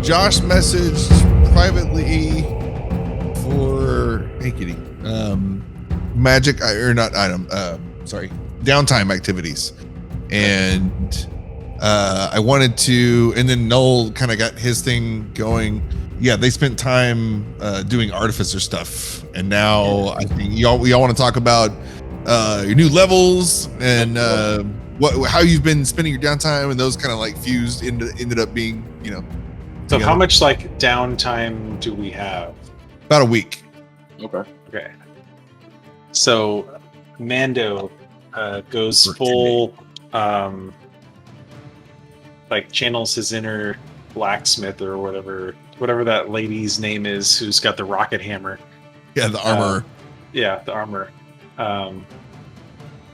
Josh messaged privately for hey kitty, magic or not item. Downtime activities, and I wanted to, and then Noel kind of got his thing going. Yeah, they spent time doing artificer stuff, and now I think y'all want to talk about your new levels and how you've been spending your downtime, and those kind of like ended up being, So together. How much like downtime do we have? About a week. Okay. So Mando goes full, like channels his inner blacksmith or whatever that lady's name is who's got the rocket hammer. Yeah, the armor. The armor.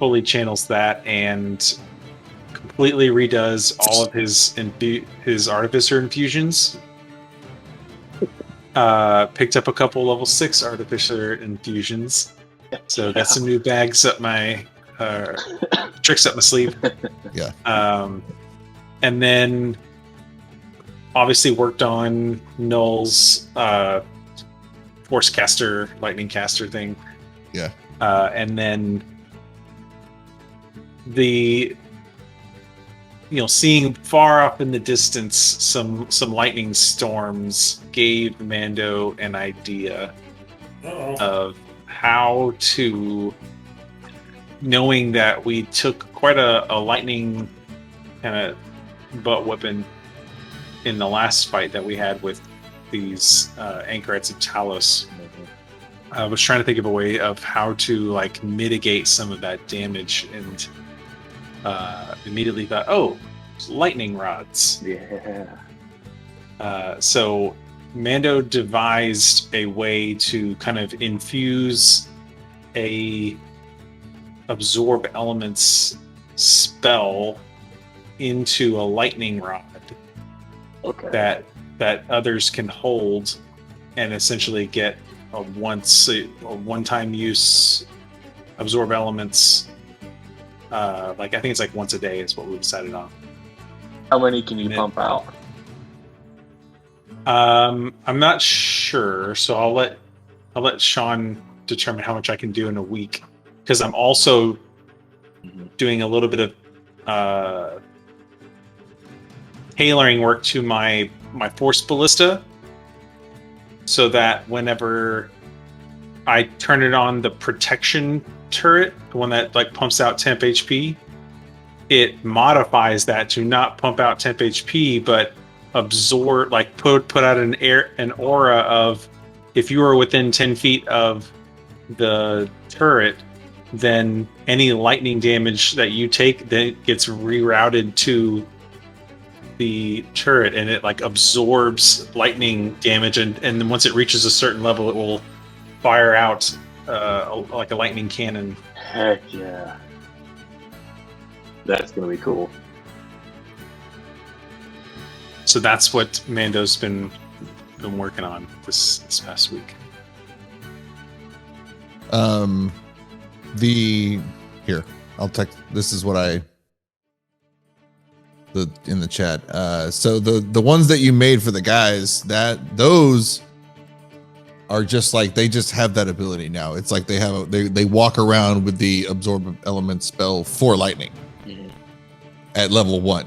Fully channels that and completely redoes all of his artificer infusions. Picked up a couple level 6 artificer infusions. So got some new bags up my tricks up my sleeve. Yeah. And then obviously worked on Null's force caster, lightning caster thing. Yeah. And then seeing far off in the distance some lightning storms gave Mando an idea of how to, knowing that we took quite a lightning kind of butt whipping in the last fight that we had with these Anchorites of Talos. I was trying to think of a way of how to like mitigate some of that damage, and immediately thought, lightning rods. Yeah. So Mando devised a way to kind of infuse a absorb elements spell into a lightning rod that others can hold and essentially get a one-time use absorb elements. I think it's like once a day is what we decided on. How many can you pump out? I'm not sure, so I'll let Sean determine how much I can do in a week, because I'm also doing a little bit of tailoring work to my force ballista, so that whenever I turn it on the protection turret, the one that like pumps out temp HP, it modifies that to not pump out temp HP, but absorb, like put out an aura of, if you are within 10 feet of the turret, then any lightning damage that you take then gets rerouted to the turret, and it like absorbs lightning damage, and then once it reaches a certain level, it will fire out like a lightning cannon. Heck yeah. That's gonna be cool. So that's what Mando's been working on this past week. I'll text. This is what in the chat. So the ones that you made for the guys, those are just like, they just have that ability now. It's like they walk around with the absorb element spell for lightning at level 1.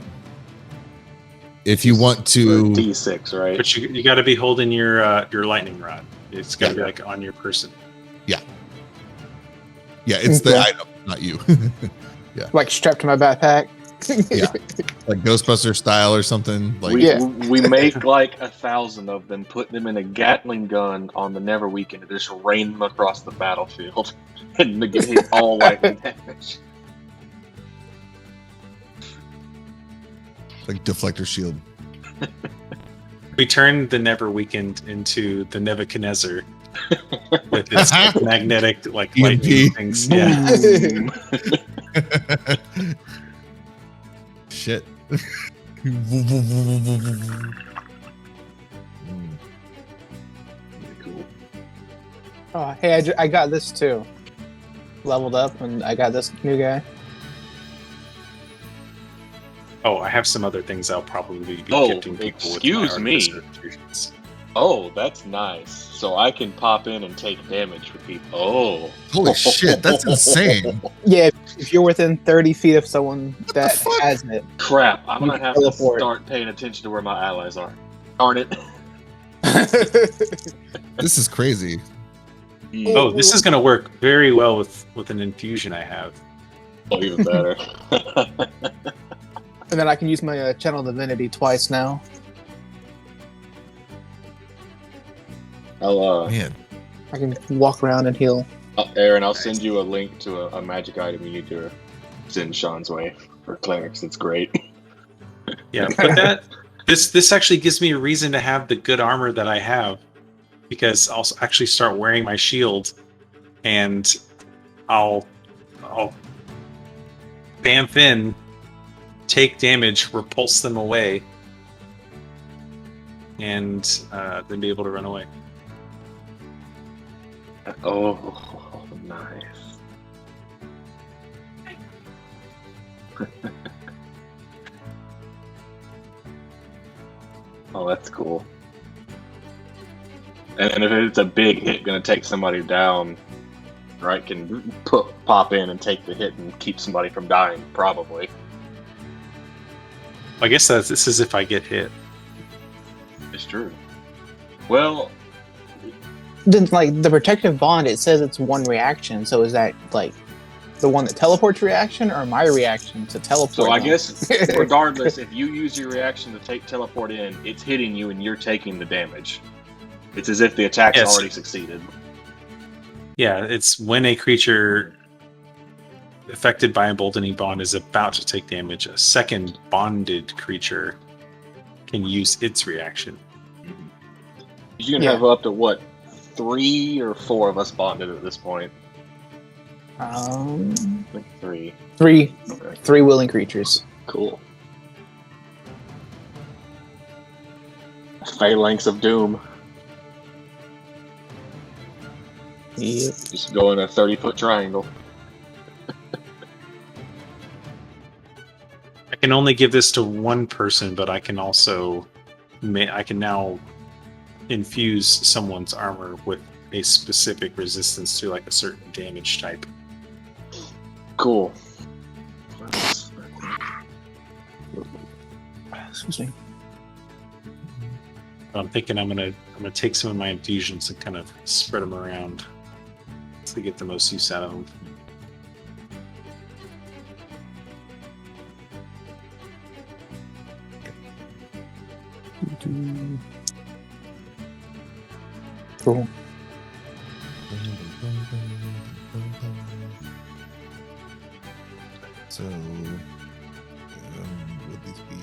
If you want to D6, right? But you got to be holding your lightning rod. It's got to be like on your person. Yeah, it's the item, not you. Yeah. Like strapped to my backpack. Yeah. Like Ghostbuster style or something. Like we make like 1,000 of them, put them in a Gatling gun on the Neverweakened, and just rain them across the battlefield and negate all lightning damage. Like deflector shield. We turned the Neverweakened into the Nebuchadnezzar with its magnetic like lightning things. Yeah. Shit. Cool. Oh, hey, I got this too. Leveled up, and I got this new guy. Oh, I have some other things I'll probably be Oh, gifting people with excuse my me. artificer infusions. Oh, that's nice. So I can pop in and take damage for people. Oh. Holy shit, that's insane. Yeah, if you're within 30 feet of someone that fuck? has it. Crap, I'm You going to have teleport. to start paying attention to where my allies are. Darn it. This is crazy. Oh, this is going to work very well with an infusion I have. Oh, even better. And then I can use my channel divinity twice now. Man, I can walk around and heal. Aaron, I'll send you a link to a magic item you need to send Sean's way for clerics. It's great. Yeah, but this actually gives me a reason to have the good armor that I have, because I'll actually start wearing my shield, and I'll bamf in, take damage, repulse them away, and then be able to run away. Oh, nice. Oh, that's cool. And if it's a big hit, gonna take somebody down, right? Can pop in and take the hit and keep somebody from dying, probably. I guess this is if I get hit. It's true. Well, Then, like, the protective bond, it says it's one reaction. So is that, like, the one that teleports reaction or my reaction to teleport? so I them? guess regardless, if you use your reaction to take teleport in, it's hitting you and you're taking the damage. It's as if the attack's Yes. already succeeded. Yeah, it's when a creature affected by emboldening bond is about to take damage, a second bonded creature can use its reaction. You can Yeah. have up to what, 3 or 4 of us bonded at this point. I think 3. Three Okay, three willing creatures. cool. Phalanx of Doom. Yep. Just go in a 30-foot triangle. I can only give this to one person, but I can also I can now infuse someone's armor with a specific resistance to like a certain damage type. Cool. Excuse me. But I'm thinking I'm gonna take some of my infusions and kind of spread them around to get the most use out of them. Cool. So, would these be?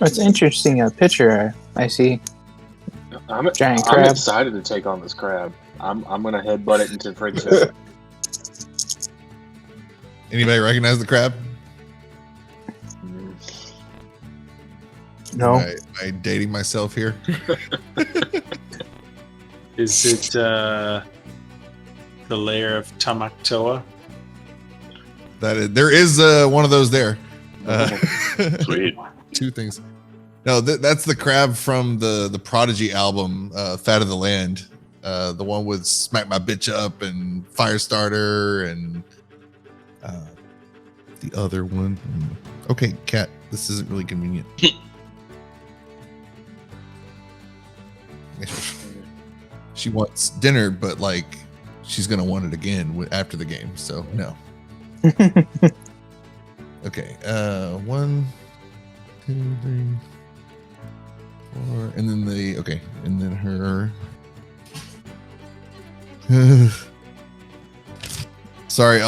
It's interesting. A picture I see. I'm Giant crab. excited to take on this crab. I'm gonna headbutt it into friction. Anybody recognize the crab? No. Am I dating myself here? Is it the lair of Tamaktoa? There is one of those there. Sweet. 2 things. No, that's the crab from the Prodigy album, Fat of the Land. The one with Smack My Bitch Up and Firestarter and the other one. Okay, cat, this isn't really convenient. She wants dinner, but like she's gonna want it again after the game. So no. Okay. 1, 2, 3, 4, and then and then her. Sorry,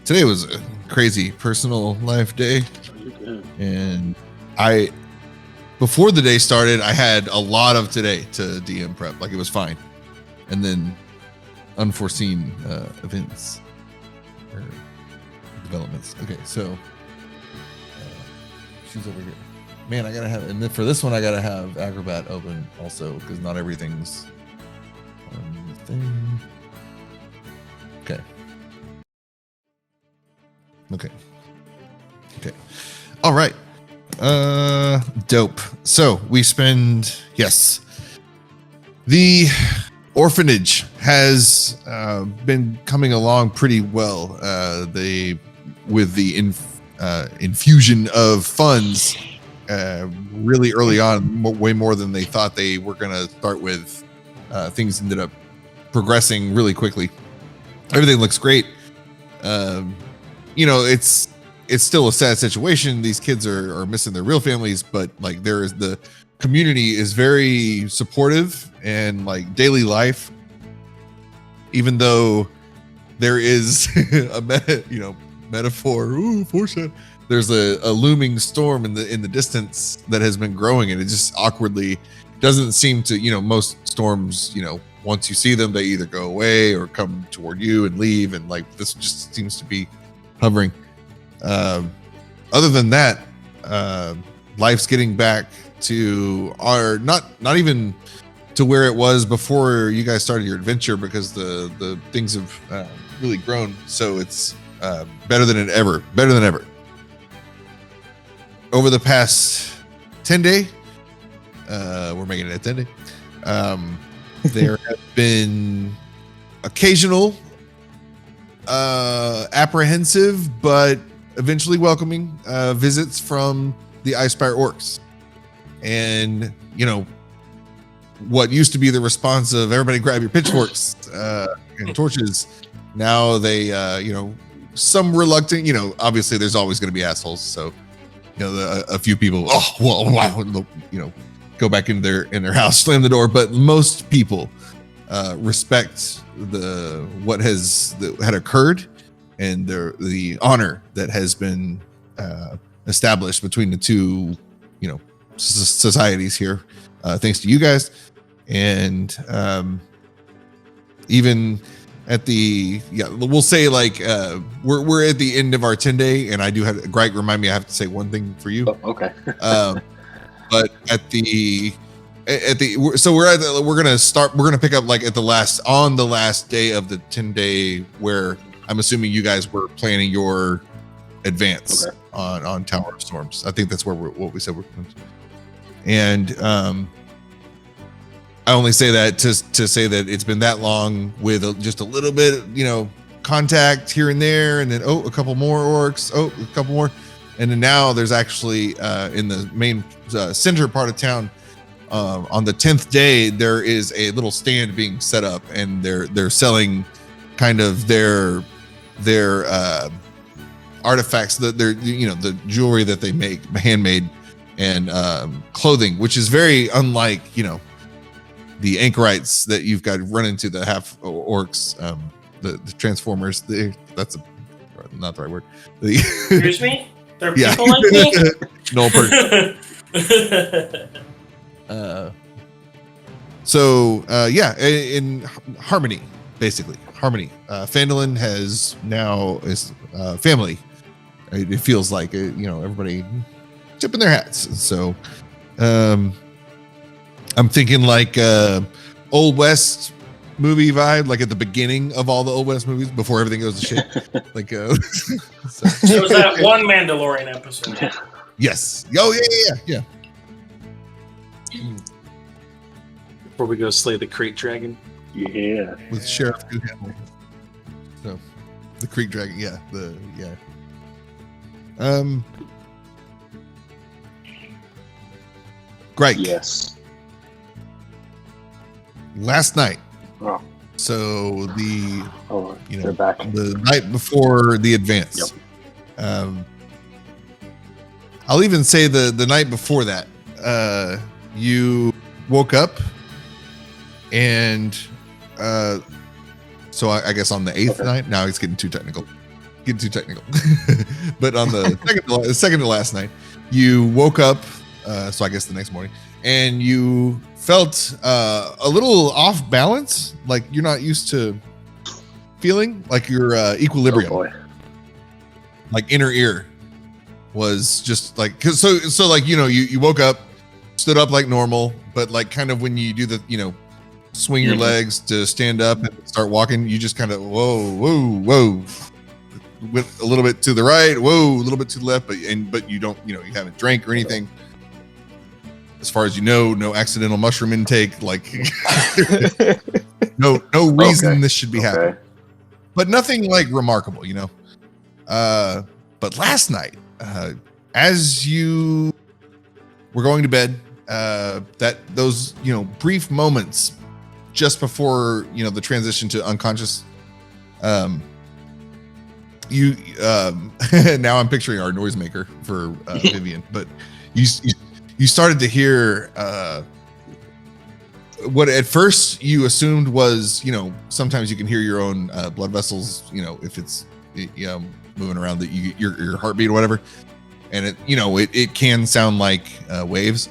today was a crazy personal life day, and before the day started, I had a lot of today to DM prep. Like it was fine, and then unforeseen events or developments. Okay, so she's over here. Man, I gotta have, and then for this one, I gotta have Acrobat open also because not everything's thing. Okay. All right. Dope. So we spend, yes. The orphanage has been coming along pretty well. With the infusion of funds really early on, way more than they thought they were going to start with. Things ended up progressing really quickly. Everything looks great. It's still a sad situation. These kids are missing their real families, but like the community is very supportive and like daily life, even though there is a metaphor. Foreshadow. There's a looming storm in the distance that has been growing, and it just awkwardly doesn't seem to, most storms, once you see them, they either go away or come toward you and leave, and like this just seems to be hovering. Other than that, life's getting back to our not even to where it was before you guys started your adventure, because the things have really grown. So it's better than ever. Over the past 10 day, we're making it a 10 day. There have been occasional apprehensive but eventually welcoming visits from the Icefire orcs, and what used to be the response of everybody grab your pitchforks and torches, now they some reluctant, obviously there's always going to be assholes, so a few people go back in their house, slam the door, but most people respect what had occurred and the honor that has been established between the two societies here, thanks to you guys. And even at we'll say like we're at the end of our 10 day, and I do have Greg remind me I have to say one thing for you. Oh, okay. But so we're gonna pick up like on the last day of the 10 day, where I'm assuming you guys were planning your advance on Tower of Storms. I think that's what we said we're going to. And I only say that to say that it's been that long with just a little bit, contact here and there, and then a couple more orcs, a couple more, and then now there's actually in the main center part of town, on the 10th day, there is a little stand being set up, and they're selling kind of their artifacts, the jewelry that they make, handmade, and clothing, which is very unlike the Anchorites that you've got run into, the half orcs, the Transformers. That's not the right word. Excuse me? There are people like me? No person. In harmony, basically harmony. Phandalin is family. It feels like everybody tipping their hats. So I'm thinking like Old West movie vibe, like at the beginning of all the Old West movies before everything goes to shit. Like There was that one Mandalorian episode. Yes. Oh yeah. Before we go slay the Crate Dragon. Yeah. With Sheriff Goodhammer. So the Creek Dragon, Greg. Yes. Last night. Oh. So they're back. The night before the advance. Yep. I'll even say the night before that, you woke up, and so I guess on the 8th night. Now it's getting too technical. But on the second to last night, you woke up. So I guess the next morning, and you felt a little off balance, like you're not used to feeling, like your equilibrium, like inner ear was just like, cause so like, you woke up, stood up like normal, but like kind of when you do the, swing your legs to stand up and start walking, you just kind of whoa, went a little bit to the right, a little bit to the left, but you don't, you haven't drank or anything. As far as you know, no accidental mushroom intake, like no reason this should be happening. But nothing like remarkable, But last night, as you were going to bed, those brief moments just before the transition to unconscious, you now I'm picturing our noisemaker for Vivian, but you started to hear what at first you assumed was, sometimes you can hear your own blood vessels, if it's moving around, that your heartbeat or whatever, and it can sound like waves,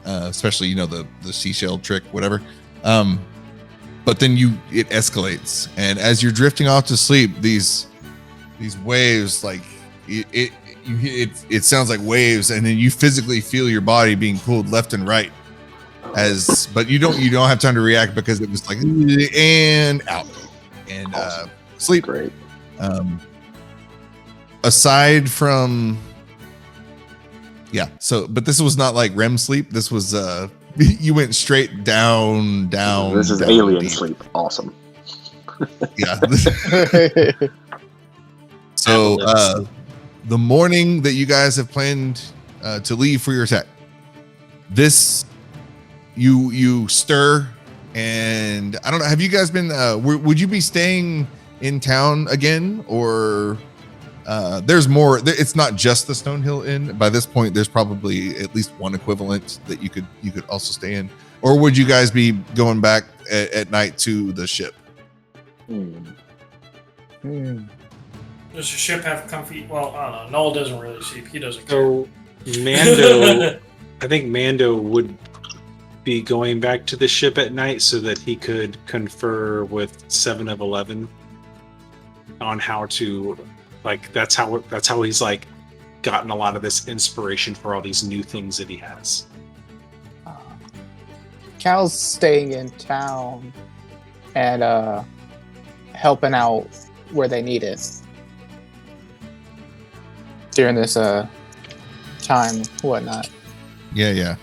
especially the seashell trick, whatever. But then it escalates, and as you're drifting off to sleep, these waves, like it sounds like waves, and then you physically feel your body being pulled left and right, but you don't have time to react, because it was like and out and sleep. Great. Aside from but this was not like REM sleep. This was you went straight down. This is down alien deep. sleep. Awesome. Yeah. So the morning that you guys have planned to leave for your attack, this you stir, and I don't know, have you guys been would you be staying in town again, or there's more? It's not just the Stonehill Inn. By this point, there's probably at least one equivalent that you could also stay in, or would you guys be going back at night to the ship? Does the ship have comfy? Well, I don't know. Noel doesn't really sleep. He doesn't care. So Mando, I think Mando would be going back to the ship at night so that he could confer with 7 of 11 on how to, like, that's how he's like gotten a lot of this inspiration for all these new things that he has. Cal's staying in town and helping out where they need it during this time, whatnot. Yeah.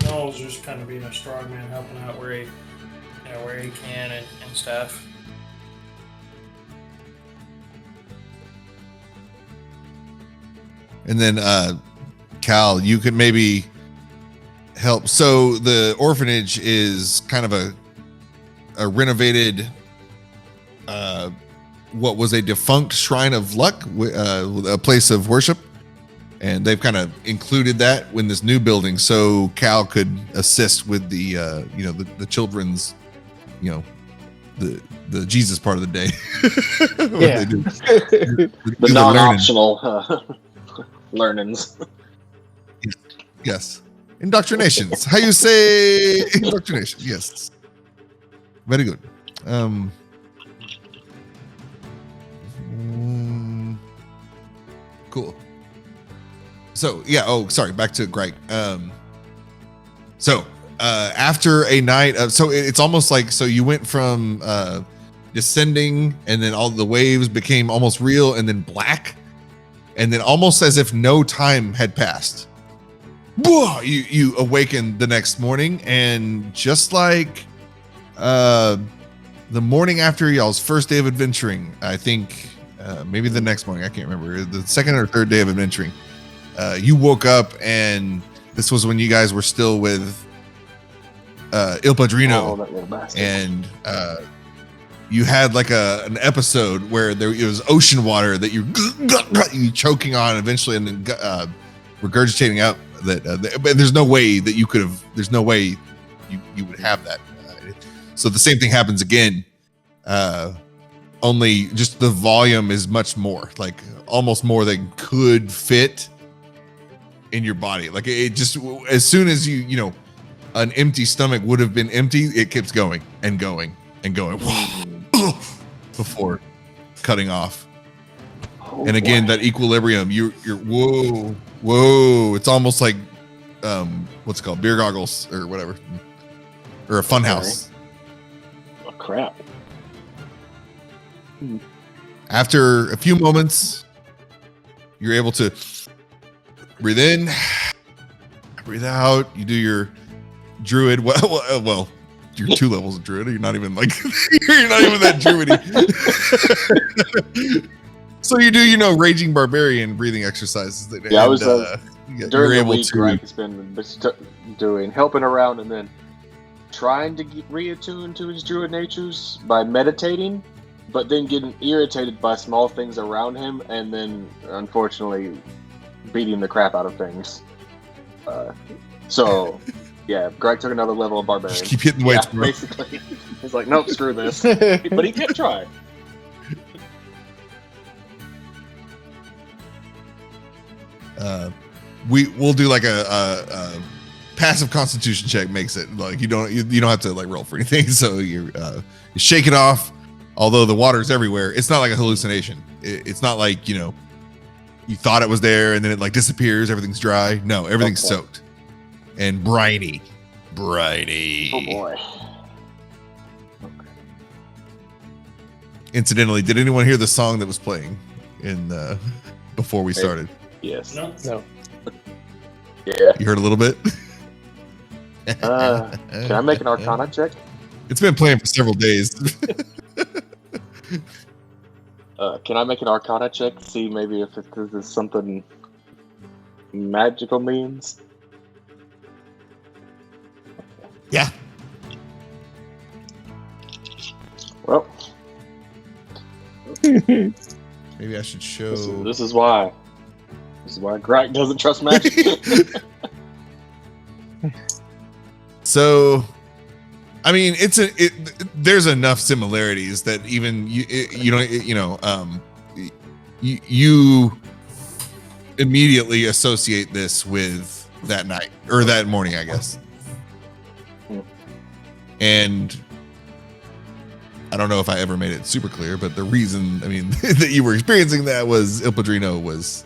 Noel's just kind of being a strong man, helping out where he can and stuff. And then Cal, you could maybe help. So the orphanage is kind of a renovated what was a defunct shrine of luck, a place of worship, and they've kind of included that in this new building, so Cal could assist with the the children's, the Jesus part of the day. Yeah. The non-optional learnings. Yes. Indoctrinations. How you say indoctrination? Yes. Very good. Cool. So yeah. Oh, sorry. Back to Greg. So after a night of, so it's almost like, so you went from descending, and then all the waves became almost real, and then black, and then almost as if no time had passed. You awaken the next morning, and just like the morning after y'all's first day of adventuring, I think maybe the next morning, I can't remember, the second or third day of adventuring, you woke up, and this was when you guys were still with Il Padrino, that little bastard. and you had like an episode where it was ocean water that you choking on eventually, and then regurgitating out that but there's no way that you could have, there's no way you would have that. So the same thing happens again, only just the volume is much more, like almost more than could fit in your body. Like it just, as soon as an empty stomach would have been empty, it keeps going and going and going before cutting off. And again, that equilibrium, you're whoa, it's almost like what's it called, beer goggles or whatever, or a fun house. Oh crap! After a few moments, you're able to breathe in, breathe out. You do your druid. Well, you're 2 levels of druid. You're not even like you're not even that druidy. So you do, raging barbarian breathing exercises. Yeah, I was you're during the able week. to. Greg has been helping around and then trying to get reattuned to his druid natures by meditating, but then getting irritated by small things around him, and then unfortunately beating the crap out of things. So, yeah, Greg took another level of barbarian. Just keep hitting weights, Yeah, bro. basically. He's like, nope, screw this. But he kept trying. We'll do like a passive constitution check. Makes it like you don't have to like roll for anything. So you shake it off. Although the water's everywhere, it's not like a hallucination. It's not like you thought it was there and then it like disappears. Everything's dry. No, everything's soaked and briny. Oh boy. Incidentally, did anyone hear the song that was playing in before we started? Yes. No. Yeah. You heard a little bit. Can I make an Arcana check? It's been playing for several days. Can I make an Arcana check? See maybe if this is something magical means. Yeah. Well, Maybe I should show. this is why. This is why Greg doesn't trust magic. So, I mean, there's enough similarities that even you immediately associate this with that night or that morning, I guess. And I don't know if I ever made it super clear, but the reason, I mean, that you were experiencing that was Il Padrino was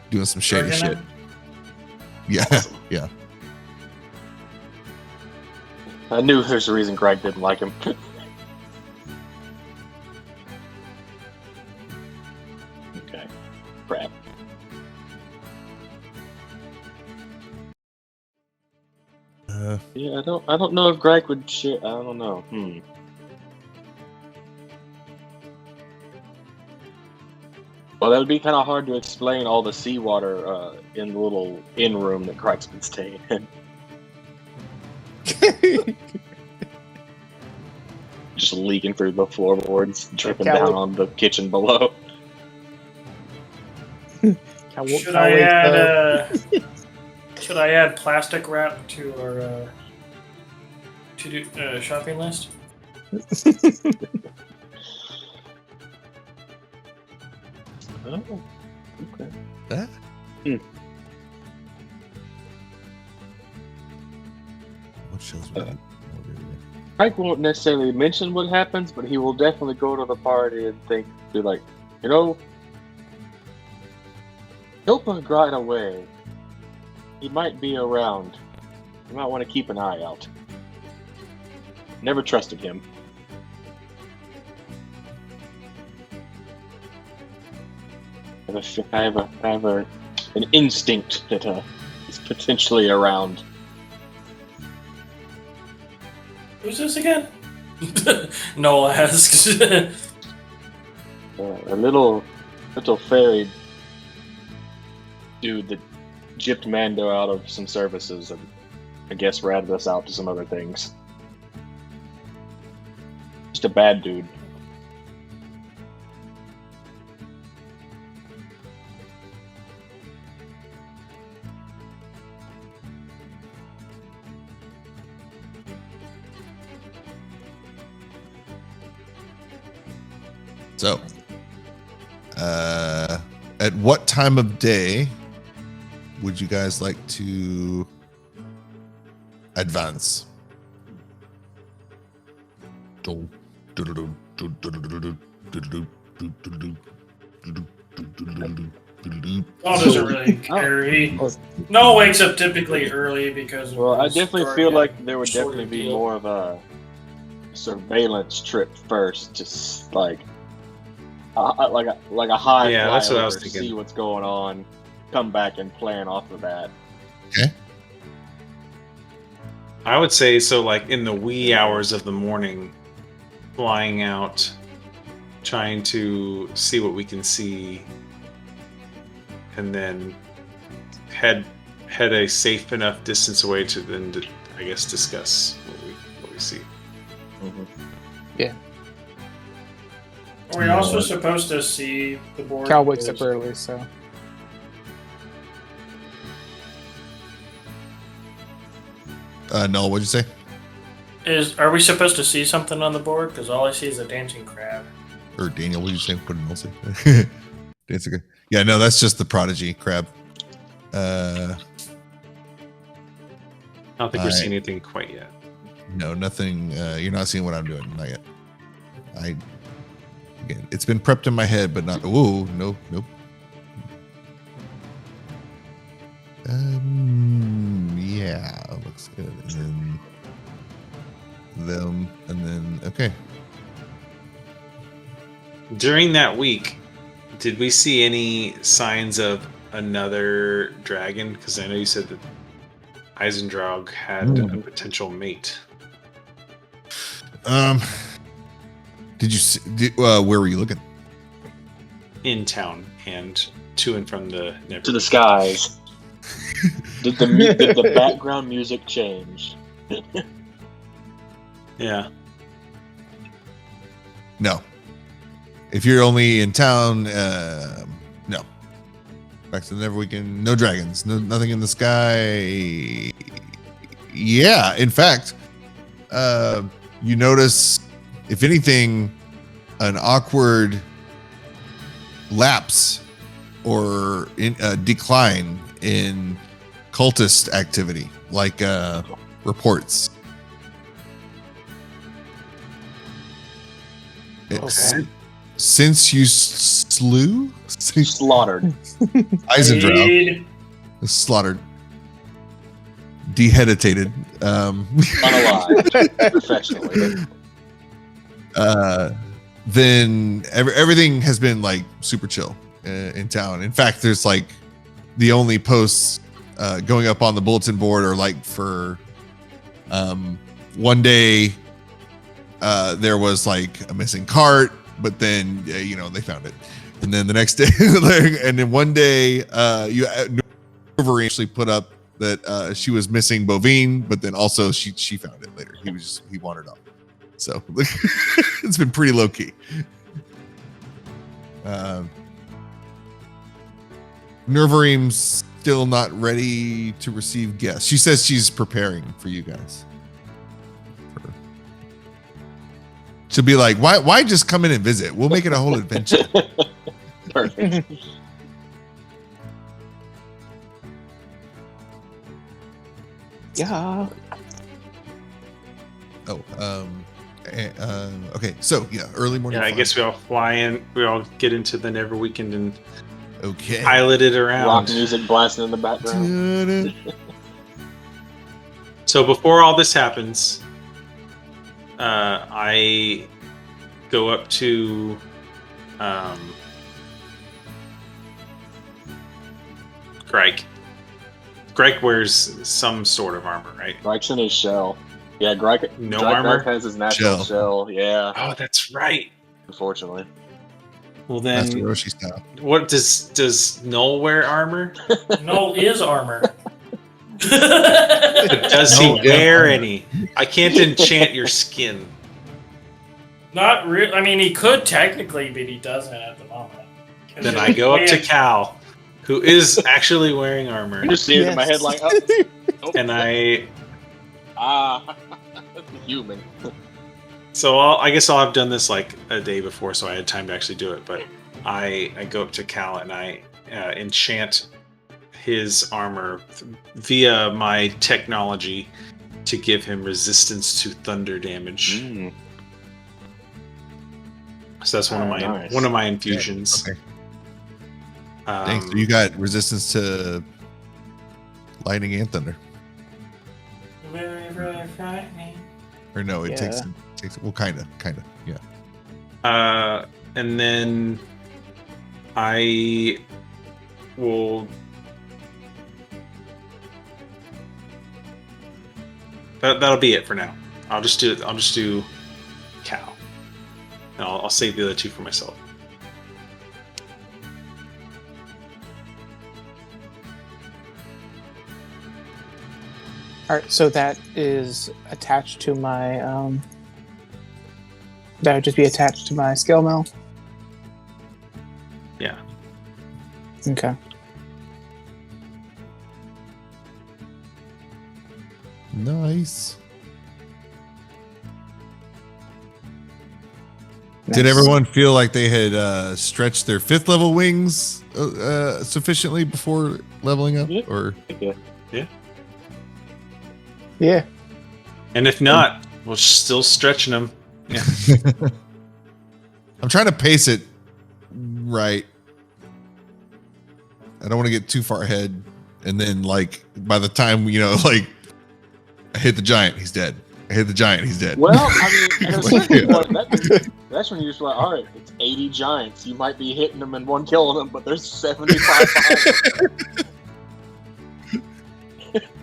doing some shady shit. Yeah, yeah. I knew there's a reason Greg didn't like him. Okay. Crap. Yeah, I don't know if Greg would share. I don't know. Well, that would be kind of hard to explain all the seawater in the little inn room that Greg's been staying in. Just leaking through the floorboards, dripping down on the kitchen below. Should I add plastic wrap to our shopping list? Oh, okay. What shows Frank won't necessarily mention what happens, but he will definitely go to the party and be like, don't put Greg away. He might be around. You might want to keep an eye out. Never trusted him. I have an instinct that is potentially around. Who's this again? Noel asks. A little fairy dude that gypped Mando out of some services and I guess ratted us out to some other things. Just a bad dude. So, at what time of day would you guys like to advance? Noel doesn't really care. Noel wakes up typically early because. Well, I definitely feel like there would sort definitely of be deal. more of a surveillance trip first, just like a high Yeah, that's what I was flyover, thinking. see what's going on, come back and plan off of that. Okay. I would say so, like in the wee hours of the morning, flying out, trying to see what we can see, and then head a safe enough distance away to then, I guess, discuss what we see. Are we also supposed to see the board? Cal wakes up early, so. No, what'd you say? Are we supposed to see something on the board? Because all I see is a dancing crab. Or Daniel, what'd you say? What did Noel say? Dancing crab. Yeah, no, that's just the prodigy crab. I don't think we're seeing anything quite yet. No, nothing. You're not seeing what I'm doing. Not yet. Again, it's been prepped in my head, but not. Whoa, nope. Yeah, looks good. And then them, and then okay. During that week, did we see any signs of another dragon? Because I know you said that Eisendraug had a potential mate. Did you see? Where were you looking? In town and to and from the To the skies. Did the background music change? Yeah. No. If you're only in town, no. Back to the Neverweakened. No dragons. Nothing in the sky. Yeah. In fact, you notice, if anything, an awkward lapse or decline in cultist activity, like reports. Okay. Since you slaughtered Eisendraug, slaughtered, deheaditated, Unalive, professionally. Then everything has been like super chill in town. In fact, there's like the only posts going up on the bulletin board are like for one day there was like a missing cart, but then they found it, and then the next day and then one day Wolverine actually put up that she was missing bovine, but then also she found it later. He wandered off. So it's been pretty low key. Nervareem's still not ready to receive guests. She says she's preparing for you guys. She'll be like, why just come in and visit? We'll make it a whole adventure. Perfect. Yeah. Okay, so yeah, early morning. Yeah, I fun. guess we all fly in. We all get into the Neverweakened and Okay. pilot it around. Rock music blasting in the background. So before all this happens, I go up to Greg. Greg wears some sort of armor, right? Greg's in his shell. Yeah, Greg. No Greg armor? has his natural shell. Yeah, Oh, that's right. unfortunately. Well That's then, Roshi style. what does Noel wear armor? Noel is armor. But does he No, yeah, wear armor. any? I can't enchant your skin. Not really. I mean, he could technically, but he doesn't at the moment. Then I go up to Cal, who is actually wearing armor, I'm just seeing it in my head like, oh, and I. human. So I guess I'll have done this like a day before, so I had time to actually do it. But I go up to Cal and I enchant his armor via my technology to give him resistance to thunder damage. So that's one of my Nice. one of my infusions. Okay. Thanks. So you got resistance to lightning and thunder. Very, very frightening. Or no, it Yeah. takes well, kind of, yeah. And then I will. That'll be it for now. I'll just do cow. And I'll save the other two for myself. All right, so that is attached to my. That would just be attached to my scale mill. Yeah. Okay. Nice. Did Nice. everyone feel like they had stretched their 5th level wings sufficiently before leveling up? Yeah. Or Yeah. And if not, we're still stretching them. Yeah. I'm trying to pace it right. I don't want to get too far ahead, and then like by the time like I hit the giant, he's dead. I hit the giant, he's dead. Well, I mean, at a certain point, that's when you're just like, all right, it's 80 giants. You might be hitting them and one killing them, but there's 75 behind them.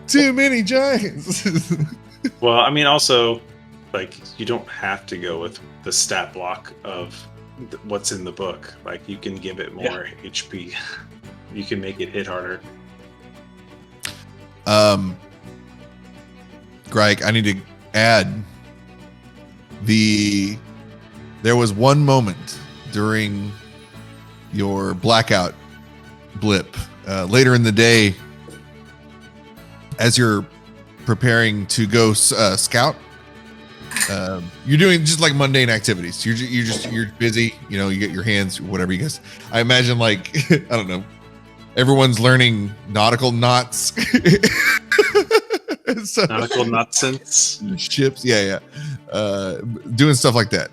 Too many giants. Well, I mean, also, like, you don't have to go with the stat block of what's in the book. Like, you can give it more HP. You can make it hit harder. Greg, I need to add there was one moment during your blackout blip later in the day as you're preparing to go scout. You're doing just like mundane activities. You're busy, you get your hands, whatever you guys. I imagine like I don't know, everyone's learning nautical knots. So, Nautical nonsense. Ships, yeah. Doing stuff like that,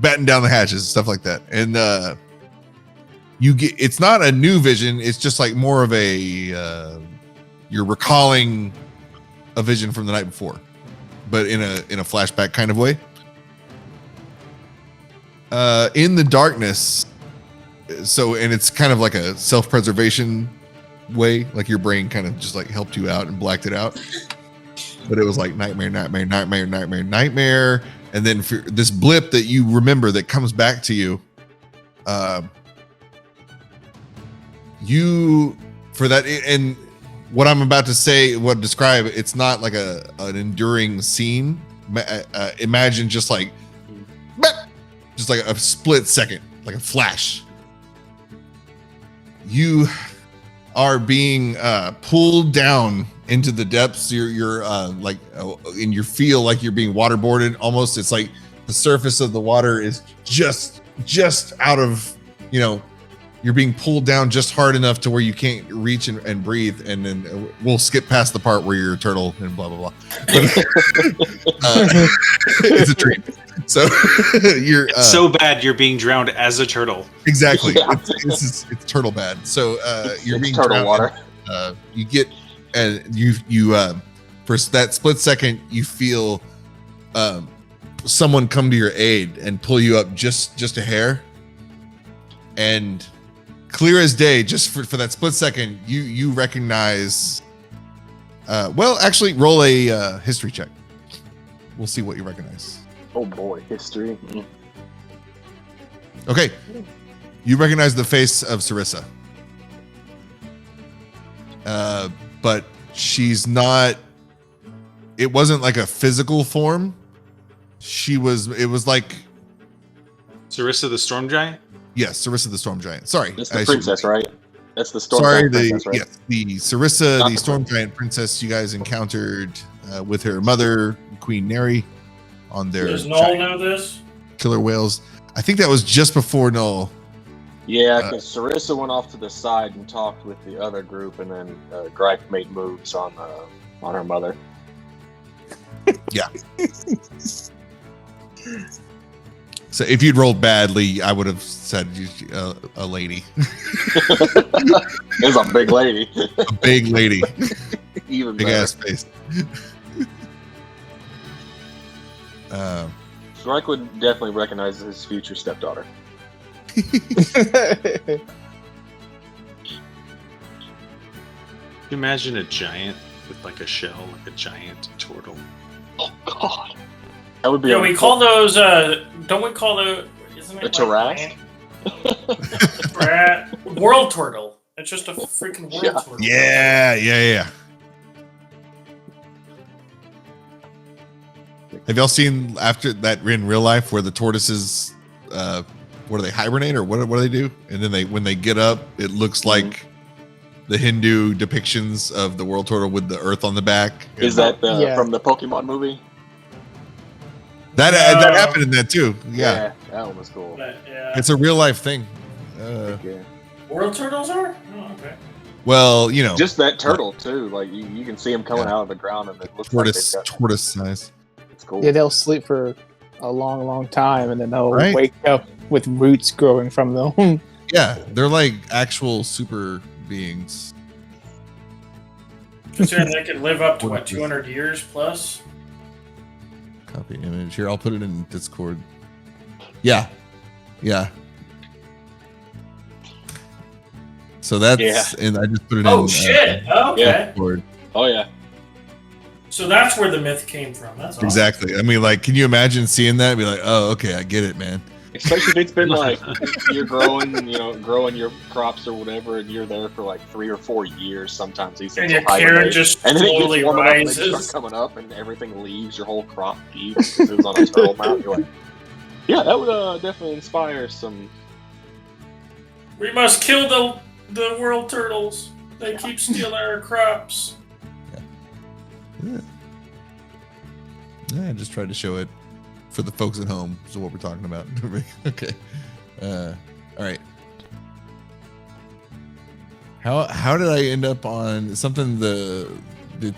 batten down the hatches, stuff like that, and it's not a new vision. It's just like more of a you're recalling a vision from the night before, but in a flashback kind of way. In the darkness, and it's kind of like a self-preservation way, like your brain kind of just like helped you out and blacked it out. But it was like nightmare, and then for this blip that you remember that comes back to you, for that, and what I'm about to say, describe, it's not like an enduring scene. Imagine just like a split second, like a flash. You are being pulled down into the depths. You're like, and you feel like you're being waterboarded almost. It's like the surface of the water is just out of, you're being pulled down just hard enough to where you can't reach and breathe. And then we'll skip past the part where you're a turtle and blah, blah, blah. But, it's a dream. So you're It's so bad you're being drowned as a turtle. exactly. Yeah. It's turtle bad. So you're It's being turtle drowned. water. You get, and you for that split second, you feel someone come to your aid and pull you up just a hair, and clear as day, just for that split second, you recognize. Well, actually, roll a history check. We'll see what you recognize. Oh boy, history. Okay, you recognize the face of Sarissa. But she's not. It wasn't like a physical form. It was like, Sarissa the Storm Giant? yes, Sarissa the Storm Giant. Sorry, That's the princess, right? That's the storm Sorry, giant princess, right? yes, the Sarissa, Not the the Storm Giant princess you guys encountered with her mother, Queen Neri, on their Does Noel know this? killer whales. I think that was just before Null. Yeah, because Sarissa went off to the side and talked with the other group, and then Greif made moves on her mother. So if you'd rolled badly, I would have said a lady. It's a big lady. A big lady. Even Big better. ass face. Strike would definitely recognize his future stepdaughter. Imagine a giant with like a shell, like a giant turtle. Oh God, that would be. Yeah, we call those. Don't we call the? Isn't it a Tarrasque? World turtle. It's just a freaking world turtle. Yeah. Have y'all seen after that in real life where the tortoises, what do they hibernate or what do they do? And then when they get up, it looks like the Hindu depictions of the world turtle with the earth on the back. Is that from the Pokemon movie? That happened in that too. Yeah, that one was cool. Yeah. It's a real life thing. World turtles are? Oh, okay. Well, just that turtle too. Like you can see them coming out of the ground, and it looks tortoise size. It's cool. Yeah, they'll sleep for a long, long time, and then they'll Right? wake up with roots growing from them. Yeah, they're like actual super beings. Considering they could live up to what 200 years plus. Copy image here. I'll put it in Discord. Yeah. So that's and I just put it in. Oh shit! Okay. Discord. Oh yeah. So that's where the myth came from. That's awesome. Exactly. I mean, like, can you imagine seeing that and be like, oh, okay, I get it, man. Especially if it's been like you're growing your crops or whatever, and you're there for like 3 or 4 years. Sometimes these And things your carrot just and then it slowly gets warm enough and they rises. start coming up, and everything leaves your whole crop leaves. It was on a turtle mount. You're like, yeah, that would definitely inspire some. We must kill the world turtles. They keep stealing our crops. Yeah, I just tried to show it for the folks at home. So what we're talking about. Okay. All right. How did I end up on something? The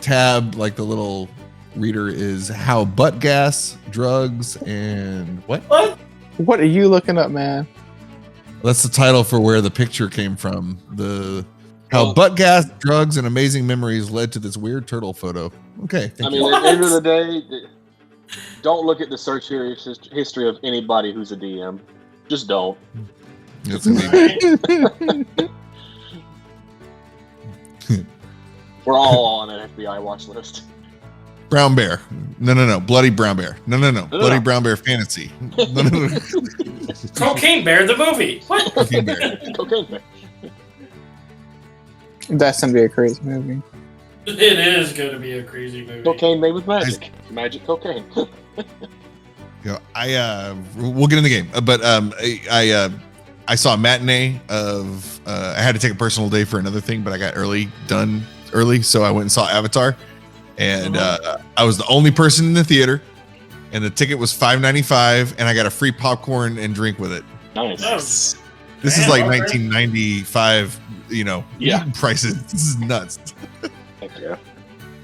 tab, like the little reader, is how butt gas, drugs, and what? What are you looking up, man? That's the title for where the picture came from. How butt gas, drugs, and amazing memories led to this weird turtle photo. Okay. I mean, at the end of the day, don't look at the search history of anybody who's a DM. Just don't. That's gonna be We're all on an FBI watch list. Brown Bear. No. Bloody Brown Bear. No. Bloody Brown Bear fantasy. No. Cocaine Bear, the movie. What? Cocaine Bear. Cocaine Bear. That's gonna be a crazy movie. It is going to be a crazy movie. Cocaine made with magic. Magic cocaine. We'll get in the game, but I saw a matinee of. I had to take a personal day for another thing, but I got done early, so I went and saw Avatar, and I was the only person in the theater, and the ticket was $5.95, and I got a free popcorn and drink with it. Nice. This is like 1995, prices. This is nuts. Heck yeah.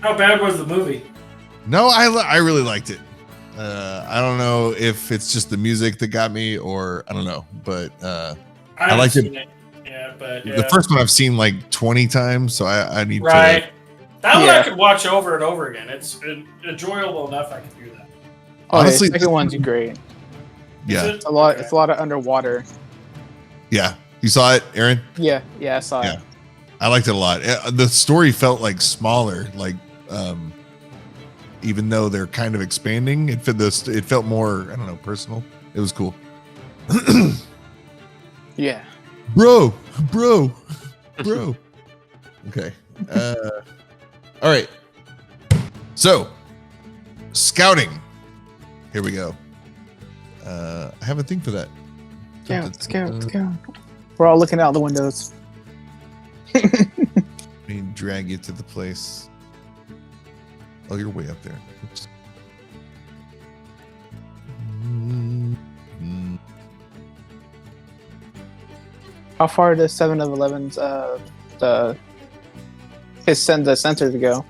How bad was the movie? No, I really liked it. I don't know if it's just the music that got me, or I don't know, but I liked it. Yeah, but The first one I've seen like 20 times, so I need right. to. That one I could watch over and over again. It's enjoyable enough. I can do that. Honestly, the second one's great. Yeah, Is it? It's a lot of underwater. yeah. You saw it, Aaron? Yeah, I saw Yeah. it. I liked it a lot. The story felt like smaller, like even though they're kind of expanding, it felt more, I don't know, personal. It was cool. Yeah. Bro. Okay. All right. So, scouting. Here we go. I have a thing for that. Scout. We're all looking out the windows. Let me drag you to the place. Oh, you're way up there. Oops. How far does 7 of 11's the sensor to go?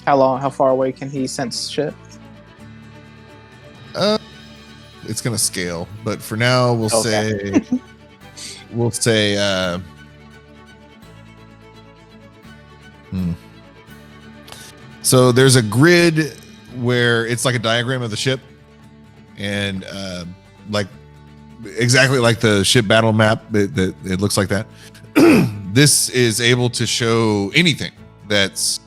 How far away can he sense shit? It's gonna scale, but for now we'll Okay. say So there's a grid where it's like a diagram of the ship, and like exactly like the ship battle map. It looks like that. This is able to show anything that's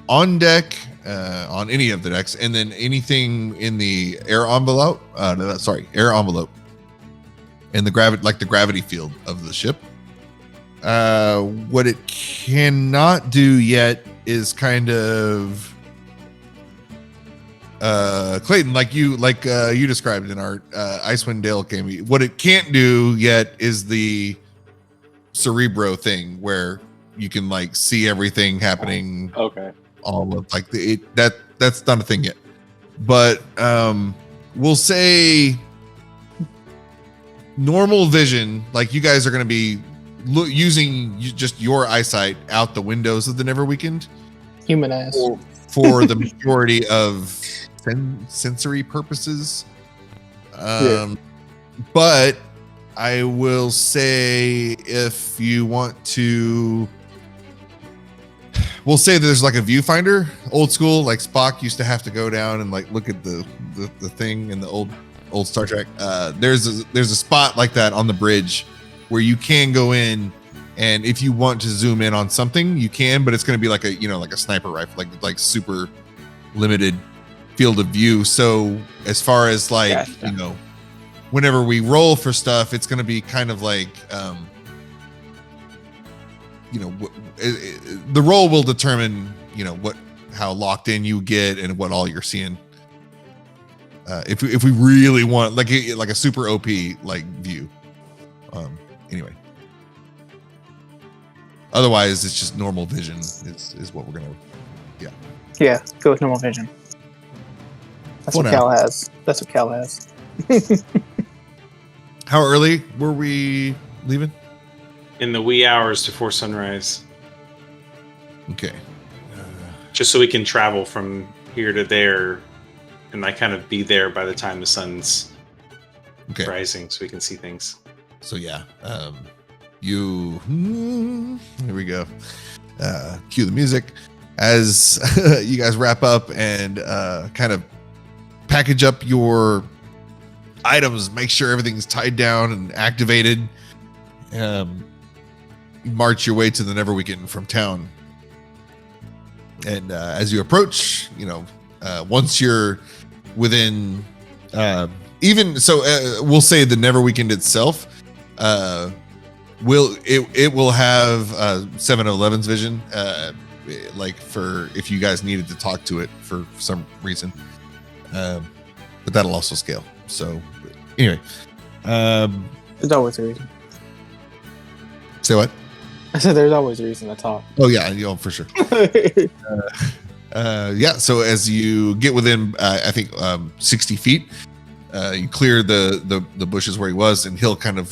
on deck, on any of the decks, and then anything in the air envelope. Air envelope, and the gravity field of the ship. What it cannot do yet is kind of Clayton, like you described in our Icewind Dale game. What it can't do yet is the Cerebro thing, where you can like see everything happening. Okay. All of like that's not a thing yet, but we'll say normal vision. Like you guys are going to be using just your eyesight out the windows of the Neverweakened, Human ass. for the majority of sensory purposes. But I will say, if you want to, we'll say there's like a viewfinder, old school, like Spock used to have to go down and like look at the thing in the old Star Trek. There's a spot like that on the bridge where you can go in, and if you want to zoom in on something, you can, but it's going to be like a sniper rifle, like super limited field of view. So as far as like, Gotcha. Whenever we roll for stuff, it's going to be kind of like, the roll will determine, how locked in you get and what all you're seeing. If we really want like a super OP like view. Anyway. Otherwise, it's just normal vision is what we're gonna. Yeah, go with normal vision. That's For what now. Cal has. That's what Cal has. How early were we leaving? In the wee hours before sunrise, Okay. just so we can travel from here to there, and I kind of be there by the time the sun's Okay. rising, so we can see things. So yeah, here we go. Cue the music as you guys wrap up and kind of package up your items, make sure everything's tied down and activated. March your way to the Neverweakened from town, and as you approach, once you're within, we'll say the Neverweakened itself. It will have 7-Eleven's vision, like for if you guys needed to talk to it for some reason, but that'll also scale. So anyway, There's always a reason. say what? I said there's always a reason to talk. Oh yeah, for sure. So as you get within, I think 60 feet, you clear the bushes where he was, and he'll kind of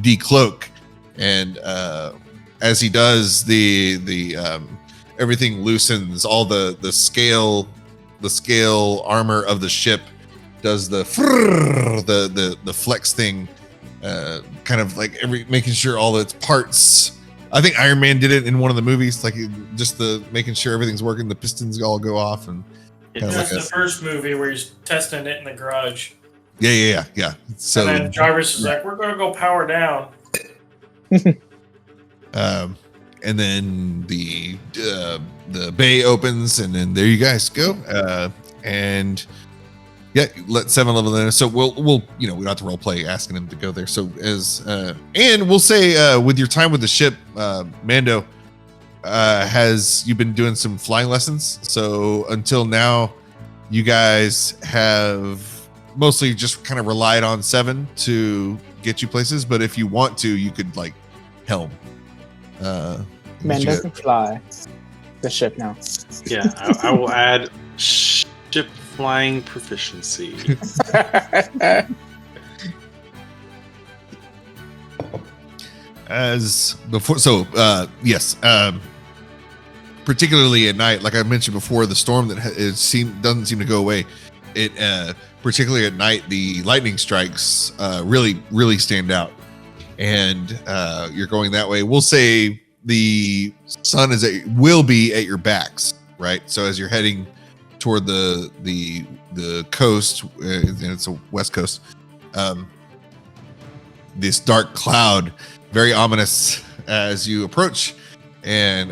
decloak, and as he does, the everything loosens. All the scale armor of the ship does the flex thing, kind of like making sure all its parts. I think Iron Man did it in one of the movies, like just the making sure everything's working. The pistons all go off, and It's Kinda just like the first movie where he's testing it in the garage. yeah. So And then Jarvis is like, we're going to go power down. and then the bay opens, and then there you guys go. And yeah, let 7-Eleven in. So we'll we don't have to role play asking him to go there. So and we'll say with your time with the ship, Mando, you've been doing some flying lessons. So until now, you guys have mostly just kind of relied on 7 to get you places. But if you want to, you could like helm. Mando can fly the ship now. Yeah, I will add ship flying proficiency. As before, so yes, particularly at night, like I mentioned before, the storm that doesn't seem to go away. it particularly at night, the lightning strikes really stand out, and you're going that way. We'll say the sun will be at your backs, right? So as you're heading toward the coast, and it's a west coast, this dark cloud, very ominous as you approach, and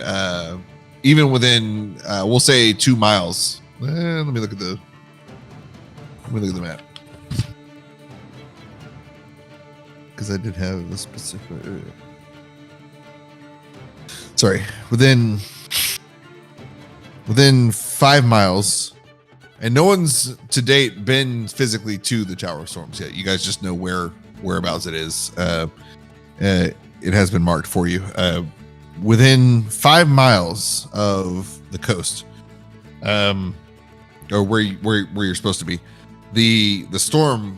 even within we'll say 2 miles. Let me look at the map, because I did have the specific. Sorry, within 5 miles, and no one's to date been physically to the Tower of Storms yet. You guys just know whereabouts it is. It has been marked for you. Within 5 miles of the coast, or where you're supposed to be, the storm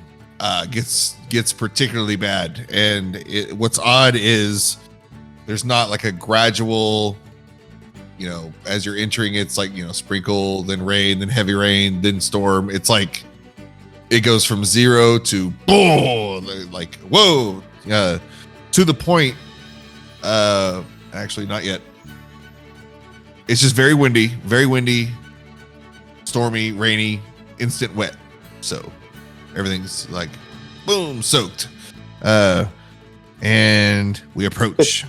gets particularly bad. And what's odd is there's not like a gradual, as you're entering, it's like, sprinkle, then rain, then heavy rain, then storm. It's like it goes from 0 to boom, like whoa, to the point. Actually, not yet. It's just very windy, stormy, rainy, instant wet. So everything's like boom, soaked. And we approach.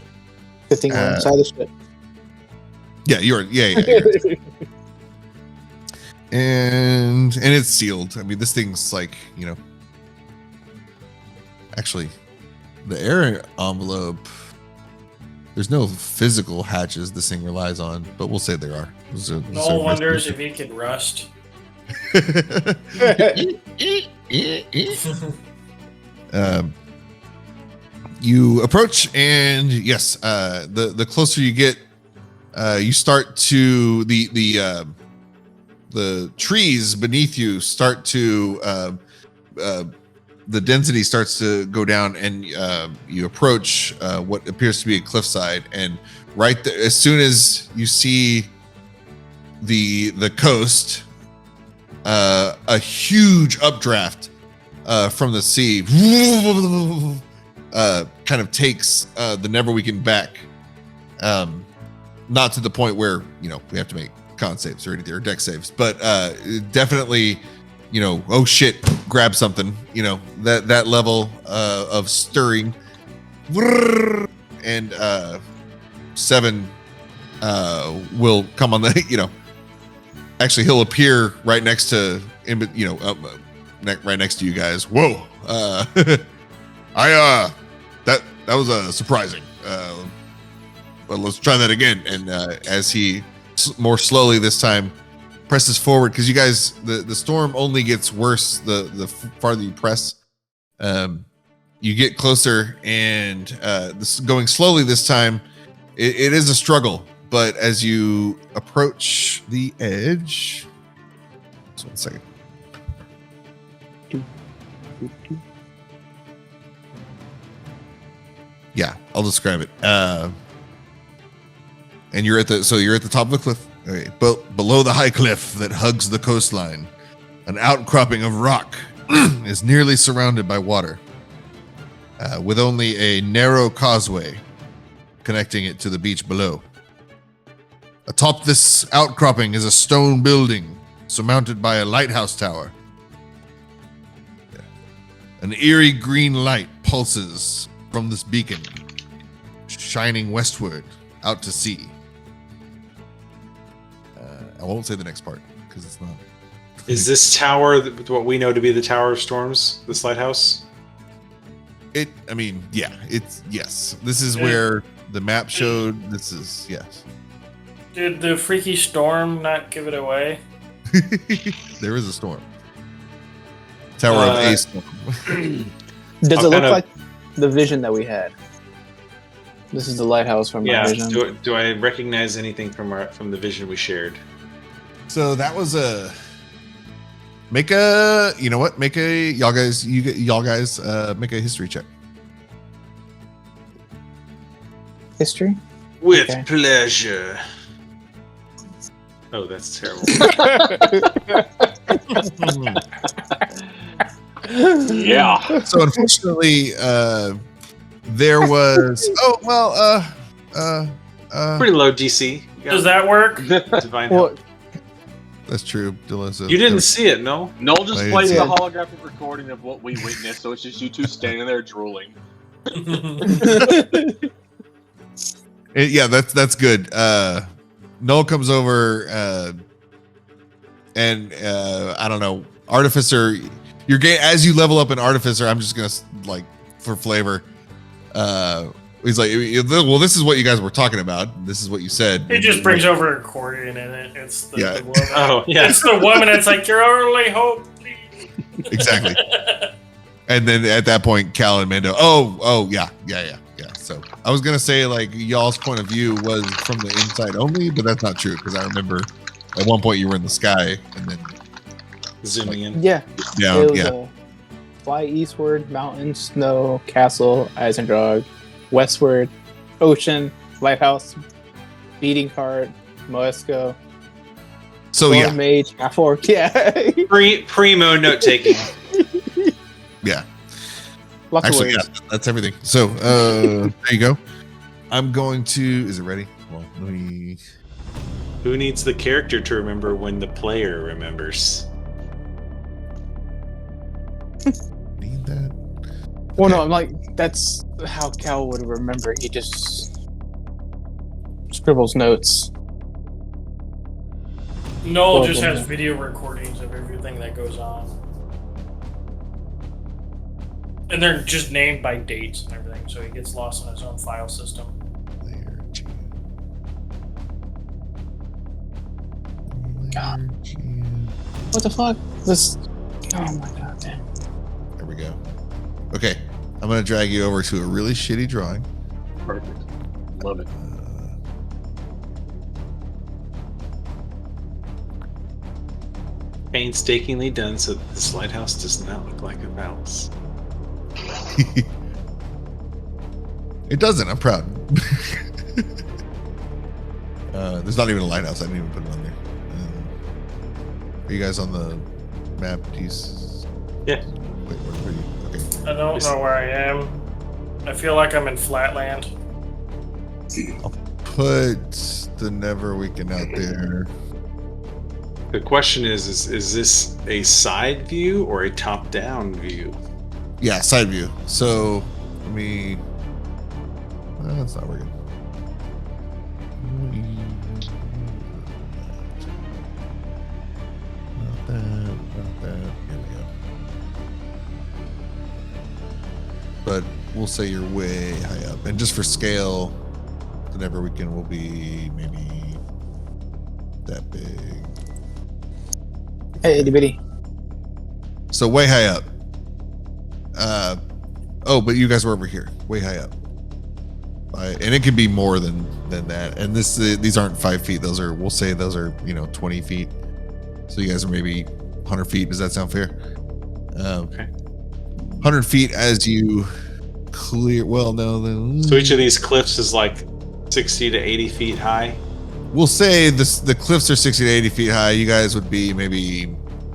15 inside the ship. Yeah, you're. And it's sealed. I mean, this thing's like, actually, the air envelope. There's no physical hatches this thing relies on, but we'll say there are. Noel wonders if he could rust. You approach, and yes, the closer you get, you start to the trees beneath you start to the density starts to go down, and you approach what appears to be a cliffside, and right there, as soon as you see the coast, a huge updraft from the sea kind of takes the Neverweakened back, not to the point where we have to make con saves or anything, or deck saves, but definitely oh shit, grab something, that level of stirring. And 7 will come on the actually he'll appear right next to right next to you guys. Whoa. That was surprising, but let's try that again. And as he more slowly this time presses forward, because you guys, the storm only gets worse the farther you press. You get closer, and this going slowly this time. It is a struggle, but as you approach the edge, just 1 second. Yeah, I'll describe it. And you're at the top of a cliff. Okay, but below the high cliff that hugs the coastline, an outcropping of rock is nearly surrounded by water, with only a narrow causeway connecting it to the beach below. Atop this outcropping is a stone building surmounted by a lighthouse tower. An eerie green light pulses from this beacon, shining westward out to sea. I won't say the next part because it's not. Is this tower what we know to be the Tower of Storms? This lighthouse? Yes. This is where the map showed. This is yes. Did the freaky storm not give it away? There is a storm. Tower of a storm. Does it look like the vision that we had? This is the lighthouse from my vision. Do I recognize anything from the vision we shared? So that was make a y'all guys make a history check. History? With pleasure. Oh, that's terrible. Yeah. So unfortunately, there was. Oh well. Pretty low DC. You got Does that work? divine Well, help. That's true, Delisa. You didn't see it, no? Noel just I played didn't the see holographic recording of what we witnessed, so it's just you two standing there drooling. Yeah, that's good. Noel comes over, and I don't know, Artificer. You're as you level up in Artificer. I'm just gonna like for flavor. He's like, well, this is what you guys were talking about. This is what you said. It just brings over a accordion in it. It's the, Yeah. the woman. Oh, yeah. It's the woman that's like, your only hope, please. Exactly. And then at that point, Cal and Mando. Oh, yeah. So I was gonna say like y'all's point of view was from the inside only, but that's not true because I remember at one point you were in the sky and then Zooming in. yeah. down. It was Yeah. fly eastward, mountain, snow, castle, Eisendrag, westward, ocean, lighthouse, beating heart, Moesko, So Storm yeah, mage, half orc. Yeah. Primo note taking. yeah. Lots Actually, of yeah, words. that's everything. So there you go. I'm going to. Is it ready? Well, let me. Who needs the character to remember when the player remembers? Need that. Well, no, I'm like, that's how Cal would remember. He just scribbles notes. Noel Well, just then- has video recordings of everything that goes on. And they're just named by dates and everything, so he gets lost in his own file system. Layer G. God. Layer G. What the fuck? This. Oh my god, damn. There we go. Okay, I'm gonna drag you over to a really shitty drawing. Perfect. Love it. Painstakingly done so that this lighthouse does not look like a palace. It doesn't. I'm proud. There's not even a lighthouse. I didn't even put it on there. Are you guys on the map? Yeah. Wait, where are you? Okay. I don't know where I am. I feel like I'm in Flatland. Put the Neverweakened out there. The question is this a side view or a top-down view? Yeah, side view. So let me. Well, that's not working. Not that. Here we go. But we'll say you're way high up, and just for scale, the Neverweakened will be maybe that big. Hey, itty bitty. So way high up. But you guys were over here, way high up. And it could be more than that. And these aren't 5 feet. We'll say those are 20 feet. So you guys are maybe 100 feet. Does that sound fair? Okay. 100 feet as you clear. Well, no. So each of these cliffs is like 60 to 80 feet high. We'll say the cliffs are 60 to 80 feet high. You guys would be maybe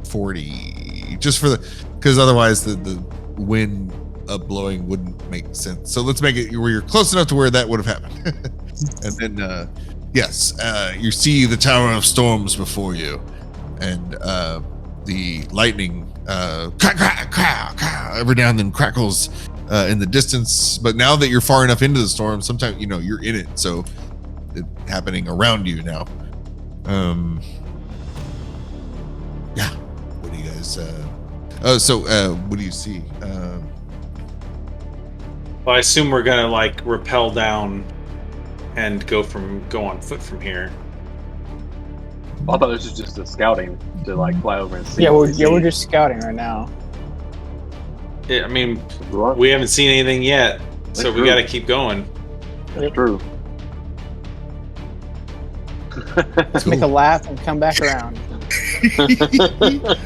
40, just because otherwise the wind up blowing wouldn't make sense. So let's make it where you're close enough to where that would have happened. And then, yes, you see the Tower of Storms before you, and the lightning crack, crack, crack, crack, every now and then crackles in the distance. But now that you're far enough into the storm, sometimes you're in it, so it's happening around you now. Yeah. What do you guys? What do you see? Well, I assume we're gonna like rappel down and go on foot from here. I thought this was just a scouting to like fly over and see. Yeah, what we we're see. just scouting right now. I mean, Right. we haven't seen anything yet, so That's we true. got to keep going. That's true. Make a lap and come back around. I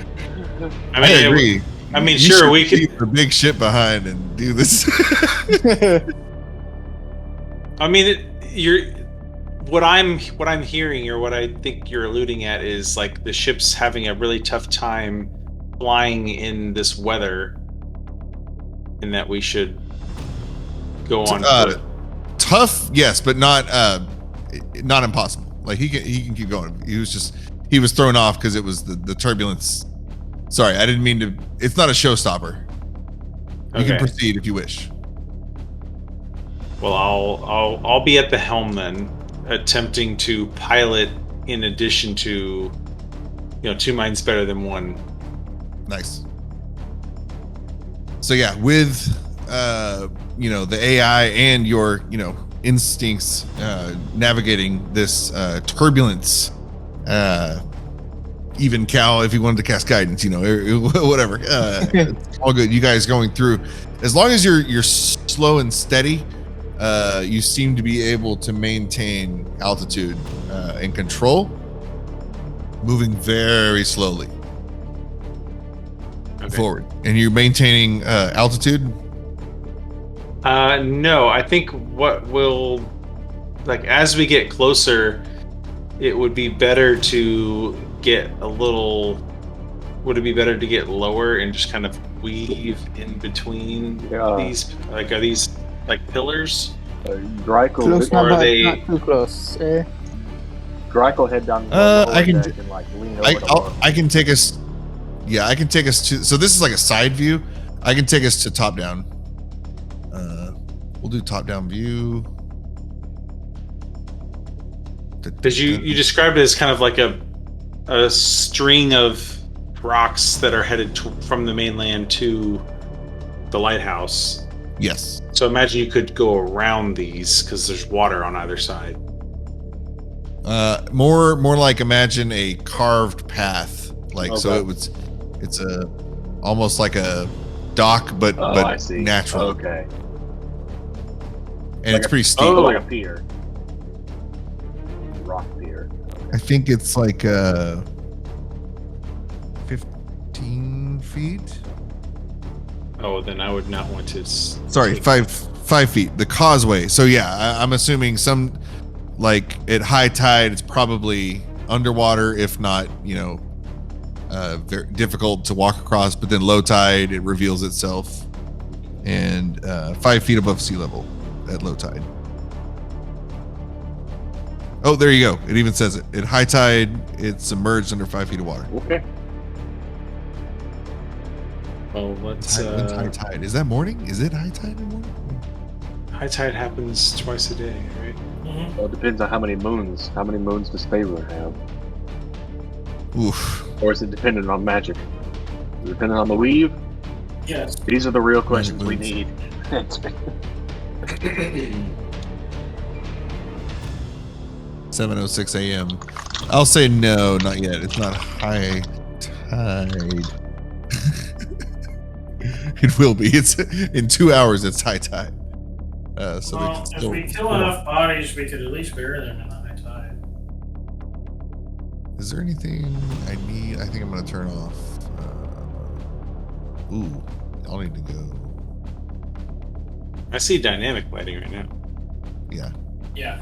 I mean, agree. I mean, You sure, should we could. leave the big ship behind and do this. I mean, what I'm hearing, or what I think you're alluding at, is like the ship's having a really tough time flying in this weather, and that we should go on foot. Tough, yes, but not impossible. Like he can keep going. He was thrown off because it was the turbulence. Sorry, I didn't mean to. It's not a showstopper. You can proceed if you wish. Well, I'll be at the helm then, attempting to pilot. In addition to, two minds better than one. Nice. So yeah, with the AI and your instincts navigating this turbulence, even Cal, if he wanted to cast guidance, whatever, it's all good. You guys going through, as long as you're slow and steady, you seem to be able to maintain altitude and control, moving very slowly forward. And you're maintaining altitude? No, I think what will, as we get closer, it would be better to get would it be better to get lower and just kind of weave in between these, are these pillars? Drykel, Close, or not, are they? not too close. Drykel head down. I can. And, lean over I can take us. Yeah, I can take us to. So this is like a side view. I can take us to top down. We'll do top down view. Because you described it as kind of like a string of rocks that are headed from the mainland to the lighthouse. Yes. So imagine you could go around these because there's water on either side. More like imagine a carved path. So it's almost like a dock, but natural. Okay. And it's pretty steep. Oh, like a pier. Rock pier. I think it's like 15 feet. Oh, then I would not want to. Sorry, 5 feet. The causeway. So yeah, I'm assuming some, at high tide, it's probably underwater, if not, very difficult to walk across. But then low tide, it reveals itself, and 5 feet above sea level at low tide. Oh, there you go. It even says it. At high tide, it's submerged under 5 feet of water. Okay. Well, let's. When's high tide? Is that morning? Is it high tide in the morning? High tide happens twice a day, right? Mm-hmm. Well, it depends on how many moons. How many moons does Favor have? Oof. Or is it dependent on magic? Is it dependent on the weave? Yes. These are the real questions we moons. need. 7:06 a.m. I'll say no, not yet. It's not high tide. It will be. It's in 2 hours. It's high tide. So they can If still. we kill enough bodies, we could at least bury them in the high tide. Is there anything I need? I think I'm gonna turn off. I'll need to go. I see dynamic lighting right now. Yeah. Yeah.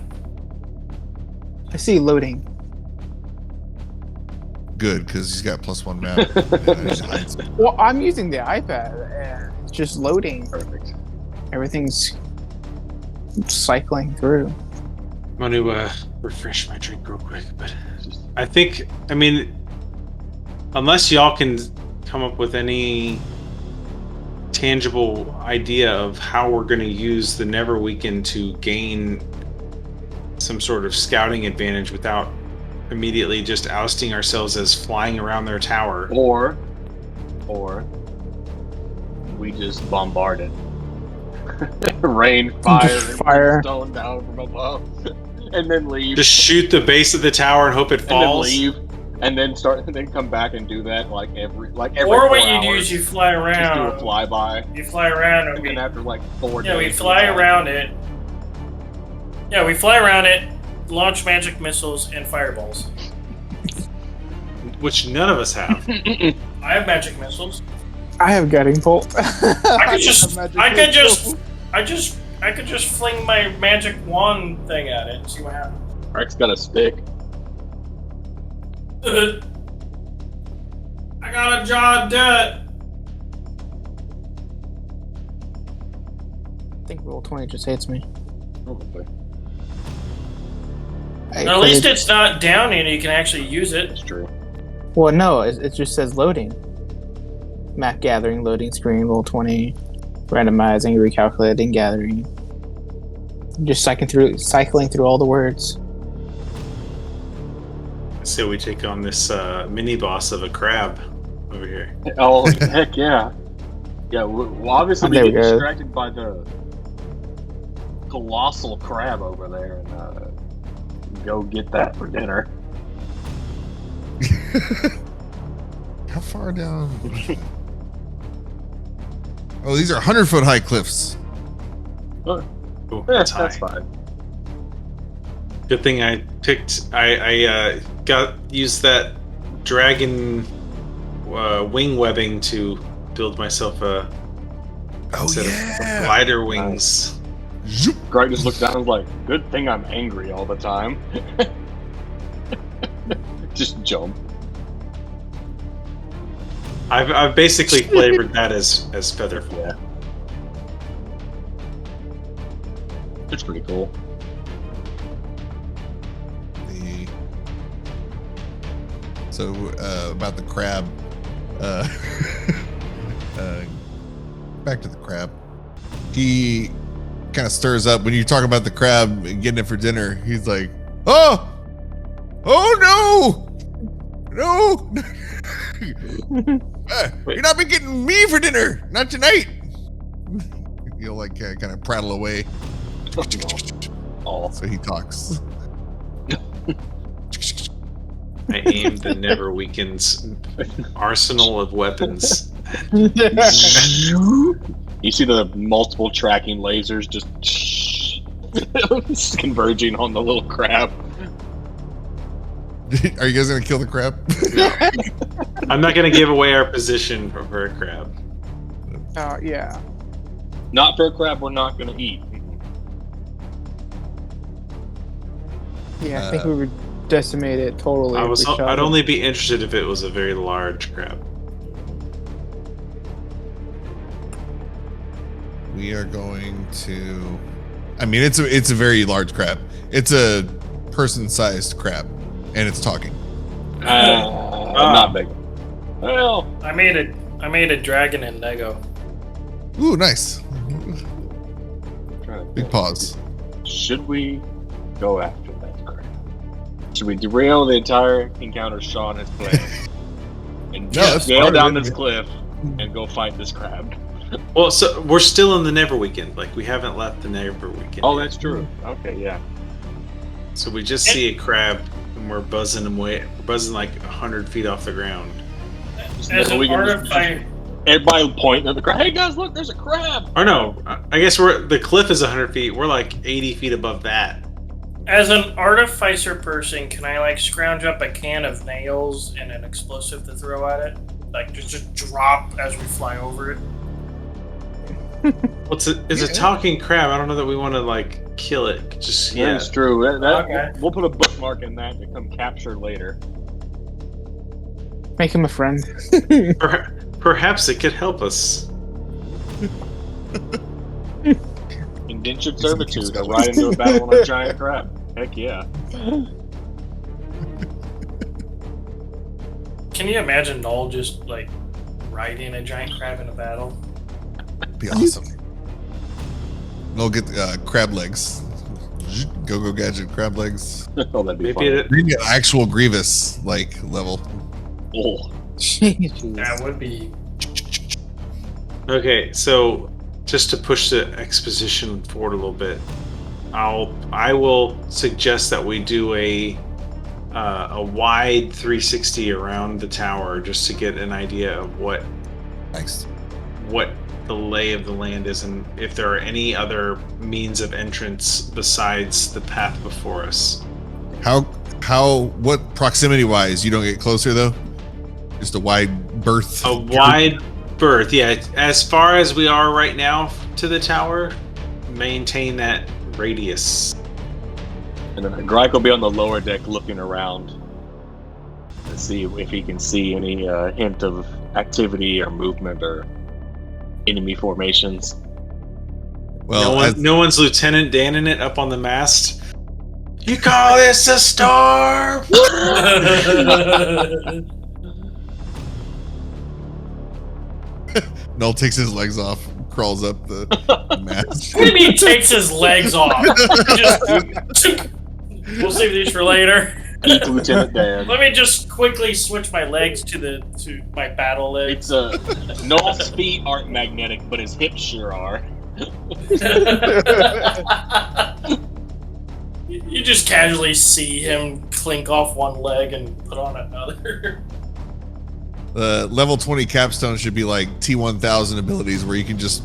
I see loading. Good, because he's got +1 map. And it hides it. Well, I'm using the iPad, and it's just loading. Perfect. Everything's cycling through. I'm going to refresh my drink real quick, but I think, unless y'all can come up with any tangible idea of how we're going to use the Neverweakened to gain some sort of scouting advantage without immediately just ousting ourselves as flying around their tower. Or we just bombard it. Rain fire, Just and fire. stone down from above, and then leave. Just shoot the base of the tower and hope it falls. And then leave, and then then come back and do that every Or 4 what you do hours. is you fly Just do around. a flyby, You fly around and and we then after 4 days. we fly around it. Yeah, we fly around it, launch magic missiles and fireballs. Which none of us have. I have magic missiles. I have guiding bolt. I could just fling my magic wand thing at it and see what happens. Rex got a stick. I got a jaw of dirt. I think roll 20 just hates me. Probably. At least it's not downing. You can actually use it. That's true. Well, no, it just says loading. Map gathering, loading screen, roll 20, randomizing, recalculating, gathering. Just cycling through all the words. So we take on this mini boss of a crab over here. Oh, heck yeah. Yeah, well, obviously we There we get go. distracted by the colossal crab over there and go get that for dinner. How far down? Oh, these are 100-foot high cliffs. Ooh, Yeah, that's that's high. fine. Good thing I picked. I used that dragon wing webbing to build myself a set of glider wings. Zoop. Greg just looked down and was like, good thing I'm angry all the time. Just jump. I've basically flavored that as featherfall. Yeah. It's pretty cool. So about the crab. Back to the crab. He kind of stirs up when you talk about the crab and getting it for dinner. He's like, "Oh no! You're not been getting me for dinner, not tonight." You'll like kind of prattle away. Oh. So he talks. I aimed the Neverweakened's arsenal of weapons. You see the multiple tracking lasers just converging on the little crab. Are you guys gonna kill the crab? I'm not going to give away our position for a crab. Yeah. Not for a crab we're not going to eat. Yeah, I think we would decimate it totally. if we shot I'd it. only be interested if it was a very large crab. We are going to. I mean, it's a very large crab. It's a person-sized crab, and it's talking. Not big. Well, I made a dragon in Lego. Ooh, nice. trying to Big think. pause. Should we go after that crab? Should we derail the entire encounter Sean has planned? And No, just that's sail part of down it. this cliff and go fight this crab? Well, so we're still in the Neverweekend. Like, we haven't left the Neverweekend. Oh, yet. that's true. Okay, yeah. So we just see a crab, and we're buzzing him away. We're buzzing like 100 feet off the ground. Just As an we can just- artificer, Everybody pointing at the crab. Hey guys, look, there's a crab. Or no, I guess the cliff is 100 feet. We're like 80 feet above that. as an artificer person, can I like scrounge up a can of nails and an explosive to throw at it? Like just drop as we fly over it. It's a talking crab. I don't know that we want to like kill it. Just Yeah, it's true. Okay. We'll put a bookmark in that to come capture later. Make him a friend. Perhaps it could help us. Indentured servitude to ride into a battle on a giant crab. Heck yeah. Can you imagine Null just like riding a giant crab in a battle? Be awesome. They'll get crab legs. Go gadget crab legs. Oh, that'd be Maybe fun. it, We can get actual Grievous like level. Oh, Jeez. That would be. okay, so just to push the exposition forward a little bit, I will suggest that we do a wide 360 around the tower just to get an idea of what Nice. the lay of the land is and if there are any other means of entrance besides the path before us. What proximity wise you don't get closer though? Just a wide berth. A wide berth, yeah. As far as we are right now to the tower, maintain that radius. And then Grike will be on the lower deck looking around to see if he can see any hint of activity or movement or enemy formations. Well, no one's Lieutenant Danning it up on the mast. You call this a storm? Noel takes his legs off, crawls up the mast. What do you mean takes his legs off? We'll save these for later. Geek Lieutenant Dan. Let me just quickly switch my legs to my battle legs. Noel's feet aren't magnetic, but his hips sure are. You just casually see him clink off one leg and put on another. The level 20 capstone should be like T1000 abilities where you can just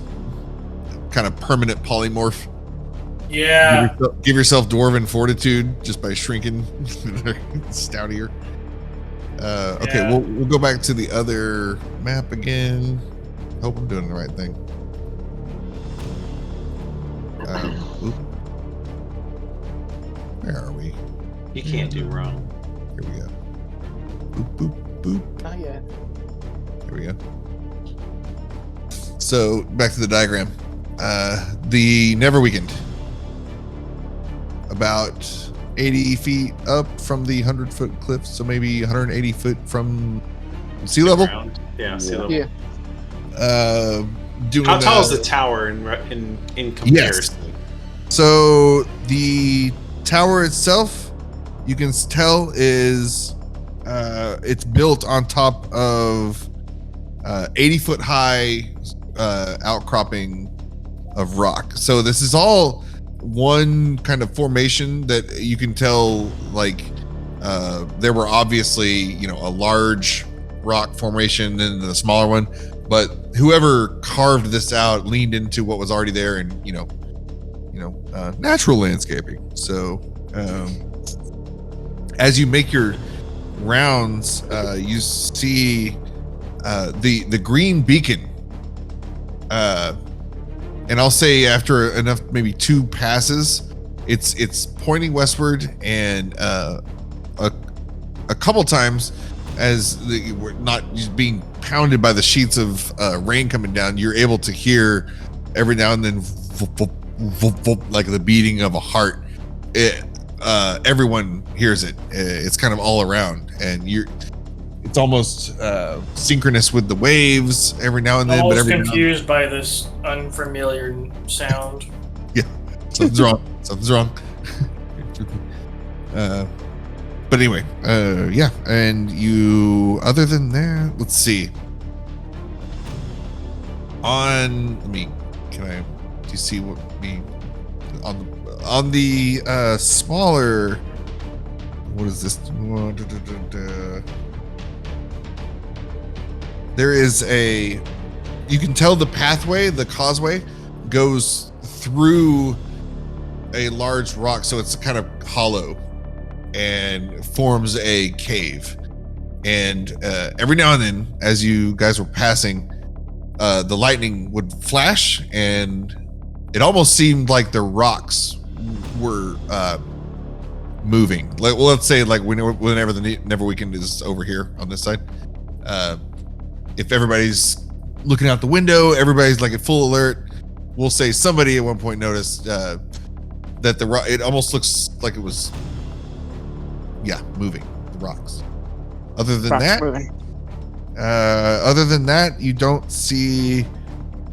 kind of permanent polymorph. Yeah. Give yourself dwarven fortitude just by shrinking stoutier. Okay, Yeah. we'll go back to the other map again. Hope I'm doing the right thing. Oop. Where are we? You can't do wrong. Here we go. Boop, boop, boop. Not yet. Here we go. So back to the diagram. The Neverweakened. About 80 feet up from the 100-foot cliff, so maybe 180 foot from sea level. Yeah, sea level. Yeah. Doing How tall is the tower in comparison? Yes. So the tower itself, you can tell is it's built on top of 80-foot high outcropping of rock. So this is all one kind of formation that you can tell, like there were obviously, a large rock formation and the smaller one, but whoever carved this out leaned into what was already there and natural landscaping. So as you make your rounds, you see the green beacon, and I'll say after enough, maybe 2 passes, it's pointing westward, and a couple times as we're not just being pounded by the sheets of rain coming down, you're able to hear every now and then like the beating of a heart. Everyone hears it. It's kind of all around, and it's almost synchronous with the waves every now and then. Almost but every confused by this unfamiliar sound. Yeah, something's wrong. But anyway, yeah, and you. Other than that, let's see. Do you see what me on the smaller? What is this? There is you can tell the pathway, the causeway, goes through a large rock, so it's kind of hollow and forms a cave. And every now and then, as you guys were passing, the lightning would flash, and it almost seemed like the rocks were moving. Like, well, let's say like whenever the Neverweakened is over here on this side, if everybody's looking out the window, everybody's like at full alert. We'll say somebody at one point noticed that it almost looks like it was, moving, the rocks. Other than that, you don't see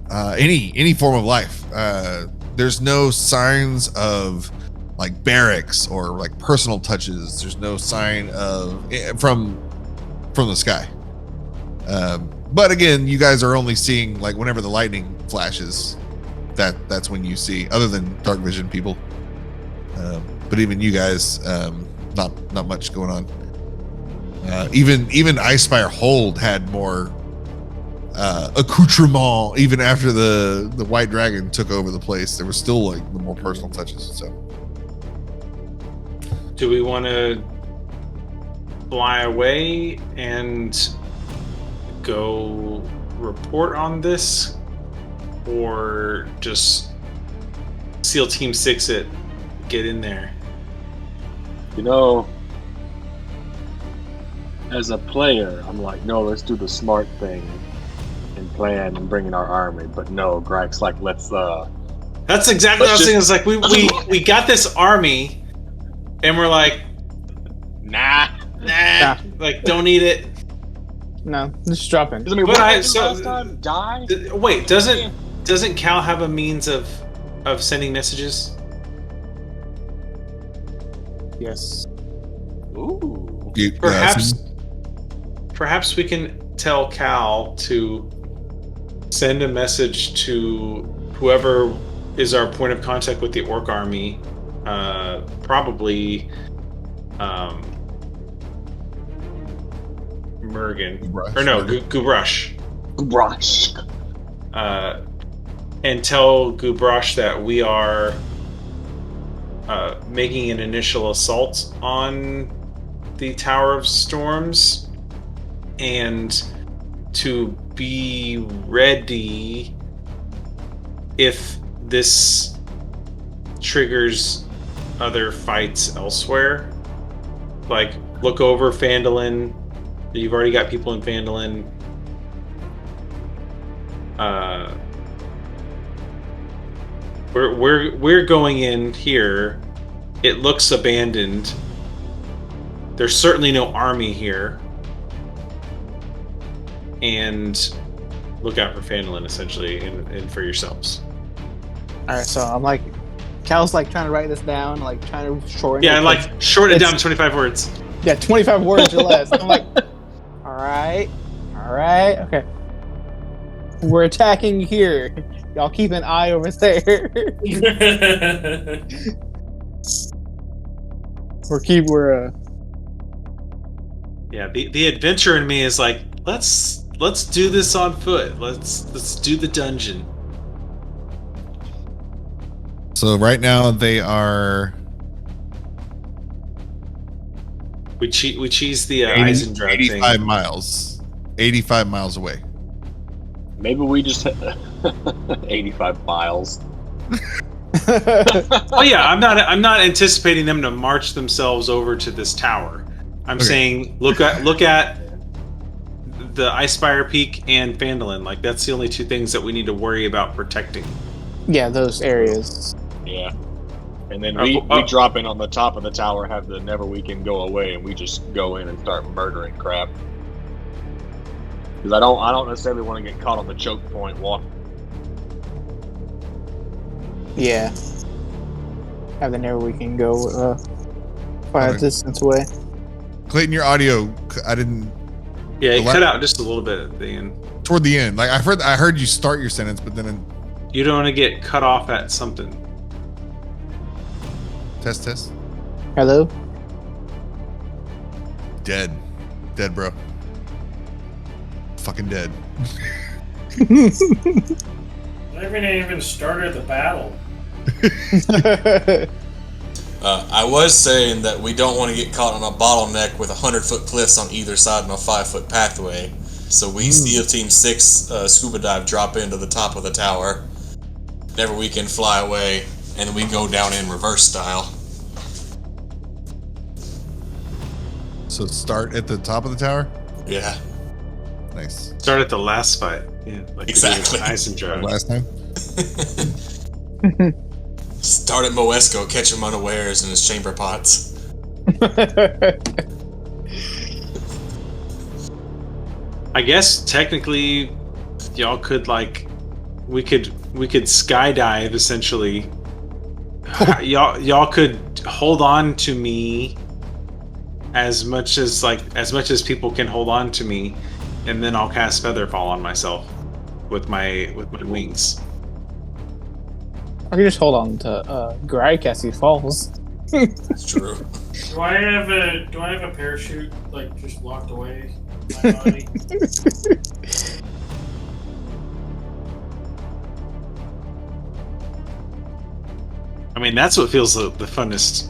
any form of life. There's no signs of like barracks or like personal touches. There's no sign of from the sky. But again, you guys are only seeing like whenever the lightning flashes. That's when you see, other than dark vision people. But even you guys, not much going on. Even Icefire Hold had more accoutrement. Even after the White Dragon took over the place, there was still like the more personal touches. So, do we want to fly away and go report on this, or just SEAL Team 6 it, get in there? You know, as a player, I'm like, no, let's do the smart thing and plan and bring in our army. But no, Greg's like, let's. That's exactly what I was thinking. It's like we got this army, and we're like, nah, like don't need it. No, just drop it. I mean, But last time die. Wait, doesn't Cal have a means of sending messages? Yes. Ooh. Perhaps we can tell Cal to send a message to whoever is our point of contact with the orc army. Probably Mergen. Gubrush. Gubrush. And tell Gubrush that we are making an initial assault on the Tower of Storms, and to be ready if this triggers other fights elsewhere. Like, look over Phandalin. You've already got people in Phandalin. We're going in here. It looks abandoned. There's certainly no army here. And look out for Phandalin, essentially, and for yourselves. Alright, so I'm like, Cal's like trying to write this down, like trying to shorten it. Yeah, like shorten it down to 25 words. Yeah, 25 words or less. I'm like, alright, okay. We're attacking here. Y'all keep an eye over there. Yeah, the adventure in me is like, let's do this on foot. Let's do the dungeon. So right now they are. We cheese the Eisendrug 85 thing. miles. 85 miles away. Maybe we just 85 miles. Oh yeah, I'm not anticipating them to march themselves over to this tower. I'm saying look at the Icespire Peak and Phandalin. Like, that's the only two things that we need to worry about protecting. Yeah, those areas. Yeah. And then we drop in on the top of the tower, have the Neverweakened go away, and we just go in and start murdering crap. Because I don't necessarily want to get caught on the choke point walk. Yeah. Have the Neverweakened go quite a distance away. Clayton, your audio, I didn't. Yeah, it cut out just a little bit at the end. Toward the end, like I heard you start your sentence, but then you don't want to get cut off at something. Test. Hello. Dead, bro. Fucking dead. I haven't even started the battle. I was saying that we don't want to get caught on a bottleneck with 100-foot cliffs on either side and a 5-foot pathway. So we SEAL Team 6 scuba dive, drop into the top of the tower. Neverweakened fly away, and then we go down in reverse style. So start at the top of the tower? Yeah. Nice. Start at the last fight. Yeah, like exactly. Eisendrug. Last time? Start at Moesko, catch him unawares in his chamber pots. I guess technically, y'all could we could skydive essentially. y'all could hold on to me as much as people can hold on to me, and then I'll cast Featherfall on myself with my wings. I can just hold on to Greg as he falls. That's true. Do I have a parachute like just locked away in my body? I mean, that's what feels the funnest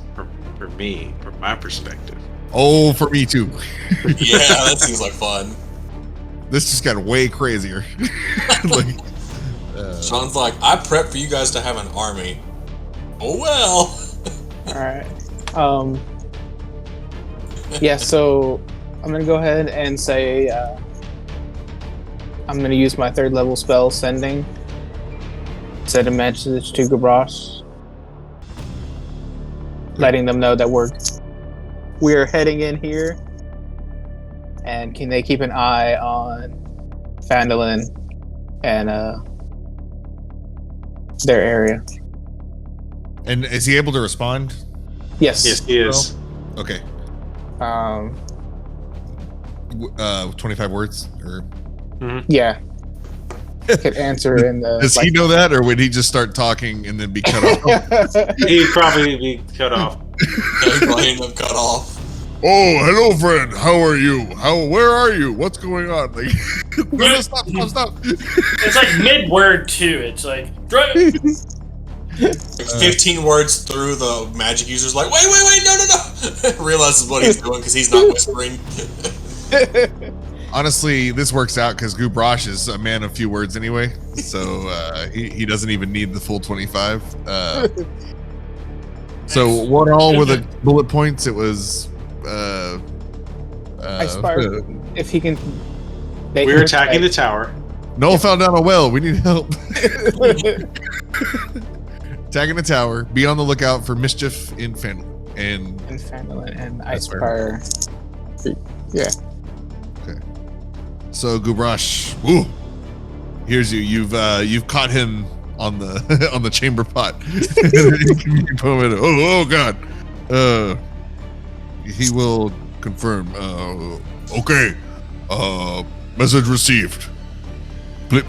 for me, from my perspective. Oh, for me too. Yeah, that seems like fun. This just got way crazier. Sean's like, I prepped for you guys to have an army. Oh well. Alright. Yeah, so I'm gonna go ahead and say I'm gonna use my 3rd level spell, Sending. Send a message to Gabrosh, letting them know that we're heading in here, and can they keep an eye on Fandolin and their area? And is he able to respond? Yes. Yes, he is. Okay. 25 words or Yeah. Could answer in the. does he know that, or would he just start talking and then be cut off? He'd probably be cut off. He'd probably end up cut off. Oh, hello, friend. How are you? Where are you? What's going on? Like, no, stop. It's like mid-word, too. It's like... Like 15 words through, the magic user's like, wait, no. Realizes what he's doing because he's not whispering. Honestly, this works out because Gubrosh is a man of few words anyway, so he doesn't even need the full 25. So what all were the bullet points? It was Ispire, if he can. We're attacking the tower. Noel fell down a well. We need help. Attacking the tower. Be on the lookout for mischief in Fandolin and Ispire. Yeah. Okay. So Gubrosh, woo, here's you. You've caught him on the on the chamber pot. Oh God. He will confirm. Okay. Message received.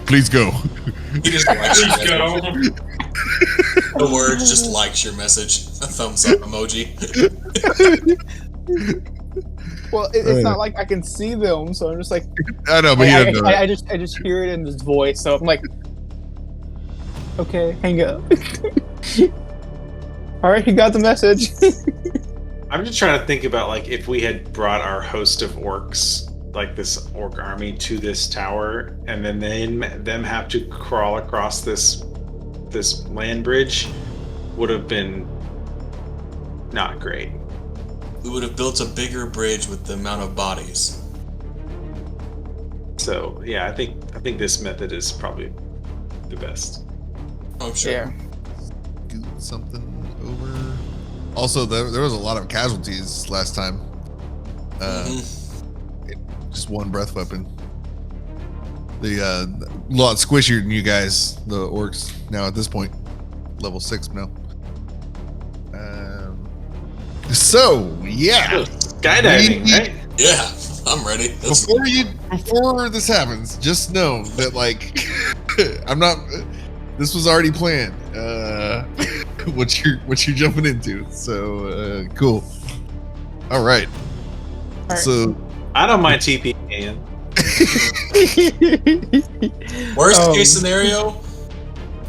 Please go. He just likes your Please go. message. The word just likes your message. A thumbs up emoji. Well, it's not like I can see them, so I'm just like. I know, but I just hear it in his voice, so I'm like, okay, hang up. All right, he got the message. I'm just trying to think about like if we had brought our host of orcs, like this orc army, to this tower, and then them have to crawl across this land bridge, would have been not great. We would have built a bigger bridge with the amount of bodies. So yeah, I think this method is probably the best. Oh sure. Yeah. Scoot something over. Also, there was a lot of casualties last time. Just one breath weapon. The lot squishier than you guys, the orcs. Now at this point, level 6 now. So yeah, Skydiving, right? Yeah, I'm ready. Before this happens, just know that like I'm not. This was already planned. What you're jumping into. So cool. All right. So I don't mind TP, Ian. Worst case scenario,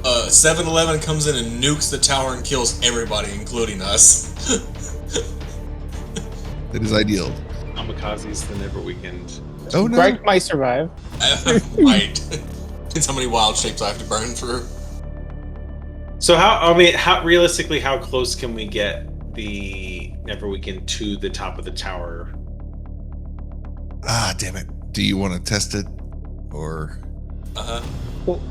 7-Eleven comes in and nukes the tower and kills everybody, including us. that is ideal. Kamikaze's the Neverweakened. Oh no. Greg might survive. Might. Depends how many wild shapes I have to burn through. So how realistically, how close can we get the Neverweakened to the top of the tower? Ah, damn it. Do you want to test it? Or Well,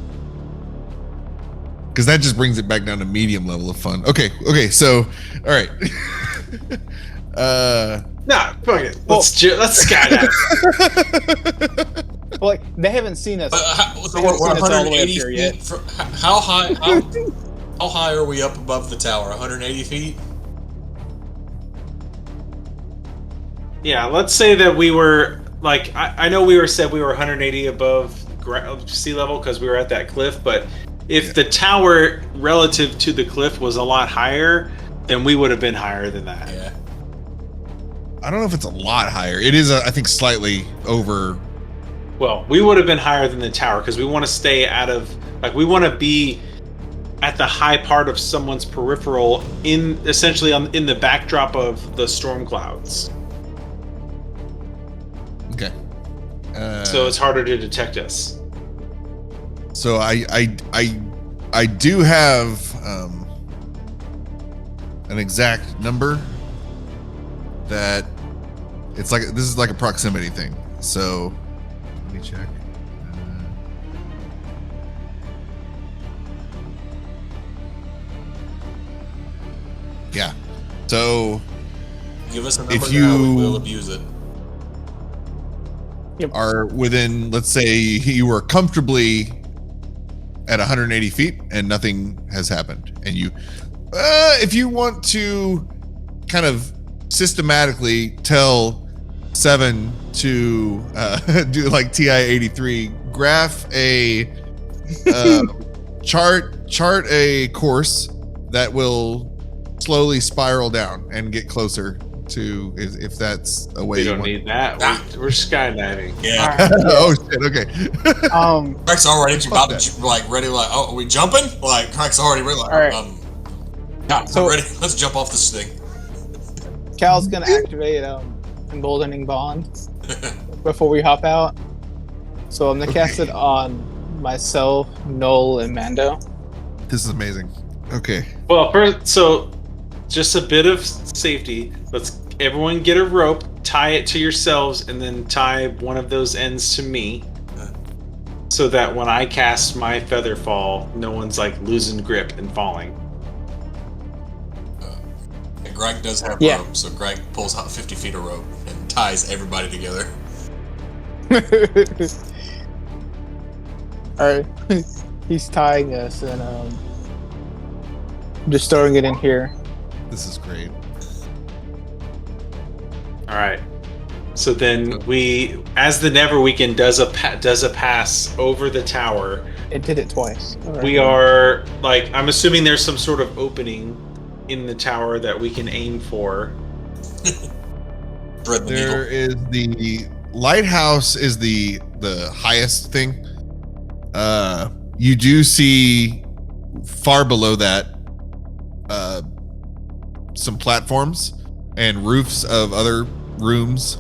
because that just brings it back down to medium level of fun. Okay, so all right. Nah, fuck it. Let's skydive. well, like they haven't seen us. So They haven't we're seen us all the way up 180 here feet. yet. How high? How high are we up above the tower? 180 feet. Yeah, let's say that we were like I know we said we were 180 above sea level because we were at that cliff, but if the tower relative to the cliff was a lot higher, then we would have been higher than that. Yeah. I don't know if it's a lot higher. It is, I think, slightly over. Well, we would have been higher than the tower because we want to stay out of we want to be at the high part of someone's peripheral in the backdrop of the storm clouds. Okay. So it's harder to detect us. So I do have an exact number that It's like this is like a proximity thing. So let me check. Yeah. So Give us a number if now, we you will abuse it. are within, let's say you were comfortably at 180 feet and nothing has happened, and you, if you want to kind of systematically tell Seven to do like TI-83, graph a chart a course that will slowly spiral down and get closer to, if that's a way We you don't want. need that. We're skydiving. Yeah. Oh shit, okay. Craig's already Fuck about that. to like ready, like, oh, are we jumping? Like Craig's already ready, like, All right. yeah, So- we're ready. Let's jump off this thing. Cal's gonna activate emboldening bond before we hop out. So I'm gonna cast it on myself, Noel, and Mando. This is amazing. Okay. Well, first, so just a bit of safety. Let's everyone get a rope, tie it to yourselves, and then tie one of those ends to me, so that when I cast my feather fall, no one's like losing grip and falling. And Greg does have Yeah. rope, so Greg pulls out 50 feet of rope and ties everybody together. Alright. He's tying us and just throwing it in here. This is great. All right. So then we, as the Neverweakened does a pass over the tower, It did it twice. Alright. we are like, I'm assuming there's some sort of opening in the tower that we can aim for. Thread the There needle. is the lighthouse is the highest thing. You do see far below that some platforms and roofs of other rooms,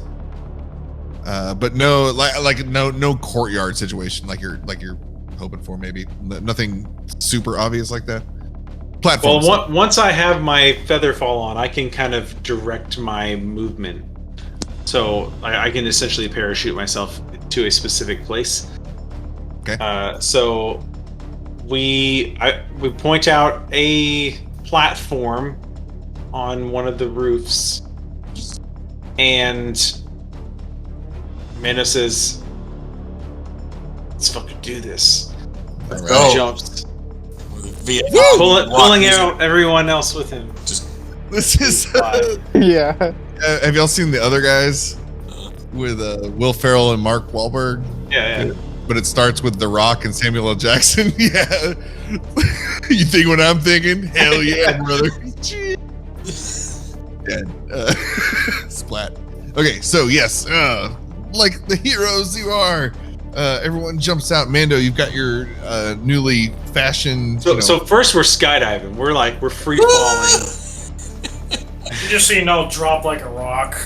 but no no courtyard situation like you're hoping for. Maybe nothing super obvious like that. Well, Platforms. once I have my feather fall on, I can kind of direct my movement. So I can essentially parachute myself to a specific place. Okay. So we point out a platform on one of the roofs, and Mando says, "Let's fucking do this." All Go. right. Jumps, Vietnam pulling block music. out everyone else with him. Just This is. Yeah. Have y'all seen the other guys with Will Ferrell and Mark Wahlberg? Yeah. But it starts with The Rock and Samuel L. Jackson. Yeah. You think what I'm thinking? Hell yeah, brother. Yeah. Splat. Okay, so yes, like the heroes you are, everyone jumps out. Mando, you've got your newly fashioned. So first we're skydiving. We're free falling. Just so you know, drop like a rock.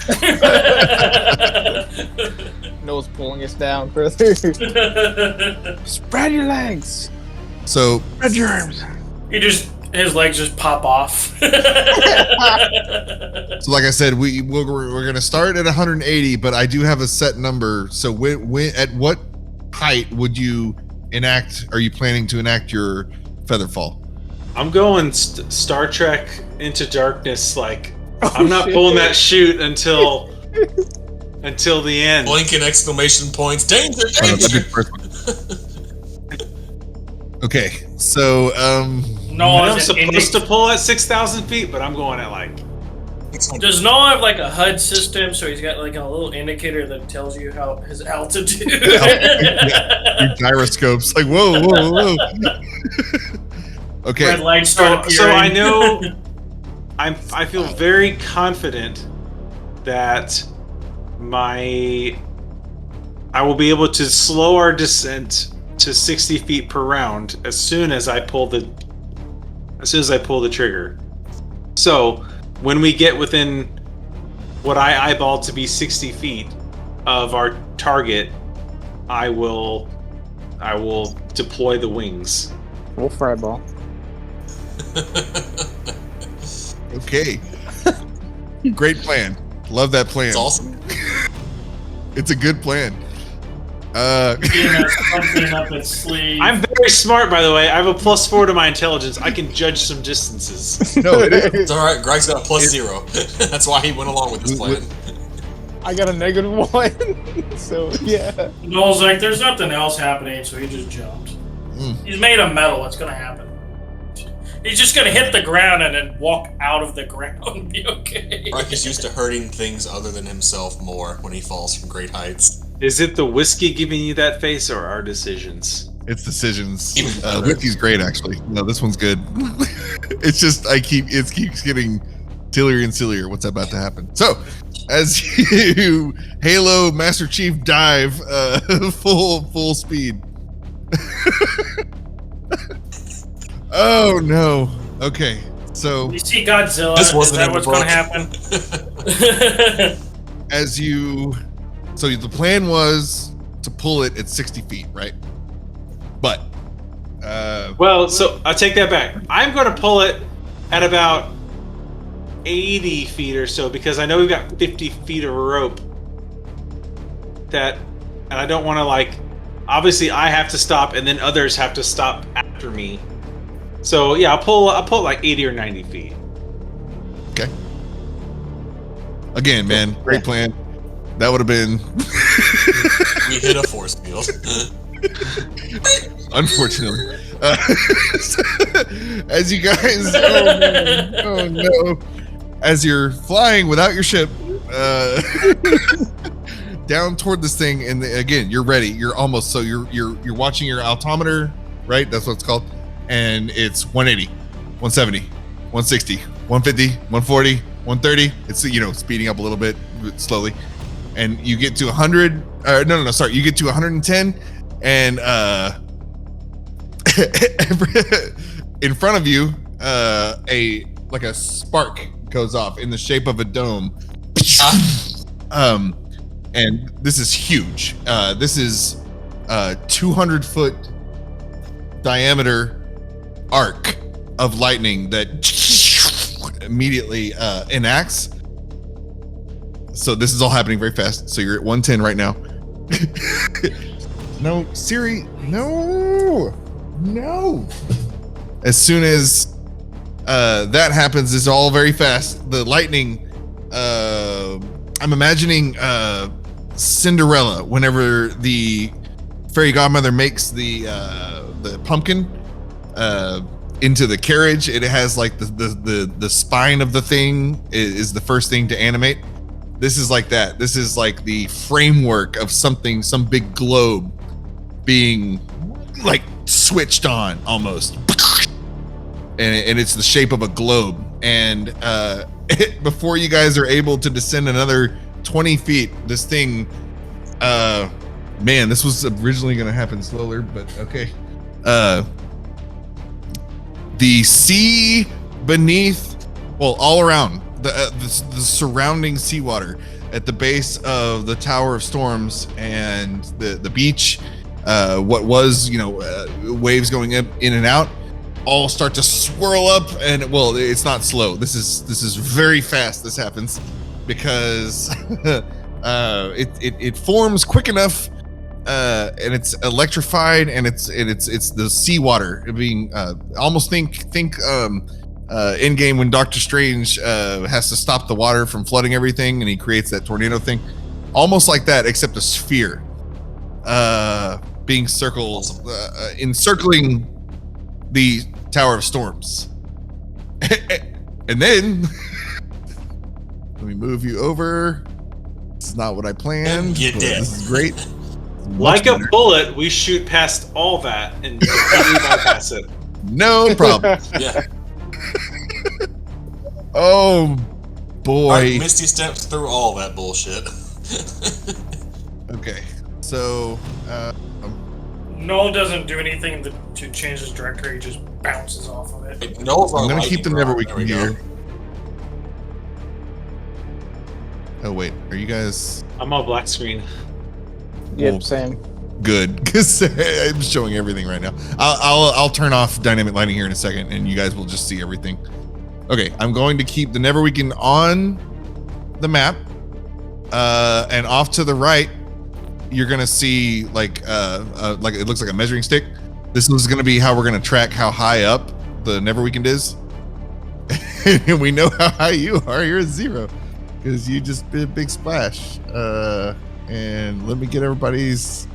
Noel's pulling us down further. Spread your legs. So Spread your arms. His legs just pop off. like I said, we're gonna start at 180, but I do have a set number. So when at what height would you enact? Are you planning to enact your feather fall? I'm going Star Trek Into Darkness. Like Oh, I'm not shit. pulling that chute until the end. blinking exclamation points. Danger! Oh, that's a Danger! good first one. Okay, so No, I'm supposed to pull at 6,000 feet, but I'm going at like. Does Noah have like a HUD system, so he's got like a little indicator that tells you how his altitude? your gyroscopes, like whoa. Okay, Red lights start appearing. So I know. I feel very confident that I will be able to slow our descent to 60 feet per round as soon as I pull the trigger. So when we get within what I eyeball to be 60 feet of our target, I will deploy the wings. We'll fireball. okay. Great plan. Love that plan. It's awesome. It's a good plan. Ian has something up its sleeve. I'm very smart, by the way. I have a +4 to my intelligence. I can judge some distances. No, it is. It's all right. Greg's got a +0. That's why he went along with this plan. I got a -1. So yeah. Noel's like, there's nothing else happening, so he just jumped. He's made of metal. What's gonna happen? He's just gonna hit the ground and then walk out of the ground and be okay. Greg is used to hurting things other than himself more when he falls from great heights. Is it the whiskey giving you that face, or our decisions? It's decisions. Even better. Whiskey's great, actually. No, this one's good. It's just it keeps getting sillier and sillier. What's about to happen? So, as you Halo Master Chief dive full speed. Oh no. Okay. So You see Godzilla? This Is wasn't that in what's the gonna book. happen? as you so the plan was to pull it at 60 feet, right? But Well, so I take that back. I'm going to pull it at about 80 feet or so because I know we've got 50 feet of rope. And I don't want to obviously I have to stop and then others have to stop after me. So yeah, I'll pull like 80 or 90 feet. okay. Again, man, great plan. That would have been We hit a force field. unfortunately. As you guys, oh no, as you're flying without your ship down toward this thing, and again, you're ready. You're almost so you're watching your altimeter, right? That's what it's called, and it's 180, 170, 160, 150, 140, 130. It's speeding up a little bit slowly, and you get to 100. No, sorry, you get to 110, and in front of you, a spark goes off in the shape of a dome. And this is huge. This is 200-foot diameter arc of lightning that immediately enacts. So this is all happening very fast. So you're at 110 right now. No, Siri, no. As soon as that happens, it's all very fast. The lightning, I'm imagining Cinderella whenever the fairy godmother makes the pumpkin into the carriage. It has like the spine of the thing is the first thing to animate. This is like that. This is like the framework of something, some big globe being like switched on almost, and it's the shape of a globe. And before you guys are able to descend another 20 feet, this thing, man, this was originally going to happen slower, but okay. The sea beneath, well, all around the surrounding seawater at the base of the Tower of Storms and the beach, what was waves going in and out, all start to swirl up. And well, it's not slow. This is very fast. This happens because it forms quick enough, and it's electrified, and it's the seawater being almost think in game when Doctor Strange has to stop the water from flooding everything, and he creates that tornado thing, almost like that, except a sphere being circled, encircling the Tower of Storms. And then let me move you over. This is not what I planned. You did. This is great. Like a bullet, we shoot past all that and completely bypass it. No problem. Yeah. Oh boy. Right, Misty steps through all that bullshit. Okay, so Noel doesn't do anything to change his trajectory, he just bounces off of it. Noel's I'm our gonna keep the lightning rod. Neverweakened There we go. here. Oh wait, are you guys I'm on black screen. Yep, Well, same. good? Because I'm showing everything right now. I'll turn off dynamic lighting here in a second, and you guys will just see everything. Okay, I'm going to keep the Neverweakened on the map, and off to the right you're gonna see like it looks like a measuring stick. This is gonna be how we're gonna track how high up the Neverweakened is. And we know how high you are. You're at 0 because you just did a big splash. And let me get everybody's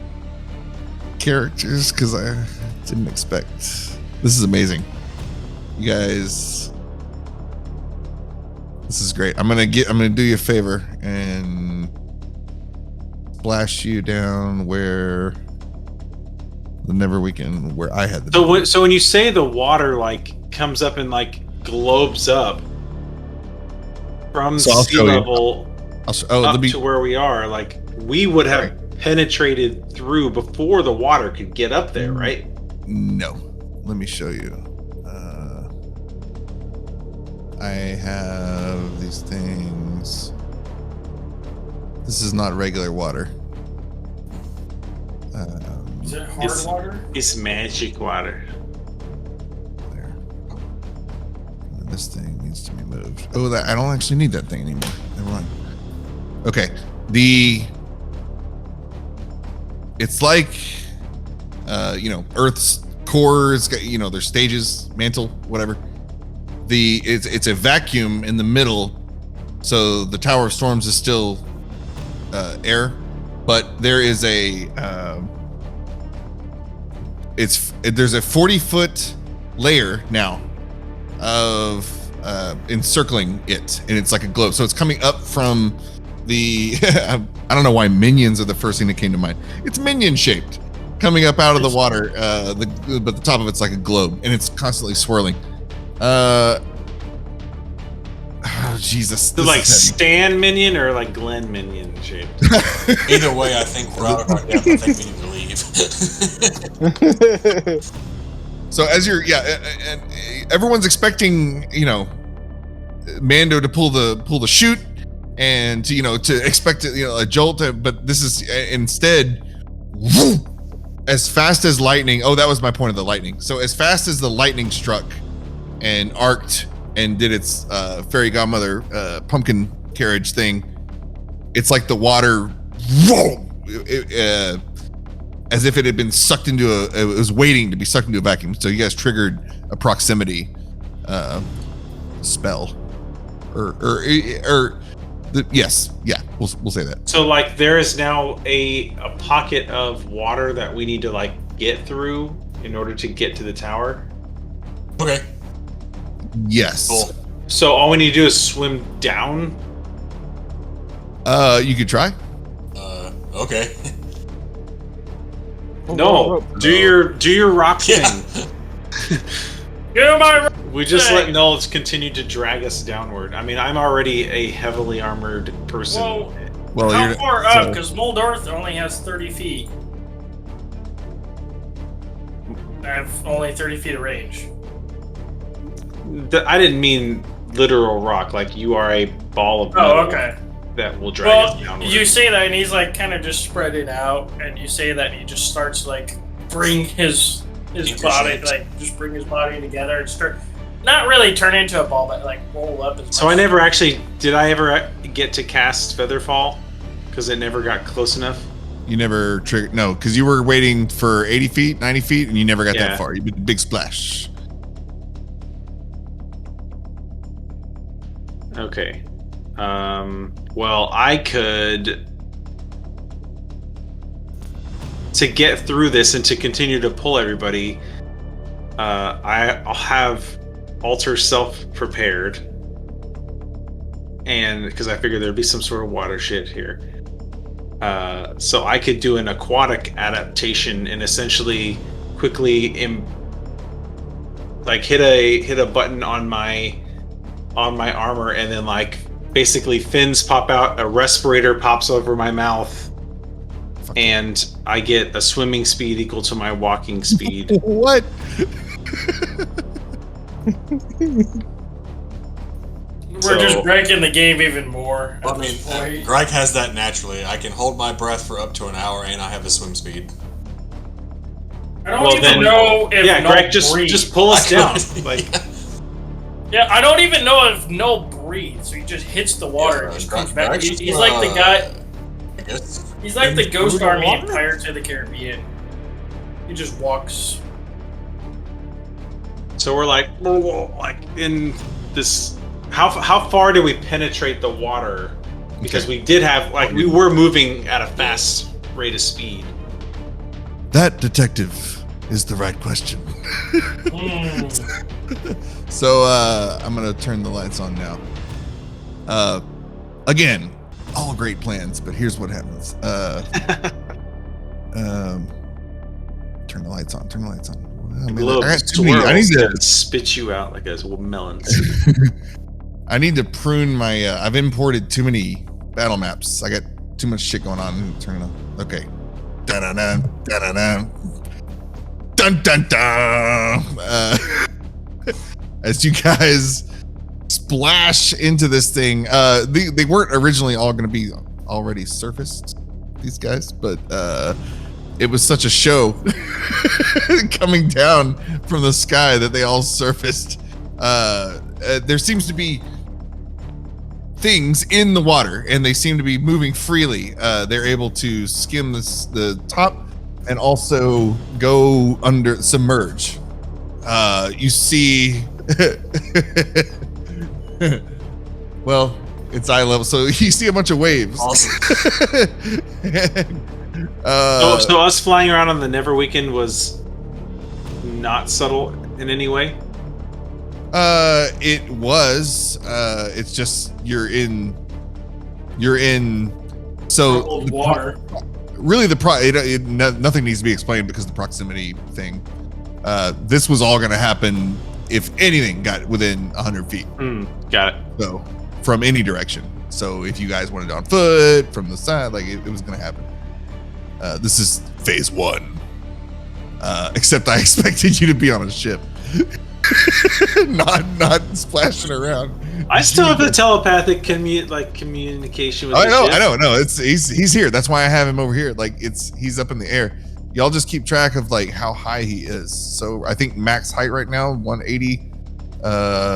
characters because I didn't expect. This is amazing, you guys. This is great. I'm gonna do you a favor and splash you down where the Neverweakened, where I had the. So when you say the water like comes up and like globes up from sea level up to where we are, like we would have penetrated through before the water could get up there, right? No, let me show you. I have these things. This is not regular water. Is it hard water? It's magic water. There. This thing needs to be moved. Oh, I don't actually need that thing anymore. Never mind. Okay. It's like, Earth's core is got, there's stages, mantle, whatever. It's a vacuum in the middle, so the Tower of Storms is still air, but there is there's a 40-foot layer now of encircling it, and it's like a globe. So it's coming up from the I don't know why minions are the first thing that came to mind. It's minion shaped, coming up out of the water. But the top of it's like a globe, and it's constantly swirling. Jesus. So like Stan minion or like Glenn minion shaped? Either way, I think we're out of our depth. I think we need to leave. So as and everyone's expecting, Mando to pull the chute and to expect a jolt, but this is instead as fast as lightning. Oh, that was my point of the lightning. So as fast as the lightning struck and arced and did its fairy godmother pumpkin carriage thing, it's like the water as if it had been sucked into it was waiting to be sucked into a vacuum. So you guys triggered a proximity spell yes, we'll say that. So like there is now a pocket of water that we need to like get through in order to get to the tower. Okay. Yes. Cool. So all we need to do is swim down. You could try. Okay. No, do your rock thing. Get my rock We just thing. let Nulls continue to drag us downward. I mean, I'm already a heavily armored person. Well, how far up? Because Mold Earth only has 30 feet. I have only 30 feet of range. I didn't mean literal rock. Like you are a ball of metal that will drag us downward. You say that, and he's like kind of just spread it out, and you say that, and he just starts like bring his body, like just bring his body together and start not really turn into a ball, but like roll up. So I never actually did. I ever get to cast Featherfall because it never got close enough. You never triggered, no, because you were waiting for 80 feet, 90 feet, and you never got that far. You did a big splash. Okay. Well, I could, to get through this and to continue to pull everybody, I'll have Alter Self prepared, and because I figured there'd be some sort of water shit here. So I could do an aquatic adaptation and essentially quickly hit a button on my armor, and then like basically fins pop out, a respirator pops over my mouth, and I get a swimming speed equal to my walking speed. What? We're just breaking the game even more. Well, I mean, Greg has that naturally. I can hold my breath for up to an hour, and I have a swim speed. I don't even know if Greg, just pull us down. Yeah, I don't even know if Null breathes, so he just hits the water and just comes back. He's like the guy. Yes. He's like the Ghost Through the Army in water? Pirates of the Caribbean. He just walks. So we're like in this. How far do we penetrate the water? Because we did have we were moving at a fast rate of speed. That, detective, is the right question. So I'm gonna turn the lights on now. Again, all great plans, but here's what happens. Turn the lights on. Turn the lights on. Globe I got too many. I need to spit you out like a melons. I need to prune my. I've imported too many battle maps. I got too much shit going on. Turn it on. Okay. Dun dun dun dun dun dun dun. As you guys splash into this thing, they weren't originally all going to be already surfaced. These guys, but it was such a show coming down from the sky that they all surfaced. There seems to be things in the water, and they seem to be moving freely. They're able to skim the top and also go submerge. You see, well, it's eye level, so you see a bunch of waves. Awesome. So us flying around on the Neverweakened was not subtle in any way? It was. It's just you're in. So Troubled water. Really, nothing needs to be explained because the proximity thing. This was all going to happen if anything got within 100 feet. Got it. So from any direction. So if you guys wanted on foot from the side, it was going to happen. This is phase 1. Except I expected you to be on a ship. not splashing around. I still have the telepathic communication with I know. No, he's here. That's why I have him over here. He's up in the air. Y'all just keep track of how high he is. So I think max height right now 180.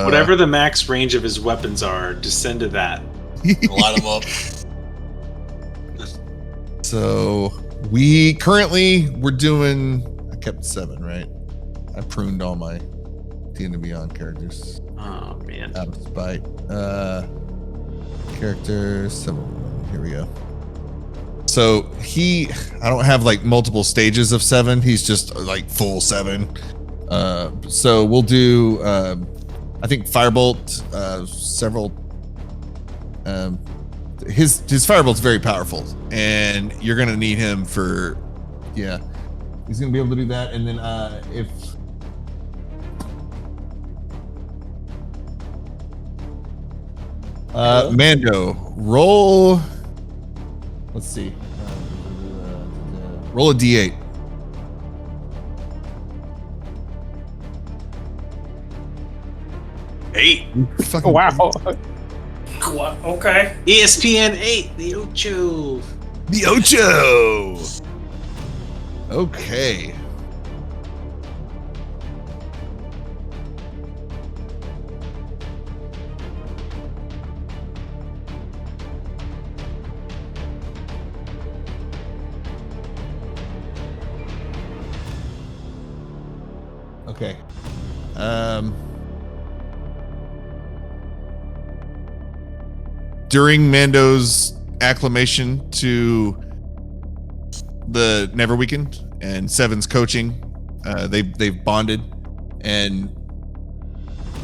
Whatever the max range of his weapons are, descend to that. Light them up. So we're doing. I kept 7, right? I pruned all my D&D Beyond characters. Oh man. Out of spite. Character 7. Here we go. So I don't have multiple stages of 7. He's just full 7. So we'll do I think Firebolt, several his Firebolt's very powerful, and you're gonna need him for he's gonna be able to do that. And then if Mando, roll. Let's see. Roll a d8. Eight. Fucking Wow. Okay. ESPN 8, the Ocho. The Ocho. Okay. Okay. During Mando's acclimation to the Neverweakened and Seven's coaching, they've bonded, and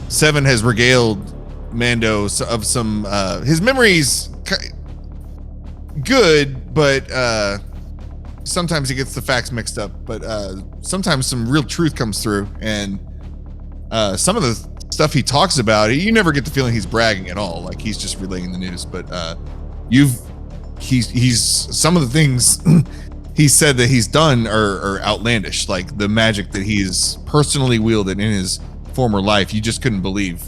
Seven has regaled Mando of some his memories good, but sometimes he gets the facts mixed up. But sometimes some real truth comes through, and some of the stuff he talks about, you never get the feeling he's bragging at all. He's just relaying the news. But he's some of the things he said that he's done are outlandish. The magic that he's personally wielded in his former life, you just couldn't believe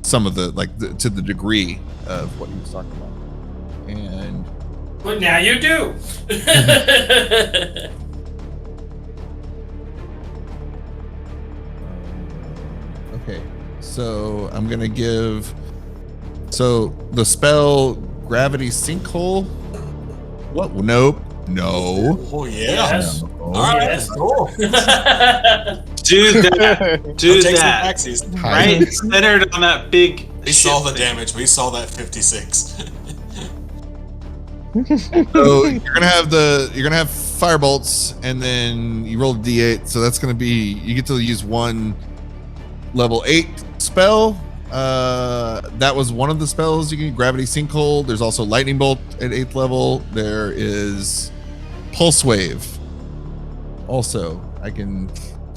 some of the to the degree of what he was talking about. And But now you do. okay, so I'm gonna give. So the spell Gravity Sinkhole What? Nope. No. Oh yeah. Yes. All right. Yes. Cool. Do that. Do Take some that. taxis. Right centered on that big. We saw ship the thing. damage. We saw that 56. So you're gonna have firebolts, and then you roll a d8. So that's gonna be, you get to use one level 8 spell. That was one of the spells you can. Gravity Sinkhole. There's also Lightning Bolt at 8th level. There is Pulse Wave. Also, I can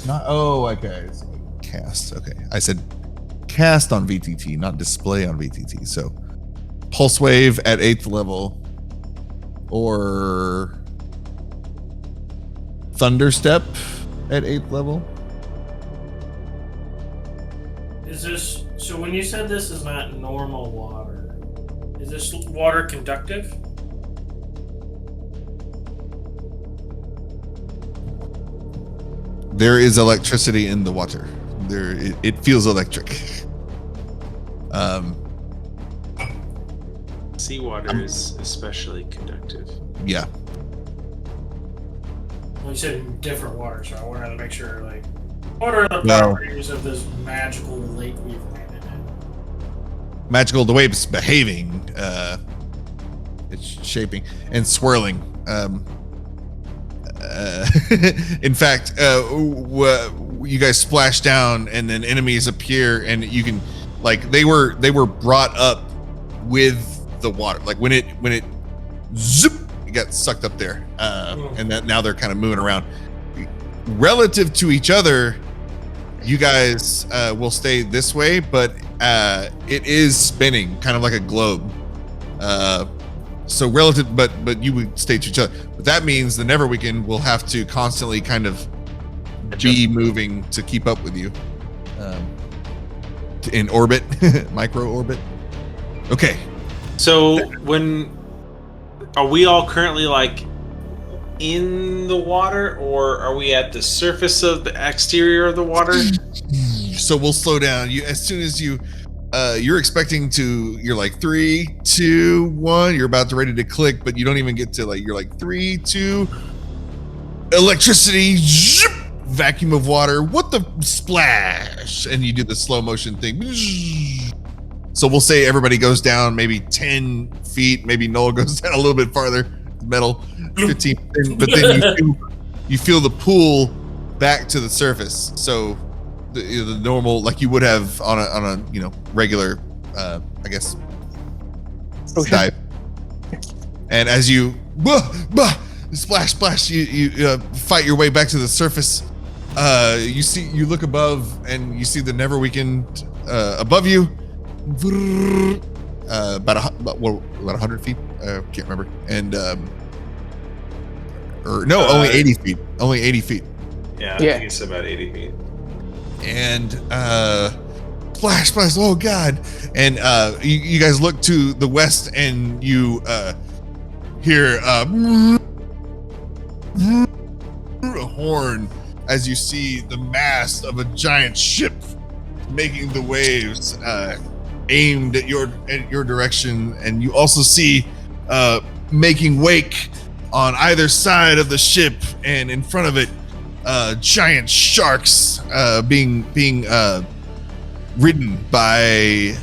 not. Oh, okay. So cast. Okay, I said cast on VTT, not display on VTT. So Pulse Wave at 8th level, or Thunderstep at 8th level. Is this so? When you said this is not normal water, is this water conductive? There is electricity in the water. It feels electric. Seawater is especially conductive. Yeah. Well, you said different water, so I wanted to make sure. Like, what are the Well- properties of this magical lake we've landed in? Magical, the way it's behaving, it's shaping and swirling. In fact, you guys splash down, and then enemies appear, and you can, like, they were brought up with the water. Like when it zip, it got sucked up there, and that now they're kind of moving around. Relative to each other, you guys will stay this way, but it is spinning, kind of like a globe. So relative, but you would stay to each other. But that means the Neverweakened will have to constantly kind of be moving to keep up with you, in orbit, micro orbit. Okay. So are we all currently like in the water, or are we at the surface of the exterior of the water? So we'll slow down. You, as soon as you're expecting to, you're like 3, 2, 1. You're about to ready to click, but you don't even get to, like, you're like 3, 2. Electricity, zip, vacuum of water. What the splash? And you do the slow motion thing. So we'll say everybody goes down maybe 10 feet. Maybe Noel goes down a little bit farther. Metal, 15. But then you feel the pull back to the surface. So the normal, like you would have on a regular, I guess, dive. And as you splash, you fight your way back to the surface. You look above, and you see the Neverweakened above you. About 100 feet. Can't remember. And only 80 feet. Only 80 feet. Yeah, I Yeah. think it's about 80 feet. And splash, oh god. And you guys look to the west, and you hear a horn as you see the mast of a giant ship making the waves aimed at your direction. And you also see making wake on either side of the ship, and in front of it giant sharks being ridden by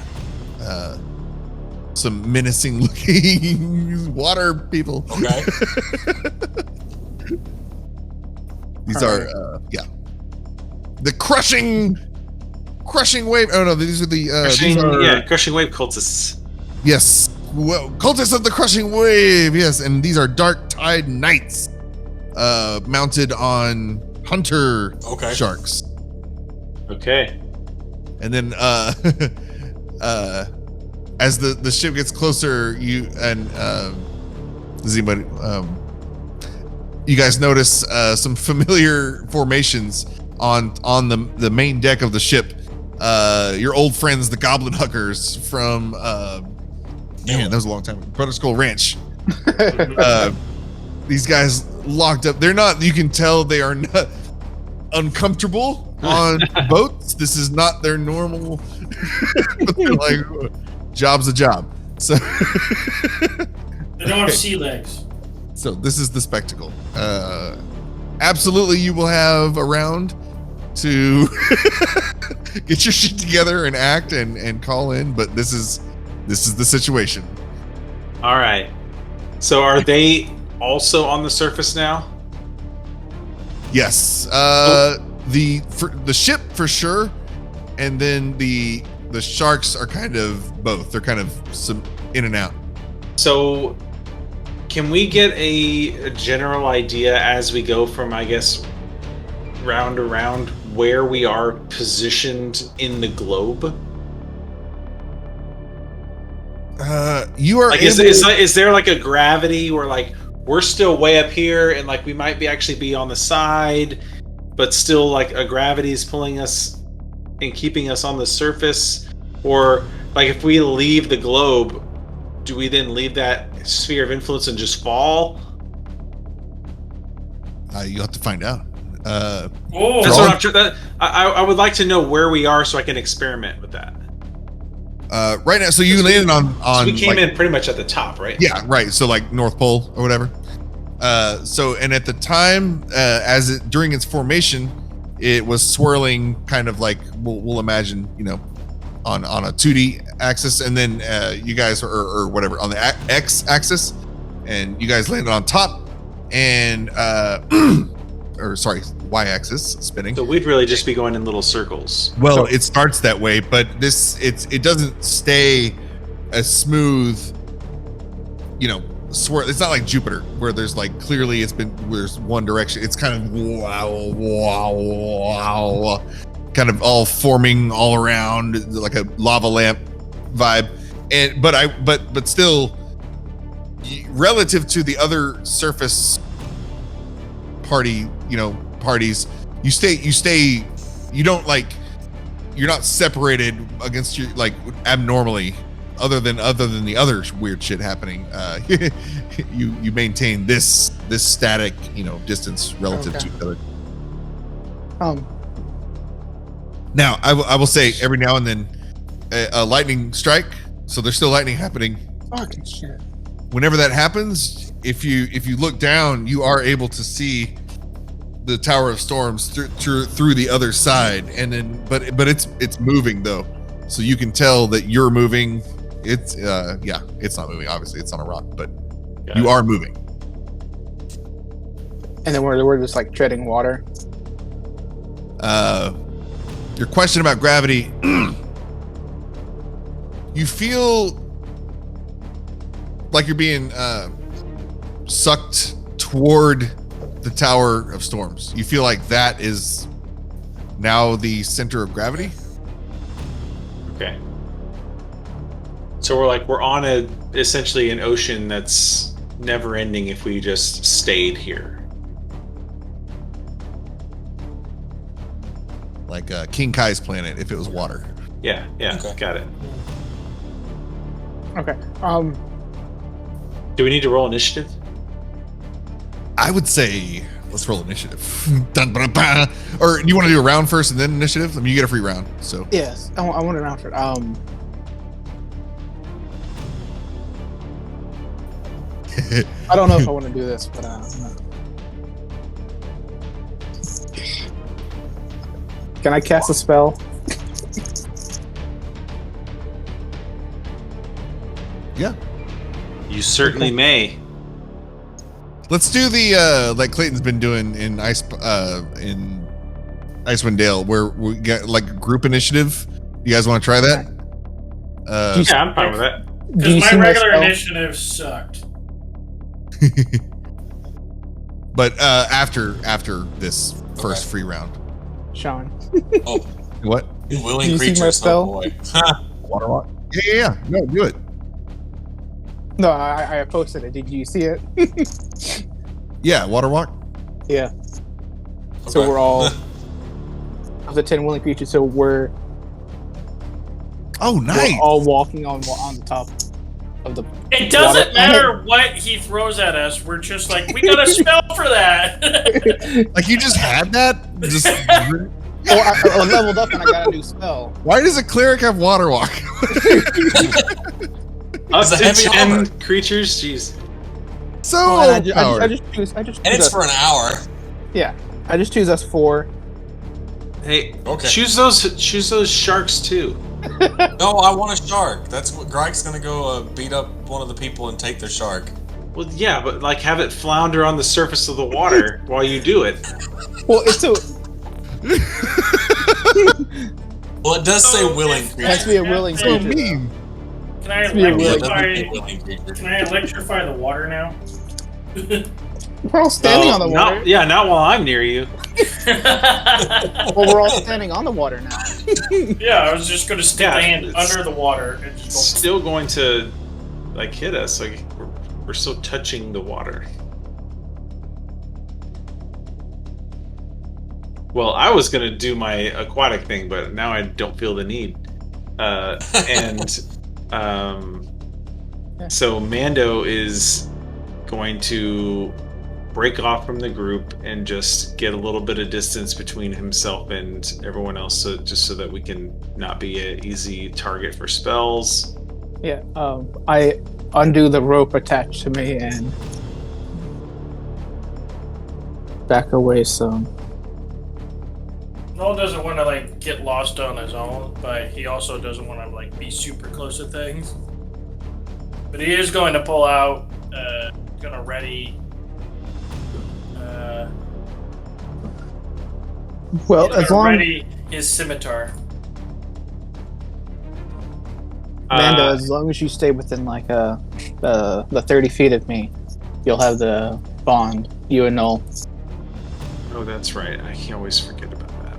some menacing looking water people. Okay. These are the crushing wave. Oh no, these are the Crushing wave cultists. yes, cultists of the crushing wave. Yes, and these are dark tide knights mounted on hunter sharks. Okay. And then as the ship gets closer, you guys notice some familiar formations on the main deck of the ship. Your old friends, the Goblin Huckers from man, that was a long time ago. Brother Skull Ranch. These guys locked up. They're not, you can tell they are not uncomfortable on boats. This is not their normal. They're like, job's a job. So They don't have sea legs. So this is the spectacle. Absolutely, you will have a round to get your shit together and act and call in, but this is the situation. All right. So are they also on the surface now? Yes. The ship for sure, and then the sharks are kind of both. They're kind of some in and out. So can we get a general idea as we go from, I guess, round to round, where we are positioned in the globe? You are like, is there like a gravity where like we're still way up here and like we might be actually be on the side, but still like a gravity is pulling us and keeping us on the surface? Or like if we leave the globe, do we then leave that sphere of influence and just fall? You'll have to find out. That's what I would like to know where we are so I can experiment with that. Right now, so you landed on so we came in pretty much at the top, right? Yeah, right. So like North Pole or whatever. So and at the time, during its formation, it was swirling, kind of like we'll imagine, on a 2D axis, and then you guys or whatever on the X axis, and you guys landed on top, and or sorry, Y axis spinning. So we'd really just be going in little circles. Well, it starts that way, but it doesn't stay as smooth, swirl. It's not like Jupiter where there's like clearly there's one direction. It's kind of wow, kind of all forming all around like a lava lamp vibe. And but still, relative to the other surface parties, you're not separated against your like abnormally, other than the other weird shit happening. You maintain this static distance relative to each other. Now I will say every now and then a lightning strike, so there's still lightning happening. Fucking shit. Whenever that happens, if you look down, you are able to see the Tower of Storms through the other side, and then but it's moving though, so you can tell that you're moving. It's it's not moving, obviously it's on a rock, but you are moving. And then we're just like treading water. Your question about gravity, you feel like you're being sucked toward the Tower of Storms. You feel like that is now the center of gravity. Okay. So we're on essentially an ocean that's never ending if we just stayed here. Like King Kai's planet if it was water. Yeah, okay. Got it. Okay. Do we need to roll initiative? I would say let's roll initiative. Or do you want to do a round first and then initiative? I mean, you get a free round. So yes, I want a round for it. I don't know if I want to do this, but can I cast a spell? Yeah. You certainly may. Let's do the like Clayton's been doing in Icewind Dale, where we get like a group initiative. You guys want to try that? Yeah, I'm fine with that. Because my regular initiative sucked. But after this first free round. Sean. Oh, what? You willing Do you see my creatures, spell? oh boy. Water walk? Yeah. No, do it. No, I posted it. Did you see it? Yeah, water walk. Yeah. So Okay. we're all of the 10 willing creatures. So we're Nice. we're all walking on the top of the. It doesn't water. matter what he throws at us. We're just like, we got a spell for that. Like you just had that? Just Well, I leveled up and I got a new spell. why does a cleric have water walk? Up It's a to heavy 10 armor. creatures? Jeez. So I just choose And it's us. for an hour. Yeah, I just choose us 4. Hey, Okay. choose those sharks too. No, I want a shark. That's what Greg's gonna go beat up one of the people and take their shark. Well, yeah, but like have it flounder on the surface of the water while you do it. Well, it's a Well, it does say willing it has to be creature. a willing so creature. mean. Can I be a Yeah, it electrify? doesn't say willing creature. Can I electrify the water now? We're all standing on the water. Not while I'm near you. Well, we're all standing on the water now. Yeah, I was just gonna stick Yeah, my hand it's- under the water and just go. Still going to like hit us. Like we're still touching the water. Well, I was gonna do my aquatic thing, but now I don't feel the need. So Mando is going to break off from the group and just get a little bit of distance between himself and everyone else, so that we can not be an easy target for spells. Yeah. I undo the rope attached to me and back away some. Noel doesn't want to like get lost on his own, but he also doesn't want to like be super close to things. But he is going to pull out, gonna ready. Well, He's as gonna long ready his scimitar. Amanda, as long as you stay within like the 30 feet of me, you'll have the bond. You and Noel. Oh, that's right. I can always forget about that.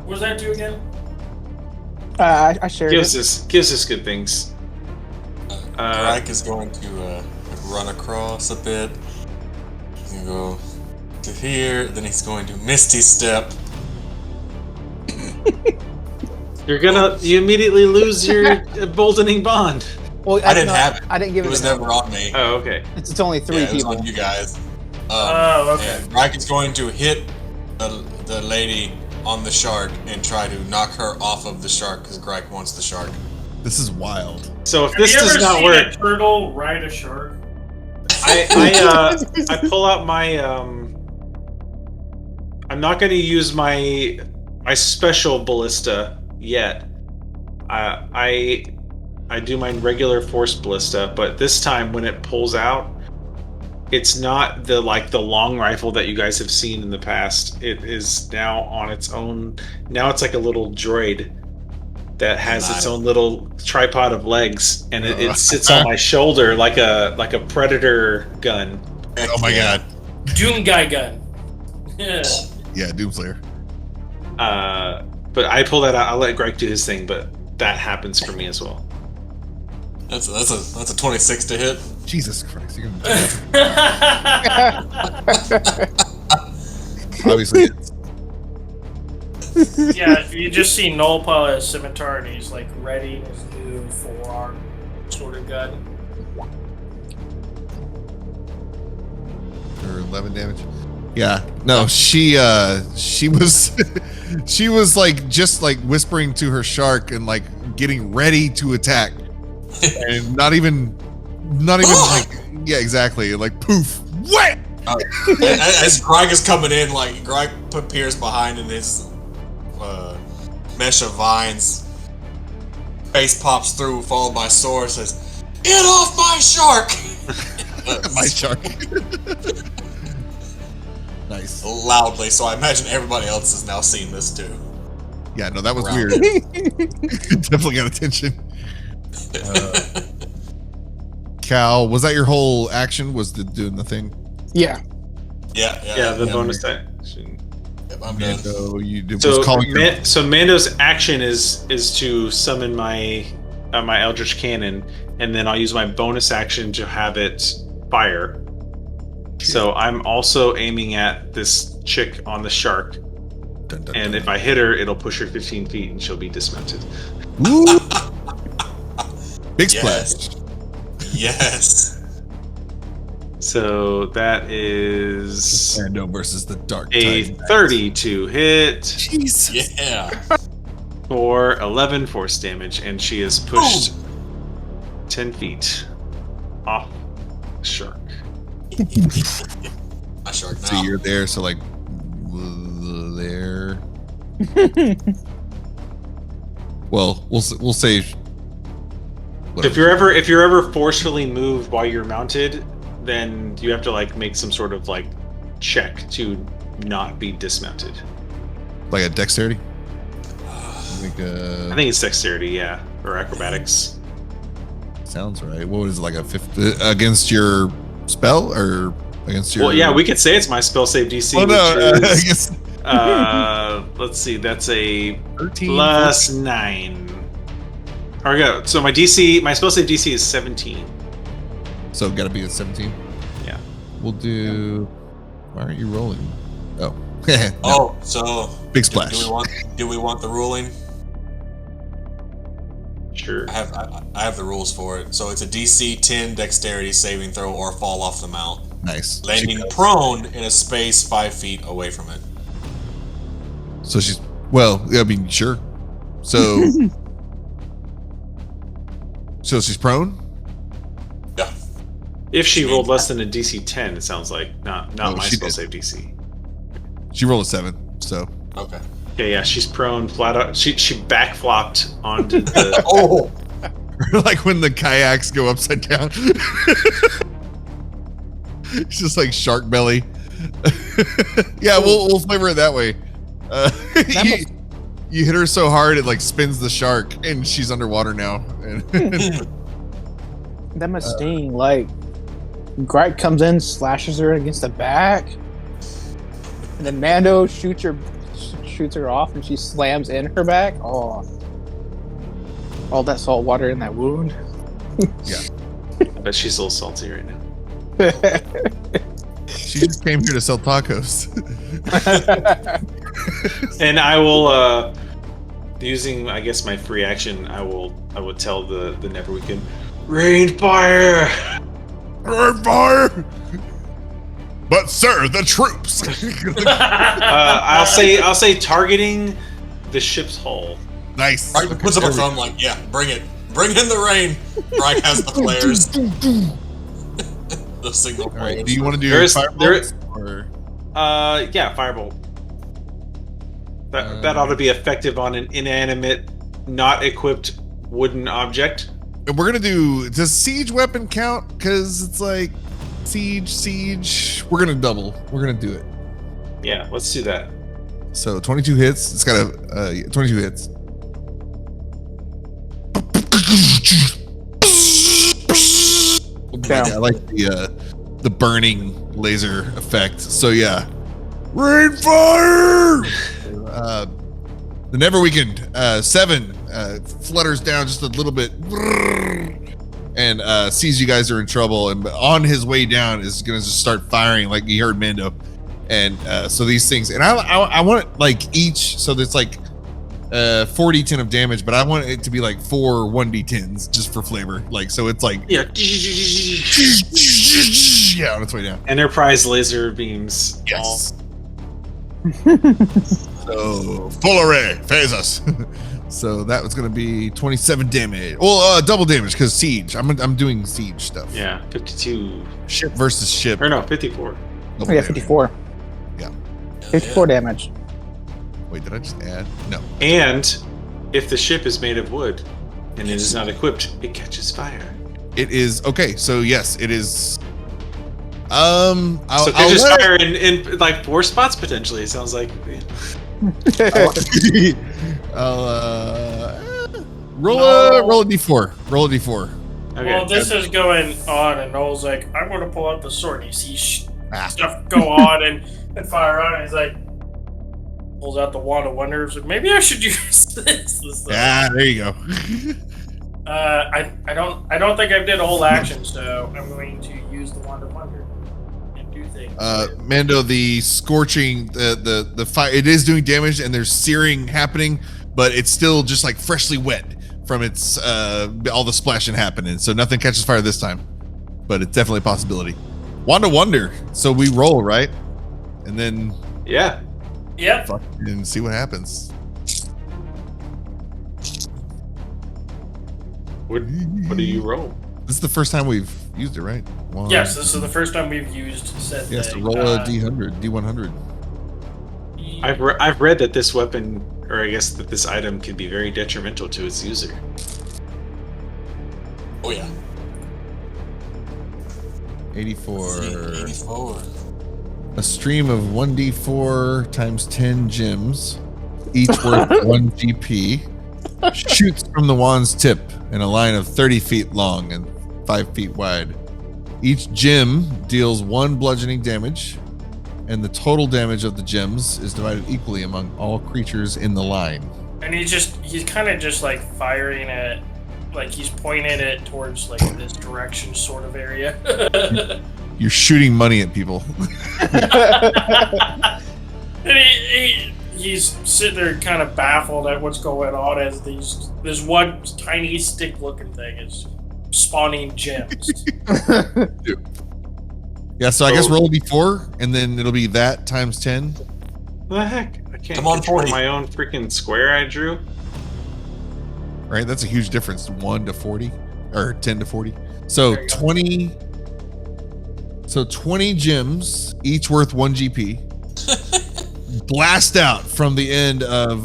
What does that do again? I shared Gives it. us good things. Greg is going to run across a bit. He's going to go to here, then he's going to Misty Step. You immediately lose your emboldening bond. Well, I didn't have it. I didn't give It it. was to never him. on me. Oh, okay. It's only 3 Yeah, it was people. on you guys. Oh, okay. And Greg is going to hit the lady on the shark and try to knock her off of the shark because Greg wants the shark. This is wild. So if Have this you does ever not seen work, a turtle ride a shark? I pull out my I'm not going to use my special ballista yet. I do my regular force ballista, but this time when it pulls out, it's not the long rifle that you guys have seen in the past. It is now on its own. Now it's like a little droid that has its own little tripod of legs, and it sits on my shoulder like a predator gun. Oh my god. Doom guy gun. Yeah. Yeah, Doomslayer. But I pull that out. I'll let Greg do his thing, but that happens for me as well. That's a 26 to hit. Jesus Christ. You're gonna obviously it's Yeah, you just see Noel pull out his scimitar and he's like ready his new forearm sort of gun. or 11 damage. Yeah. No, she was she was like just like whispering to her shark and like getting ready to attack. And not even like yeah, exactly. Like poof. What? As Greg is coming in, like Greg appears behind in his mesh of vines. Face pops through, followed by sword. Says, "Get off my shark!" My shark. Nice. Loudly, so I imagine everybody else has now seen this too. Yeah, no, that was Around. weird. Definitely got attention. Cal, was that your whole action? Was doing the thing? Yeah. Yeah, The bonus action. Yep, I'm done. So you did So, was calling your so Mando's action is to summon my Eldritch Cannon, and then I'll use my bonus action to have it fire. So I'm also aiming at this chick on the shark, dun, dun, and dun. if I hit her, it'll push her 15 feet, and she'll be dismounted. Woo! Big Yes. splash. Yes. So that is Mando versus the Dark a Titan. 30 to hit Jesus. Yeah. for 11 force damage, and she is pushed 10 feet off the shark. My shark now. See, you're there, so like there. Well, we'll say. If you're ever forcefully moved while you're mounted, then you have to like make some sort of like check to not be dismounted. Like a dexterity. I think it's dexterity, yeah, or acrobatics. Sounds right. What is it, like a 50 against your spell or against your? Well, yeah, we could say it's my spell save DC. Oh no, which I is, guess. let's see, that's a 13, plus 9. There we go. So my spell save DC is 17. So gotta be a 17. Yeah. We'll do. Why aren't you rolling? Oh. No. Oh, so Big splash. Do we want the ruling? Sure. I have the rules for it. So it's a DC 10 dexterity saving throw or fall off the mount. Nice. Landing prone in a space 5 feet away from it. So she's I mean, sure. So so she's prone. Yeah. If she rolled less than a DC 10, it sounds like not my she spell did. save DC. She rolled a 7. So Okay. Okay, yeah, she's prone flat out. She backflopped onto the. Oh. like when the kayaks go upside down. It's just like shark belly. Yeah, we'll flavor it that way. You hit her so hard it like spins the shark, and she's underwater now. That must sting. Like, Gripe comes in, slashes her against the back, and then Mando shoots her off, and she slams in her back. Oh, all that salt water in that wound. Yeah. I bet she's a little salty right now. She just came here to sell tacos. And I will, using I guess my free action, I would tell the Neverweakened, rain fire. Rain fire. But sir, the troops. I'll say targeting the ship's hull. Nice. Right, puts up a thumb like, yeah, bring it. Bring in the rain. Brian has the flares. The signal flares. All right. Do you want to do firebolts? Or? Yeah, firebolt. That ought to be effective on an inanimate, not equipped wooden object. And we're gonna do. Does siege weapon count? Because it's like siege. We're gonna double. We're gonna do it. Yeah, let's do that. So 22 hits. It's got a 22 hits. Down. Yeah, I like the burning laser effect. So yeah, rain fire. The Neverweakened 7 flutters down just a little bit and sees you guys are in trouble, and on his way down is gonna just start firing like you heard Mando. And so these things, and I want it like each, so there's like 4d10 of damage, but I want it to be like 4 1d10s just for flavor, like so it's like Yeah. yeah on its way down. Enterprise laser beams. Yes. So full array, phase us. So that was gonna be 27 damage. Well, double damage because siege. I'm doing siege stuff. Yeah, 52. Ship versus ship. Or no, 54. Double Yeah, damage. 54. Yeah. 54 damage. Wait, did I just add? No. And if the ship is made of wood and it is not equipped, it catches fire. It is okay. So yes, it is. So it catches fire in like 4 spots potentially. It sounds like. Roll a d4. Roll a d4. Okay. Well, this is going on, and Noel's like, I'm going to pull out the sword. And you see Ah. stuff go on and fire on, and he's like, pulls out the wand of wonders. Like, maybe I should use this. Ah, there you go. I don't think I did a whole action, so I'm going to use the wand of wonder and do things. Mando, the scorching, the fire, it is doing damage, and there's searing happening, but it's still just like freshly wet from its all the splashing happening. So nothing catches fire this time, but it's definitely a possibility. Wand of Wonder. So we roll, right? And then Yeah. Yep. and see what happens. What do you roll? This is the first time we've used it, right? One, Yes, this is the first time we've used said Yes, to thing. roll a D100, D100. I've read that this weapon, or I guess that this item, can be very detrimental to its user. Oh yeah. 84. 84. A stream of 1d4 times 10 gems, each worth 1 GP, shoots from the wand's tip in a line of 30 feet long and 5 feet wide. Each gem deals 1 bludgeoning damage, and the total damage of the gems is divided equally among all creatures in the line. And he's kind of just like firing it, like he's pointing it towards like this direction sort of area. You're shooting money at people. And he's sitting there kind of baffled at what's going on as this one tiny stick-looking thing is spawning gems. Yeah, so I guess roll a d4, and then it'll be that times 10. What the heck? I can't Come on, control 40. my own freaking square I drew. Right, that's a huge difference, 1 to 40, or 10 to 40. So There you go. 20. So 20 gems, each worth 1 GP, blast out from the end of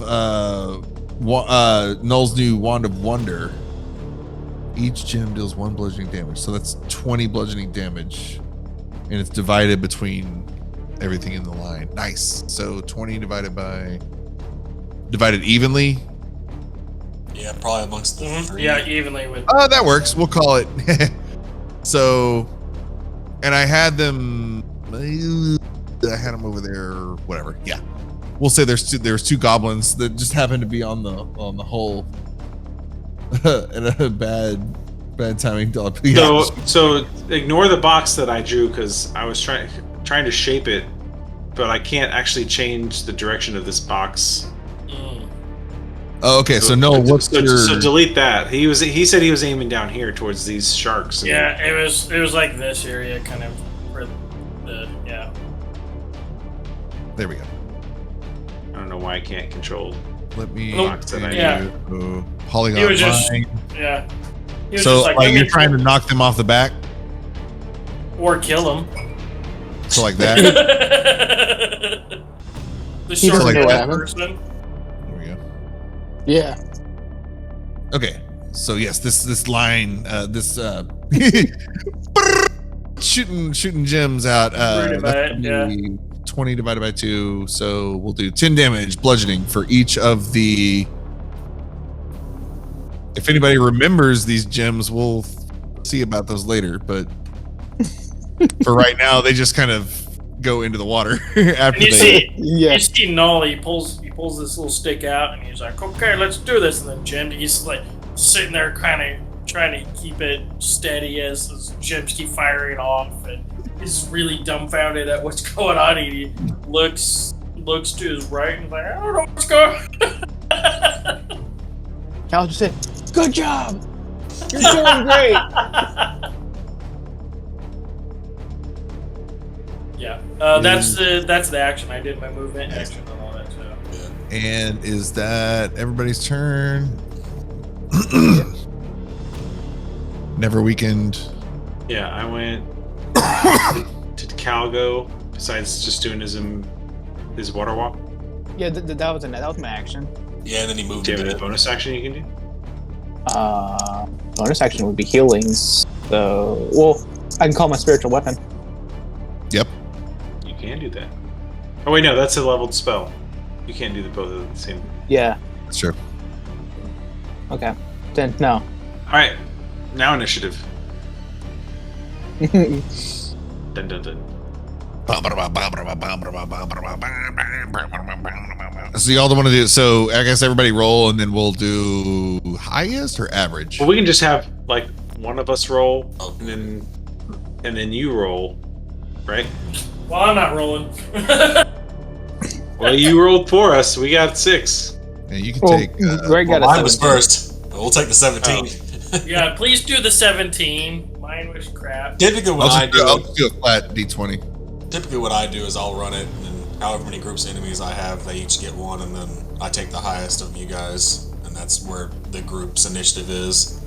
Null's new Wand of Wonder. Each gem deals 1 bludgeoning damage, so that's 20 bludgeoning damage, and it's divided between everything in the line. Nice. So 20 divided evenly. Yeah, probably amongst the three. Yeah, evenly with. Oh, that works. We'll call it. So, and I had them over there, whatever. Yeah, we'll say there's two goblins that just happen to be on the hole in a bad timing. Yeah. So ignore the box that I drew because I was trying to shape it, but I can't actually change the direction of this box. Oh, okay. So no, what's so, your? so delete that. He said he was aiming down here towards these sharks. Yeah, it was like this area, kind of. Where yeah. There we go. I don't know why I can't control. Let me. Box that I Yeah. Polygon He was just- line. Yeah. He was So just like, let you're me- trying to knock them off the back. or kill him. So like that. The He short doesn't know what happened. person. There we go. Yeah. Okay, so yes, this line, shooting gems out. Divided by That's it, gonna be 20 divided by 2, so we'll do 10 damage bludgeoning for each of the. If anybody remembers these gems, we'll see about those later. But for right now, they just kind of go into the water after And you they. see, Yeah. you see Null. He pulls this little stick out, and he's like, "Okay, let's do this." And then Jim, he's like sitting there, kind of trying to keep it steady as those gems keep firing off, and he's really dumbfounded at what's going on. He looks to his right and like, "I don't know what's going on." Cal just said, "Good job. You're doing great." Yeah, that's the action. I did my movement action and all that. So And is that everybody's turn? Neverweakened. Yeah, I went to Calgo. Besides just doing his water walk. Yeah, that was my action. Yeah, and then he moved Do you a have any bit. bonus action you can do? Bonus action would be healings. So, well, I can call my spiritual weapon. Yep. You can do that. Oh wait, no, that's a leveled spell. You can't do the both at the same. Yeah. That's true. Okay. Then no. All right, now initiative. Dun dun dun. So y'all don't want to do. So I guess everybody roll, and then we'll do highest or average. Well, we can just have like one of us roll, Oh. and then you roll, right? well, I'm not rolling. Well, you rolled for us. We got 6. Yeah, you can Well, take. Greg got a Mine was 17. first. We'll take the 17. Yeah, please do the 17. Mine was crap. Typically, what I I'll do, just do a flat d20. typically what I do is I'll run it, and then however many groups of enemies I have, they each get one, and then I take the highest of you guys, and that's where the group's initiative is.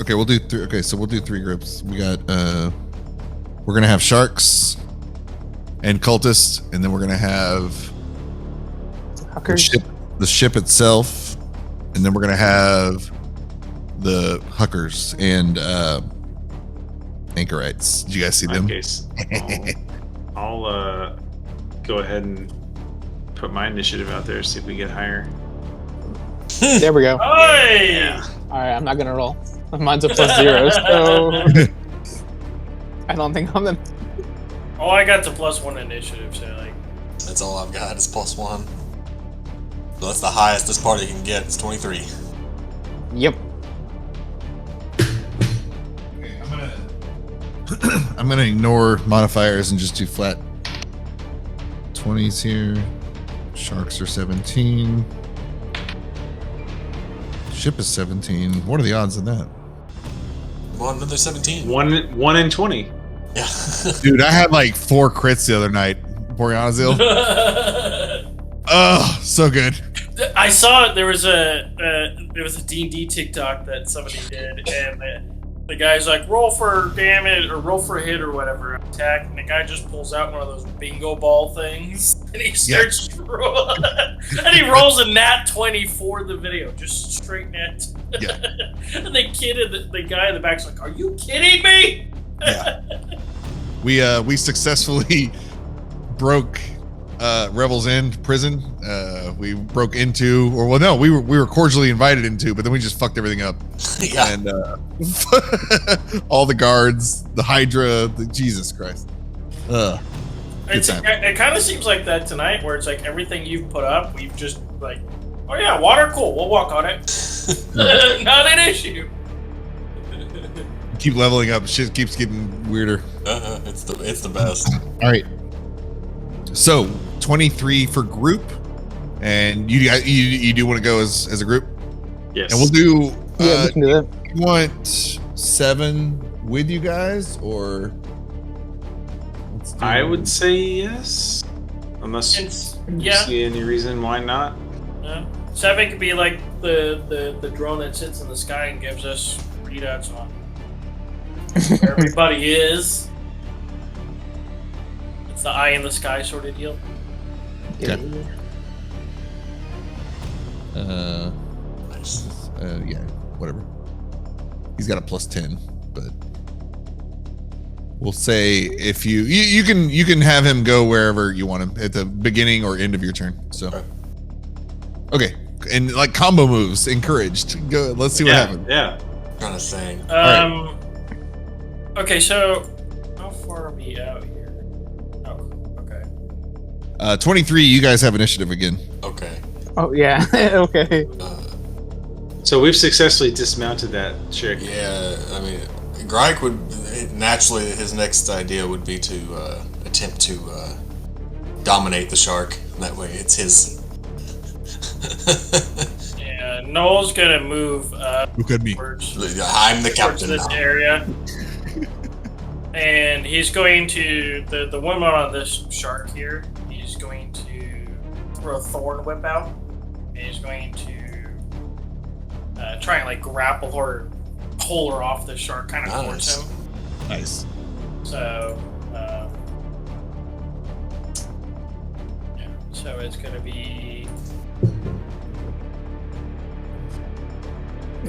Okay, we'll do three. Okay, so we'll do 3 groups. We got we're gonna have sharks and cultists, and then we're gonna have Huckers. the ship itself, and then we're gonna have the huckers and Anchorites. Did you guys see them? Okay, I'll go ahead and put my initiative out there, see if we get higher. There we go. Hey! Yeah. All right, I'm not gonna roll. Mine's a +0, so I don't think I'm gonna. Oh, I got the +1 initiative, so like. That's all I've got is +1. So that's the highest this party can get. It's 23. Yep. Okay, I'm gonna ignore modifiers and just do flat 20s here. Sharks are 17. Ship is 17. What are the odds of that? Well, another 17. 1 in 20. Yeah. Dude, I had like 4 crits the other night. Boreanazil. Oh, so good. I saw there was a D&D TikTok that somebody did, and the guy's like, roll for damage or roll for a hit or whatever attack, and the guy just pulls out one of those bingo ball things, and he starts rolling, and he rolls a nat 20 for the video, just straight nat. Yeah. And the guy in the back's like, "Are you kidding me?" Yeah. We successfully broke Rebel's End prison. We broke into, or well, no, we were cordially invited into, but then we just fucked everything up. Yeah. And all the guards, the Hydra, Jesus Christ. It kind of seems like that tonight, where it's like everything you've put up, we've just like, oh yeah, water, cool, we'll walk on it. Not an issue. Keep leveling up. Shit keeps getting weirder. It's the best. All right. So 23 for group, and you guys, you do want to go as a group? Yes. And we'll do. Yeah, we can do that. You want 7 with you guys, or? Let's do- I would say yes. Unless you Yeah. see any reason why not. 7 could be like the drone that sits in the sky and gives us readouts on where everybody is. It's the eye in the sky sort of deal. Okay. Nice. Yeah, whatever. He's got a +10, but we'll say if you can have him go wherever you want him at the beginning or end of your turn. So, okay, and like combo moves encouraged. Go. Let's see what happens. Yeah. Trying to think. right. Okay, so how far are we out here? Oh, okay. 23. You guys have initiative again. Okay. Oh yeah. Okay. So we've successfully dismounted that chick. Yeah, I mean, Grike would naturally, his next idea would be to attempt to dominate the shark. That way, it's his. Yeah, Noel's gonna move Who could be? towards I'm the towards captain this now. area, and he's going to the woman on this shark here. He's going to throw a thorn whip out, and he's going to try and like grapple her, pull her off the shark, kind of towards Nice. him. Nice. So, yeah. So it's gonna be.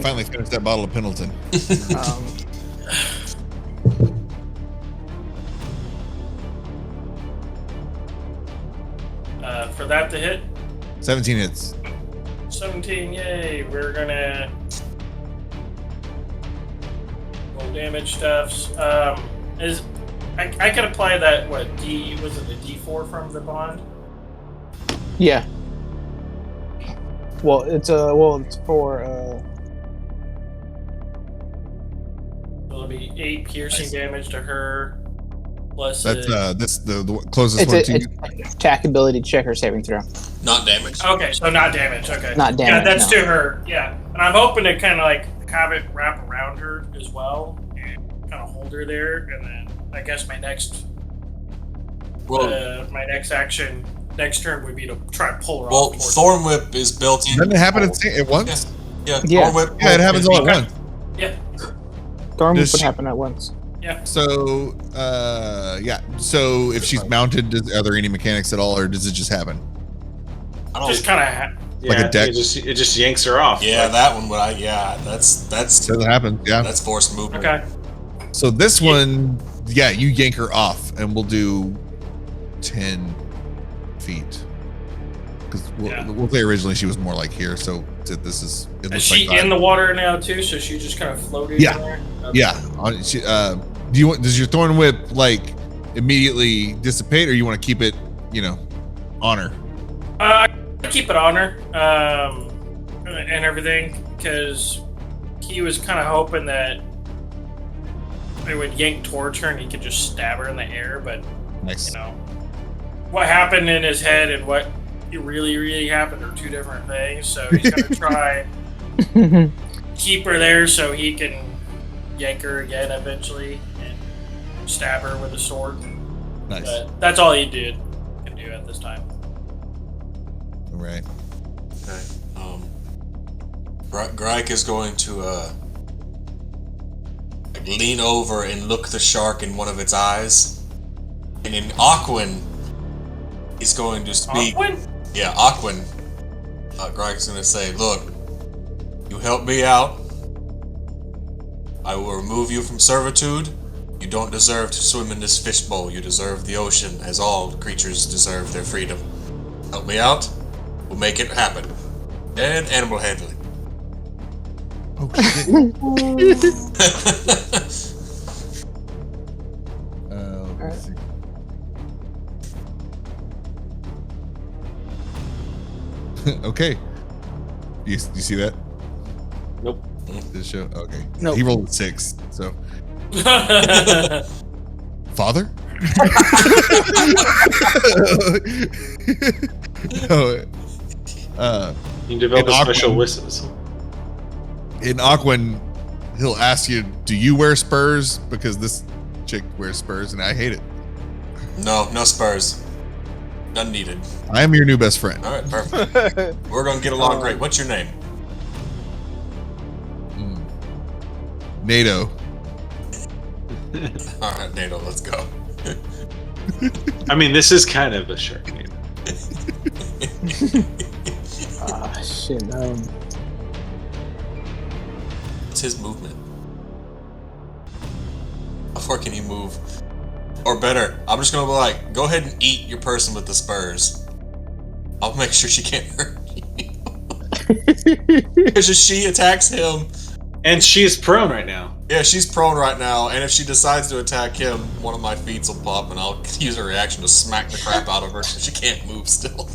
Finally finished that bottle of Pendleton. For that to hit, 17 hits. 17, yay! We're gonna roll damage stuffs. I can apply that. What was it? The D4 from the bond? Yeah. Well, it's for It'll be 8 piercing damage to her. Plus, That's the closest one it's to you. attack ability check or saving throw. Not damage. okay, so not damage. Okay, Not damage, Yeah, that's no. to her. Yeah, and I'm hoping to kind of like have it wrap around her as well and kind of hold her there, and then I guess my next action next turn would be to try and pull her Well, off. towards Thorn Whip is built in. Doesn't it happen at once? Yeah. Yeah. Thorn Whip. Yeah, it happens all at once. Yeah. Storm Does would she- happen at once. So, yeah. So if she's mounted, are there any mechanics at all, or does it just happen? I don't. Just kind of. Yeah, Like a I think deck? it just yanks her off. Yeah, Like, that one. That's So that happens. Yeah. that's forced movement. Okay. So this one, yeah, you yank her off, and we'll do 10 feet. Because we'll say originally she was more like here, so this is. It Is looks she like in the water now too? So she just kind of floated Yeah. in there? Okay. Yeah. Does your thorn whip like immediately dissipate, or you want to keep it, on her? I keep it on her and everything because he was kind of hoping that it would yank towards her and he could just stab her in the air. But Nice. what happened in his head and what really happened are two different things. So he's gonna try keep her there so he can yank her again eventually and stab her with a sword. Nice. But that's all he can do at this time. All right. Okay. Grike is going to lean over and look the shark in one of its eyes, and in Aquan, he's going to speak. Aquan? Yeah, Aquan. Grike's going to say, "Look, you helped me out. I will remove you from servitude. You don't deserve to swim in this fishbowl. You deserve the ocean, as all creatures deserve their freedom. Help me out. We'll make it happen." And animal handling. Oh shit. Let's see. Okay. You see that? Nope. This show? Okay. Nope. He rolled a 6. So, father? No, You develop In a special Aquan- whistle. in Aquan, he'll ask you, "Do you wear spurs?" Because this chick wears spurs, and I hate it. No spurs. None needed. I am your new best friend. All right, perfect. We're gonna get along great. What's your name? NATO. All right, NATO. Let's go. I mean, this is kind of a shark name. Ah, shit. What's his movement? How far can he move? Or better, I'm just gonna be like, go ahead and eat your person with the spurs. I'll make sure she can't hurt you. Because if she attacks him, And she is prone right now. yeah, she's prone right now, and if she decides to attack him, one of my feet will pop, and I'll use a reaction to smack the crap out of her so she can't move still.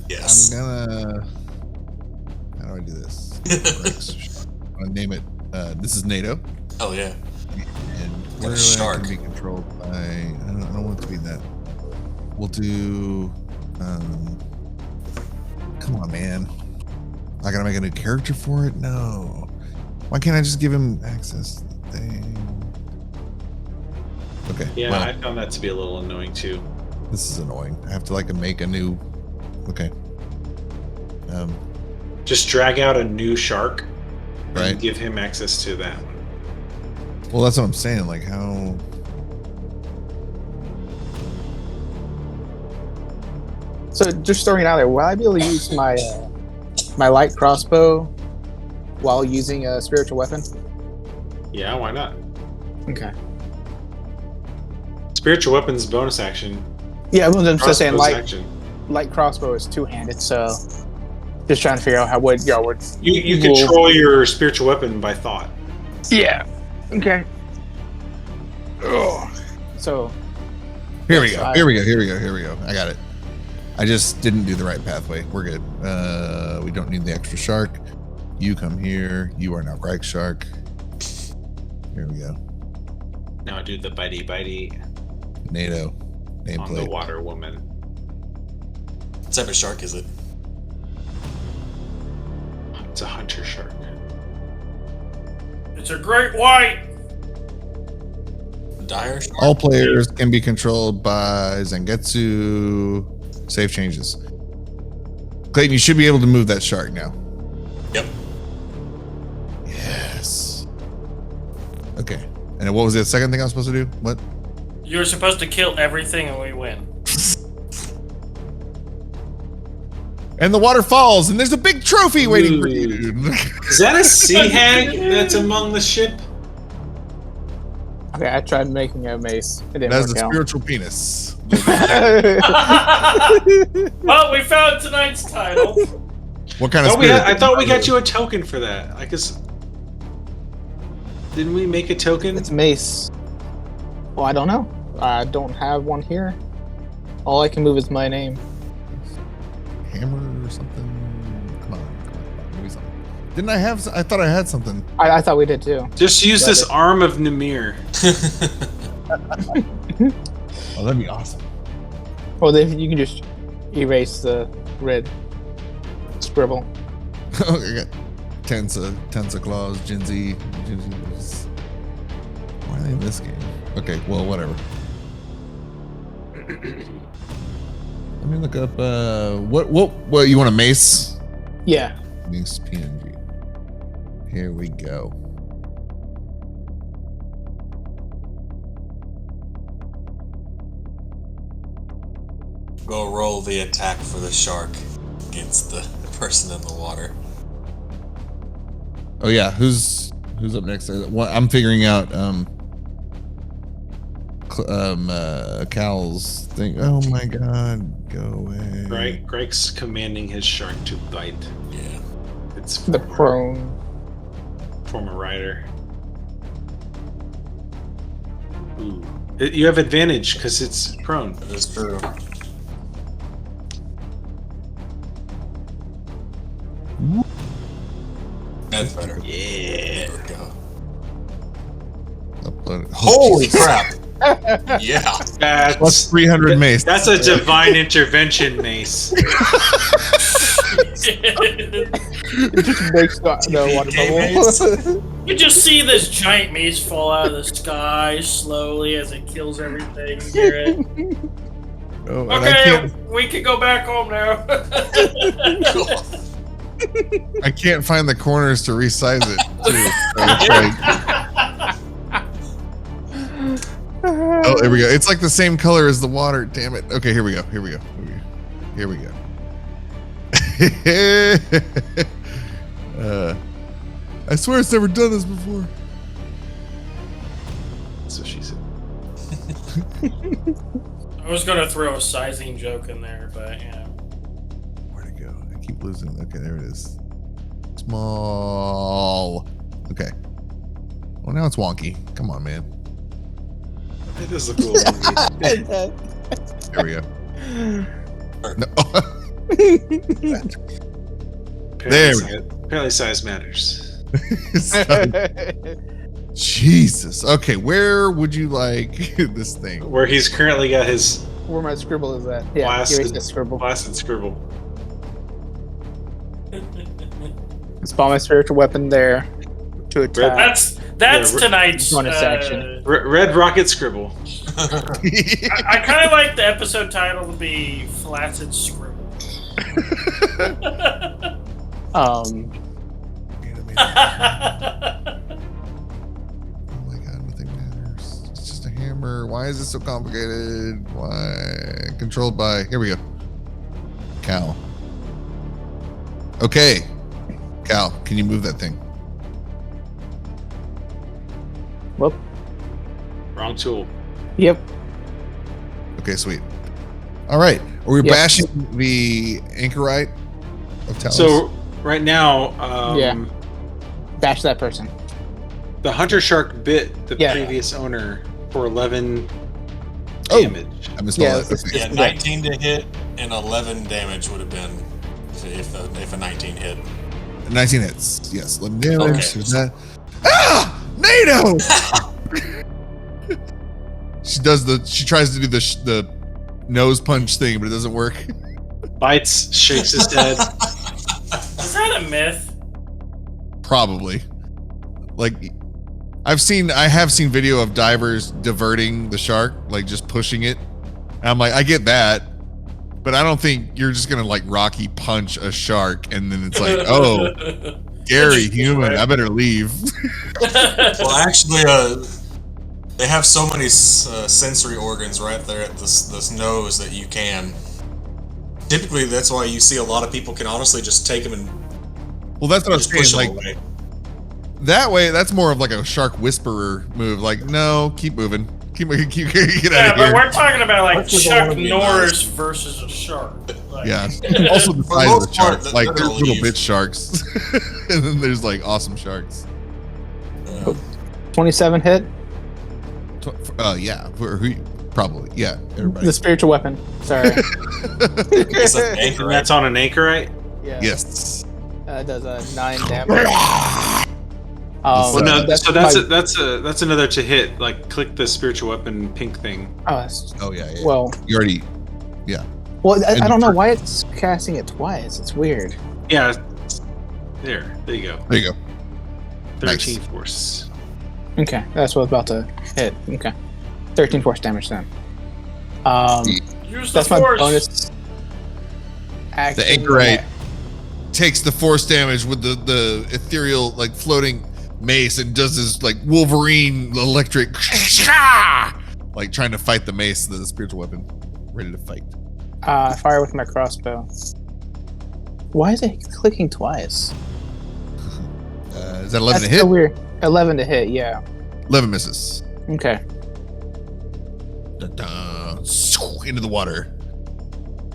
Yes. I'm gonna. How do I do this? I'm gonna name it. This is NATO. Oh yeah. And Like a literally shark. can be controlled by. I don't want it to be that. We'll do. Come on, man. I gotta make a new character for it. No. Why can't I just give him access to the thing? Okay. Yeah, well, I found that to be a little annoying too. this is annoying. I have to make a new. Okay. Just drag out a new shark Right. and give him access to that one. Well, that's what I'm saying. Like how. So just throwing it out there, will I be able to use my my light crossbow while using a spiritual weapon? Yeah, why not? Okay. Spiritual weapons bonus action. Yeah, I'm just saying Crossbow's light action. crossbow is two-handed, so just trying to figure out how what y'all would. You will- control your spiritual weapon by thought. Yeah. Okay. So Here we Yes, go. Here we go. I got it. I just didn't do the right pathway. We're good. We don't need the extra shark. You come here. You are now Greg Shark. Here we go. Now do the bitey NATO. on the Nameplate. water woman. What type of shark is it? It's a hunter shark. It's a great white. Dire shark? All players can be controlled by Zangetsu. Save changes. Clayton, you should be able to move that shark now. Yep. And what was the second thing I was supposed to do? What? You're supposed to kill everything and we win. And the water falls, and there's a big trophy waiting for you. Is that a sea hag that's among the ship? Okay, I tried making a mace. It didn't That's a work out. spiritual penis. Well, we found tonight's title. What kind of I thought we got you a token for that. I guess. Didn't we make a token? It's mace. Well, I don't know. I don't have one here. All I can move is my name. Hammer or something? Come on. Give me something. Didn't I have? I thought I had something. I thought we did too. Just use this arm of Namir. Oh, that'd be awesome. Well, then you can just erase the red scribble. I got Tensa Claus, Jinzy. Why are they in this game? Okay, well, whatever. Let me look up. What? You want a mace? Yeah. Mace PNG. Here we go. Go roll the attack for the shark against the person in the water. Oh yeah, who's up next? I'm figuring out Cal's thing. Oh my god, go away. Greg's commanding his shark to bite. Yeah. It's The prone. former rider. Ooh. You have advantage because it's prone. That is true. That's better. Yeah. There we go. Upload it. Holy crap! Yeah. That's, Plus 300 mace. that's a divine intervention mace. It just makes the water bubble. You just see this giant mace fall out of the sky slowly as it kills everything. You hear it. Oh, and I Okay, can't, we can go back home now. I can't find the corners to resize it. Too. So it's like, oh, there we go. It's like the same color as the water. Damn it. Okay, here we go. Here we go. Here we go. I swear it's never done this before. That's what she said. I was gonna throw a sizing joke in there, but yeah. Where'd it go? I keep losing. Okay, there it is. Small. Okay. Well, now it's wonky. Come on, man. It does look a little wonky. There we go. No. Apparently size matters. Jesus. Okay, where would you like this thing? Where he's currently got his Where my scribble is at. Yeah, erase the scribble. blasted scribble. Spawn my spiritual weapon there to attack. That's Yeah, tonight's bonus action. Red rocket scribble. I kind of like the episode title to be Flaccid Scribble. Oh my god, nothing matters. It's just a hammer. Why is it so complicated? Why? Controlled by. Here we go. Cal. Okay. Cal, can you move that thing? Whoop. Wrong tool. Yep. Okay, sweet. All right. Are we Yep. bashing the Anchorite of Talos? So right now, Yeah. Bash that person. the hunter shark bit the Yeah. previous owner for 11 Oh. damage. I missed Yeah, all that. it's- Okay. Yeah, 19 to hit and 11 damage would have been if a 19 hit. 19 hits. Yes. 11 damage. Okay. Is that? Ah! NATO! She tries to do the nose punch thing, but it doesn't work. Bites, shakes his head. Is that a myth? Probably. Like, I have seen video of divers diverting the shark, like just pushing it. And I'm like, I get that, but I don't think you're just gonna like Rocky punch a shark and then it's like, oh, scary human, I better leave. Well, actually, They have so many sensory organs right there at this nose that you can. Typically, that's why you see a lot of people can honestly just take them and Well, that's what I was just push saying. them Like away. that way, that's more of like a shark whisperer move. Like, no, keep moving. Keep get out Yeah, of but here. we're talking about like Horses don't Chuck wanna be Norris nice. versus a shark. Like, Yeah. Also the For the size of most the part, shark. Like they're there's gonna little leave. bitch sharks. And then there's like awesome sharks. 27 hit. Yeah. Probably. Yeah. Everybody. The spiritual weapon. Sorry. It's an And Anchorite. that's on an Anchorite? Yeah. Yes. It does 9 damage. Well, Well, no, so my- that's another to hit. Like, click the spiritual weapon pink thing. Oh, that's, Oh yeah. Yeah. well, You already. I don't know why it's casting it twice. It's weird. Yeah. There you go. There you go. 13 Nice. force. Okay, that's what I was about to hit. Okay, 13 force damage then. Use the That's my force. bonus action. The Anchorite takes the force damage with the ethereal like floating mace and does this like Wolverine electric like trying to fight the mace, the spiritual weapon, ready to fight. Fire with my crossbow. Why is it clicking twice? Is that 11 That's to hit? so weird. 11 to hit, yeah. 11 misses. Okay, Dun-dun. Into the water,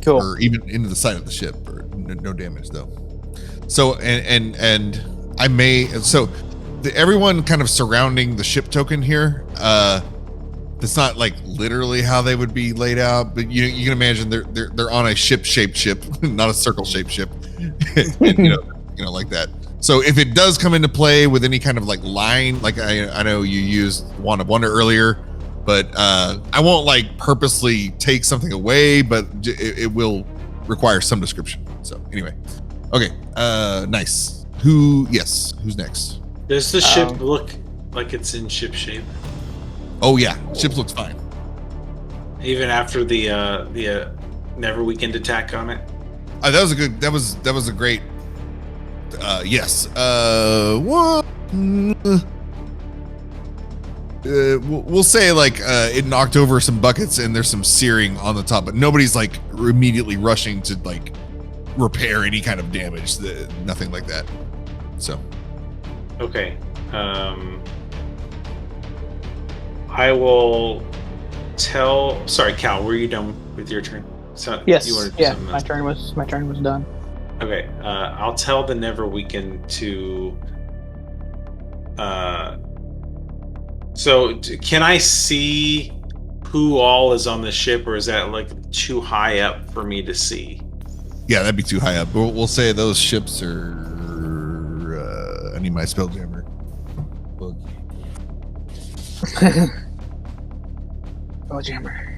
cool. or even into the side of the ship, or no damage though. So and I may everyone kind of surrounding the ship token here. It's not like literally how they would be laid out, but you can imagine they're on a ship-shaped ship, not a circle-shaped ship, and, you know like that. So if it does come into play with any kind of like line, like I know you used Wand of Wonder earlier, but I won't like purposely take something away, but it will require some description. So anyway, okay, nice. Who's next? Does the ship look like it's in ship shape? Oh yeah, ship looks fine. Even after the Neverweakened attack on it? That was a great. Yes. What? We'll say like it knocked over some buckets and there's some searing on the top, but nobody's like immediately rushing to like repair any kind of damage. Nothing like that. So. Okay. I will tell. Sorry, Cal. Were you done with your turn? So Yes. You wanted to do Yeah. something My else? turn was done. Okay. I'll tell the Neverweakened to. So can I see who all is on the ship, or is that like too high up for me to see? Yeah, that'd be too high up. We'll say those ships are. I need my spelljammer. Book. Oh, jammer.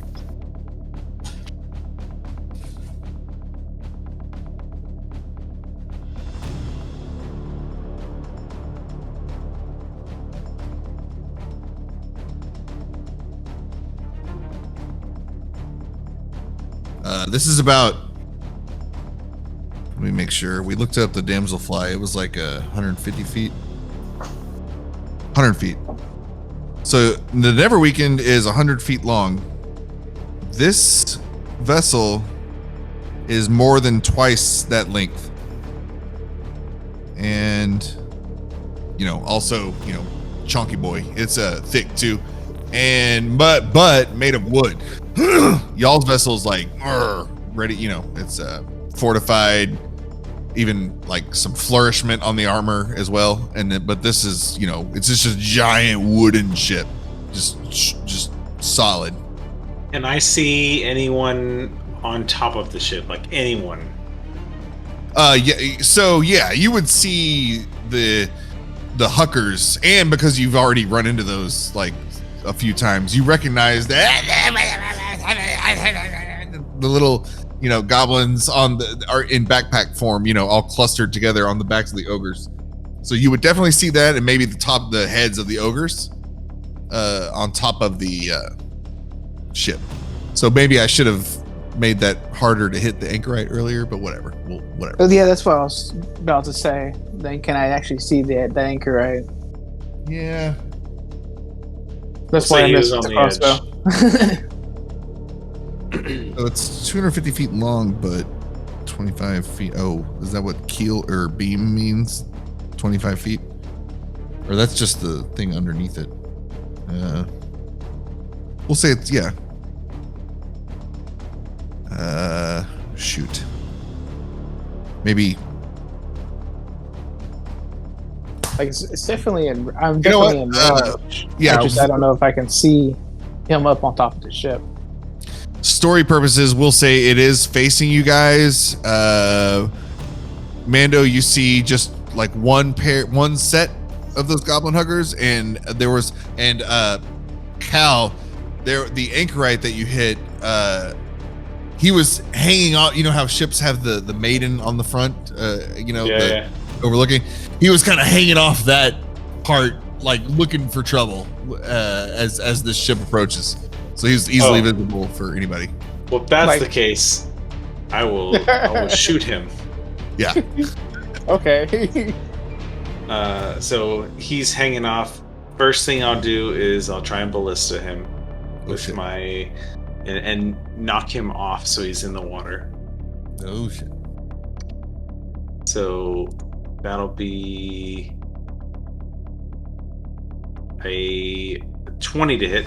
This is about. Let me make sure. We looked up the damselfly. It was like 150 feet. 100 feet. So the Neverweakened is 100 feet long. This vessel is more than twice that length. And, also, chunky boy. It's thick too. And, but made of wood. Y'all's vessel is like, ready, it's fortified, even like some flourishment on the armor as well. But this is, it's just a giant wooden ship, just solid. Can I see anyone on top of the ship? Like anyone? Yeah. So yeah, you would see the huckers, and because you've already run into those like a few times, you recognize that the little goblins are in backpack form, all clustered together on the backs of the ogres. So you would definitely see that, and maybe the heads of the ogres on top of the ship. So maybe I should have made that harder to hit the Anchorite earlier, but whatever. Well, whatever. Oh, yeah, that's what I was about to say. Then can I actually see the Anchorite? Yeah. That's We'll why say I he was missed on the the crossbow. So it's 250 feet long, but 25 feet. Oh, is that what keel or beam means? 25 feet? Or that's just the thing underneath it. We'll say it's, yeah. Shoot. Maybe. Like it's definitely in. I'm You know definitely what? in range. Yeah, I don't know if I can see him up on top of the ship. story purposes, we'll say it is facing you guys. Mando, you see just like one set of those goblin huggers, and Cal, the Anchorite that you hit, he was hanging on. You know how ships have the maiden on the front, overlooking. He was kind of hanging off that part, like looking for trouble as this ship approaches. So he's easily visible for anybody. Well, if that's the case, I will shoot him. Yeah. Okay. So he's hanging off. First thing I'll do is I'll try and ballista him with my and knock him off so he's in the water. Oh shit. So that'll be a 20 to hit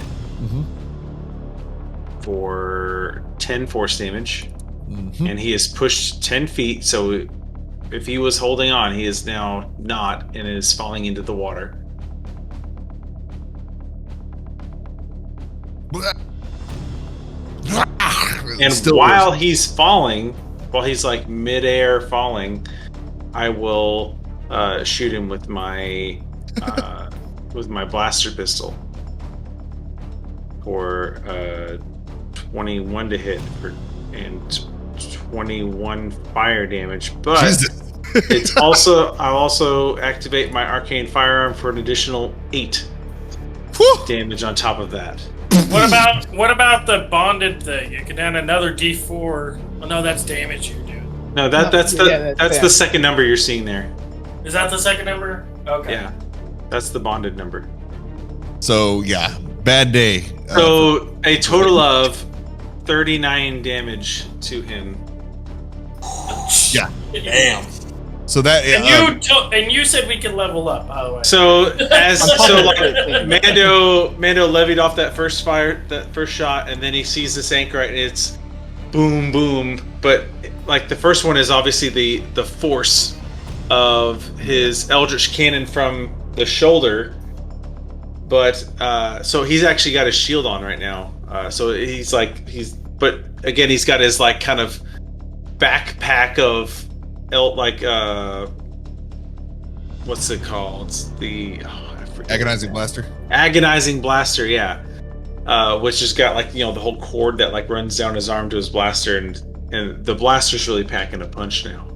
for 10 force damage. And he is pushed 10 feet, so if he was holding on, he is now not and is falling into the water. And while he's falling, while he's like midair falling, I will shoot him with my blaster pistol for 21 to hit and 21 fire damage. But it's I'll also activate my arcane firearm for an additional 8 damage on top of that. What about the bonded thing? You can add another D4. Oh no, that's damage you do. No, that's the second number you're seeing there. Is that the second number? Okay. Yeah, that's the bonded number. So yeah, bad day. So a total of 39 damage to him. Yeah. Damn. So that and you said we could level up, by the way. So Mando levied off that first shot, and then he sees this Anchorite, and it's boom, boom. But like the first one is obviously the force of his Eldritch Cannon from the shoulder. But so he's actually got his shield on right now. So but again he's got his like kind of backpack of what's it called? It's the Agonizing Blaster. Agonizing Blaster, yeah. Which has got like the whole cord that like runs down his arm to his blaster, and the blaster's really packing a punch now.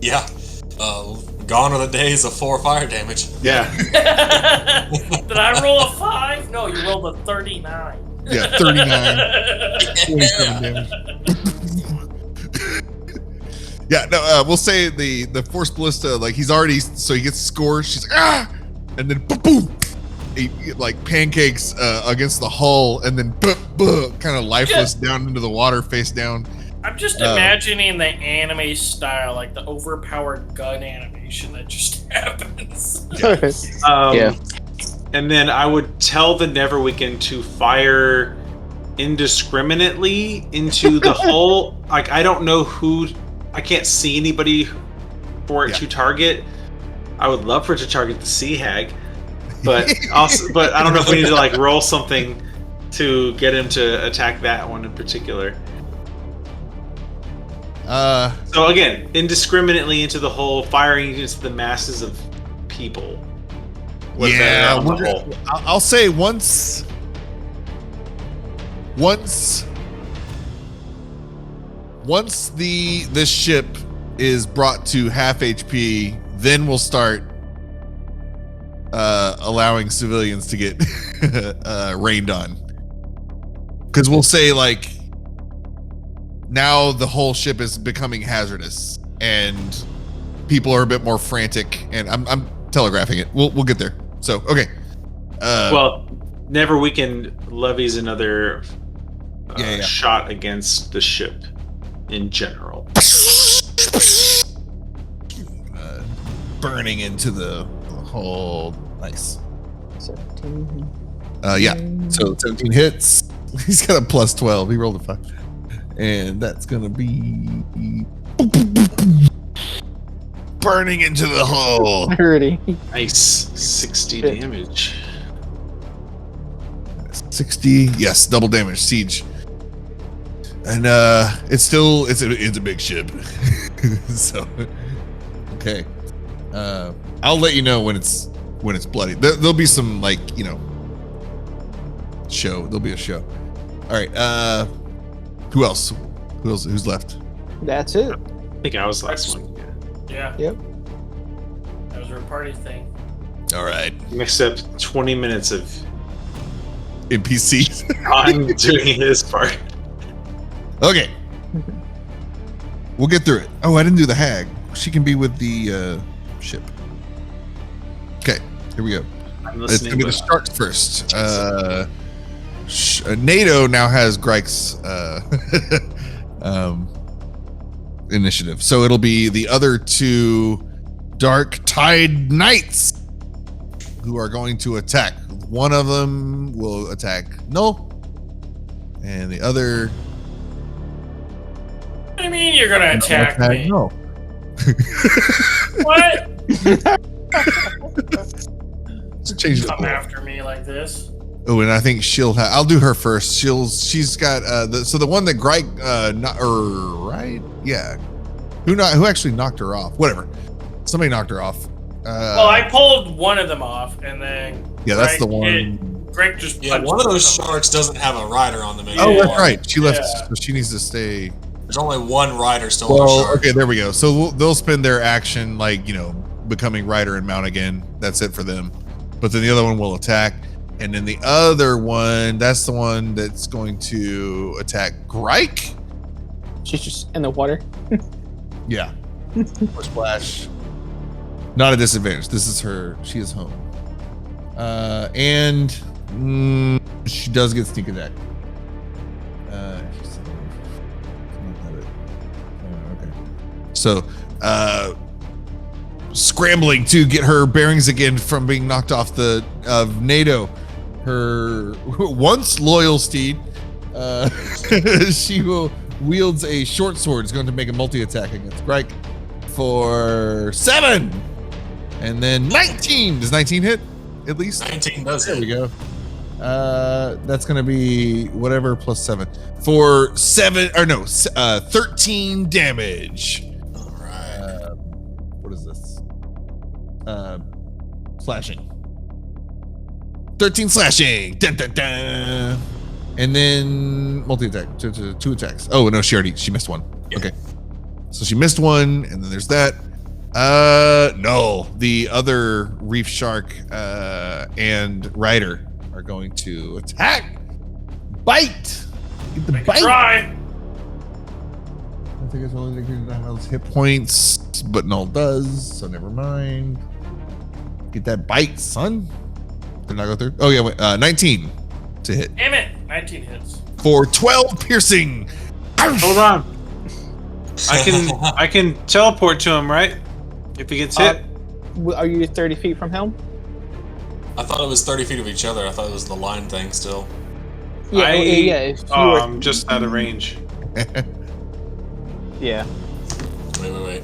Yeah. Gone are the days of 4 fire damage. Yeah. Did I roll a 5? No, you rolled a 39. Yeah, 39. 27 damage. Yeah, no, we'll say the Force Ballista, like he's already, so he gets scored, she's like, ah! And then boom! He like pancakes against the hull, and then kind of lifeless down into the water, face down. I'm just imagining the anime style, like the overpowered gun animation that just happens. And then I would tell the Neverweakened to fire indiscriminately into the hull. Like I don't know who. I can't see anybody for it to target. I would love for it to target the Sea Hag, but I don't know if we need to like roll something to get him to attack that one in particular. So again, indiscriminately into the hole, firing against the masses of people. I'll say once this ship is brought to half HP, then we'll start allowing civilians to get rained on. Because we'll say like now the whole ship is becoming hazardous and people are a bit more frantic, and I'm telegraphing it. We'll get there. So okay. Neverweakened levies another Yeah. shot against the ship in general. Burning into the hull. Nice. 17. Yeah. So 17 hits. He's got a plus 12. He rolled a 5. And that's gonna be burning into the hull. 30. Nice. 60 damage. 60. Yes, double damage. Siege. And it's a big ship. So okay. I'll let you know when it's bloody. There'll be some show. There'll be a show. All right. Who else? Who's left? That's it. I think I was the last one. Yeah. Yep. That was our party thing. All right. Mixed up 20 minutes of NPCs. I'm doing his part. Okay. We'll get through it. Oh, I didn't do the hag. She can be with the ship. Okay, here we go. I'm It's listening. gonna be the Sharks first. NATO now has Greich's initiative, so it'll be the other two Dark Tide Knights who are going to attack. One of them will attack Null, and the other. What do you mean you're gonna attack me? Null. What? Change the Come after me like this? Oh, and I think I'll do her first. She's got the one that Greig right? Yeah. Who actually knocked her off? Whatever. Somebody knocked her off. Well, I pulled one of them off, and then Yeah, that's the one. Greg just Yeah, punched one of those somebody. sharks doesn't have a rider on them Oh, anymore. that's right. She left, Yeah. so she needs to stay. There's only one rider still on the Well, shark. okay, there we go. So they'll spend their action becoming rider and mount again. That's it for them. But then the other one will attack, and then the other one, that's the one that's going to attack Greik. She's just in the water. Yeah. Or splash. Not a disadvantage. This is her. She is home. And she does get sneak attack. Okay. So, scrambling to get her bearings again from being knocked off of NATO. Her once loyal steed. She wields a short sword. Is going to make a multi-attack against Grike for 7. And then 19. Does 19 hit? At least 19 does there hit. we go. That's gonna be whatever plus 7 for 13 damage. All right. What is this? Slashing. 13 slashing. Dun, dun, dun. And then multi attack. Two attacks. Oh no, she missed one. Yeah. Okay. So she missed one, and then there's that. No, the other reef shark and rider are going to attack. Bite. Get the bite. Try. I think it's only those hit points, but Null does, so never mind. Get that bite, son. Did not go through. Oh yeah, wait, 19 to hit Damn it! 19 hits. for 12 piercing. Hold on. I can teleport to him, right? If he gets hit. Are you 30 feet from him? I thought it was 30 feet of each other. I thought it was the line thing still. Yeah, yeah. If you were, I'm just out of range. yeah. Wait.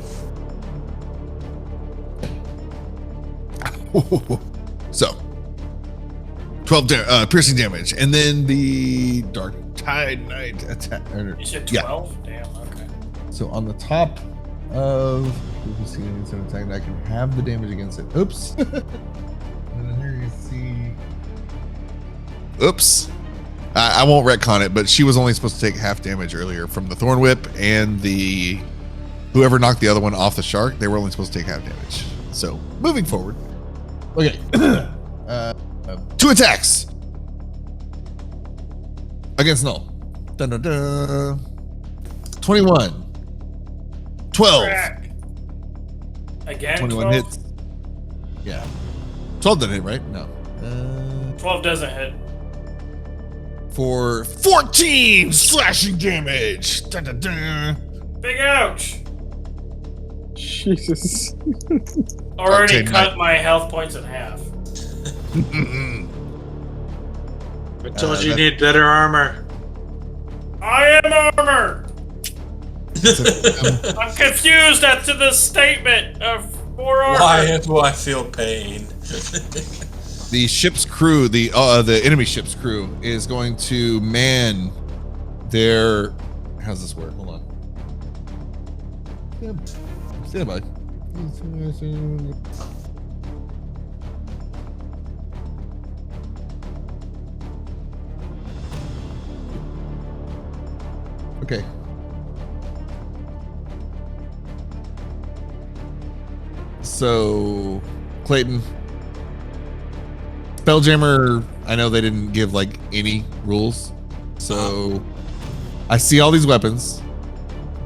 So 12 piercing damage, and then the Dark Tide Knight attack. You said Yeah. 12? Damn, okay. So on the top of attack, I can have the damage against it. Oops. And then here you see. Oops. I won't retcon it, but she was only supposed to take half damage earlier from the Thorn Whip and the whoever knocked the other one off the shark. They were only supposed to take half damage. So moving forward. Okay. 2 attacks against Null. Dun, dun, dun. 21. 12. Crack. Again? 21 12? hits. Yeah. 12 didn't hit, right? No. 12 doesn't hit. for 14 slashing damage. Dun, dun, dun. Big ouch! Jesus. Already Okay, cut my health points in half. I told you need better armor. I am armor! I'm confused as to the statement of 4 armor. Why do I feel pain? The ship's crew, the enemy ship's crew, is going to man their. How's this work? Hold on. Stand by. Okay. So, Clayton, Spelljammer, I know they didn't give like any rules. So, I see all these weapons,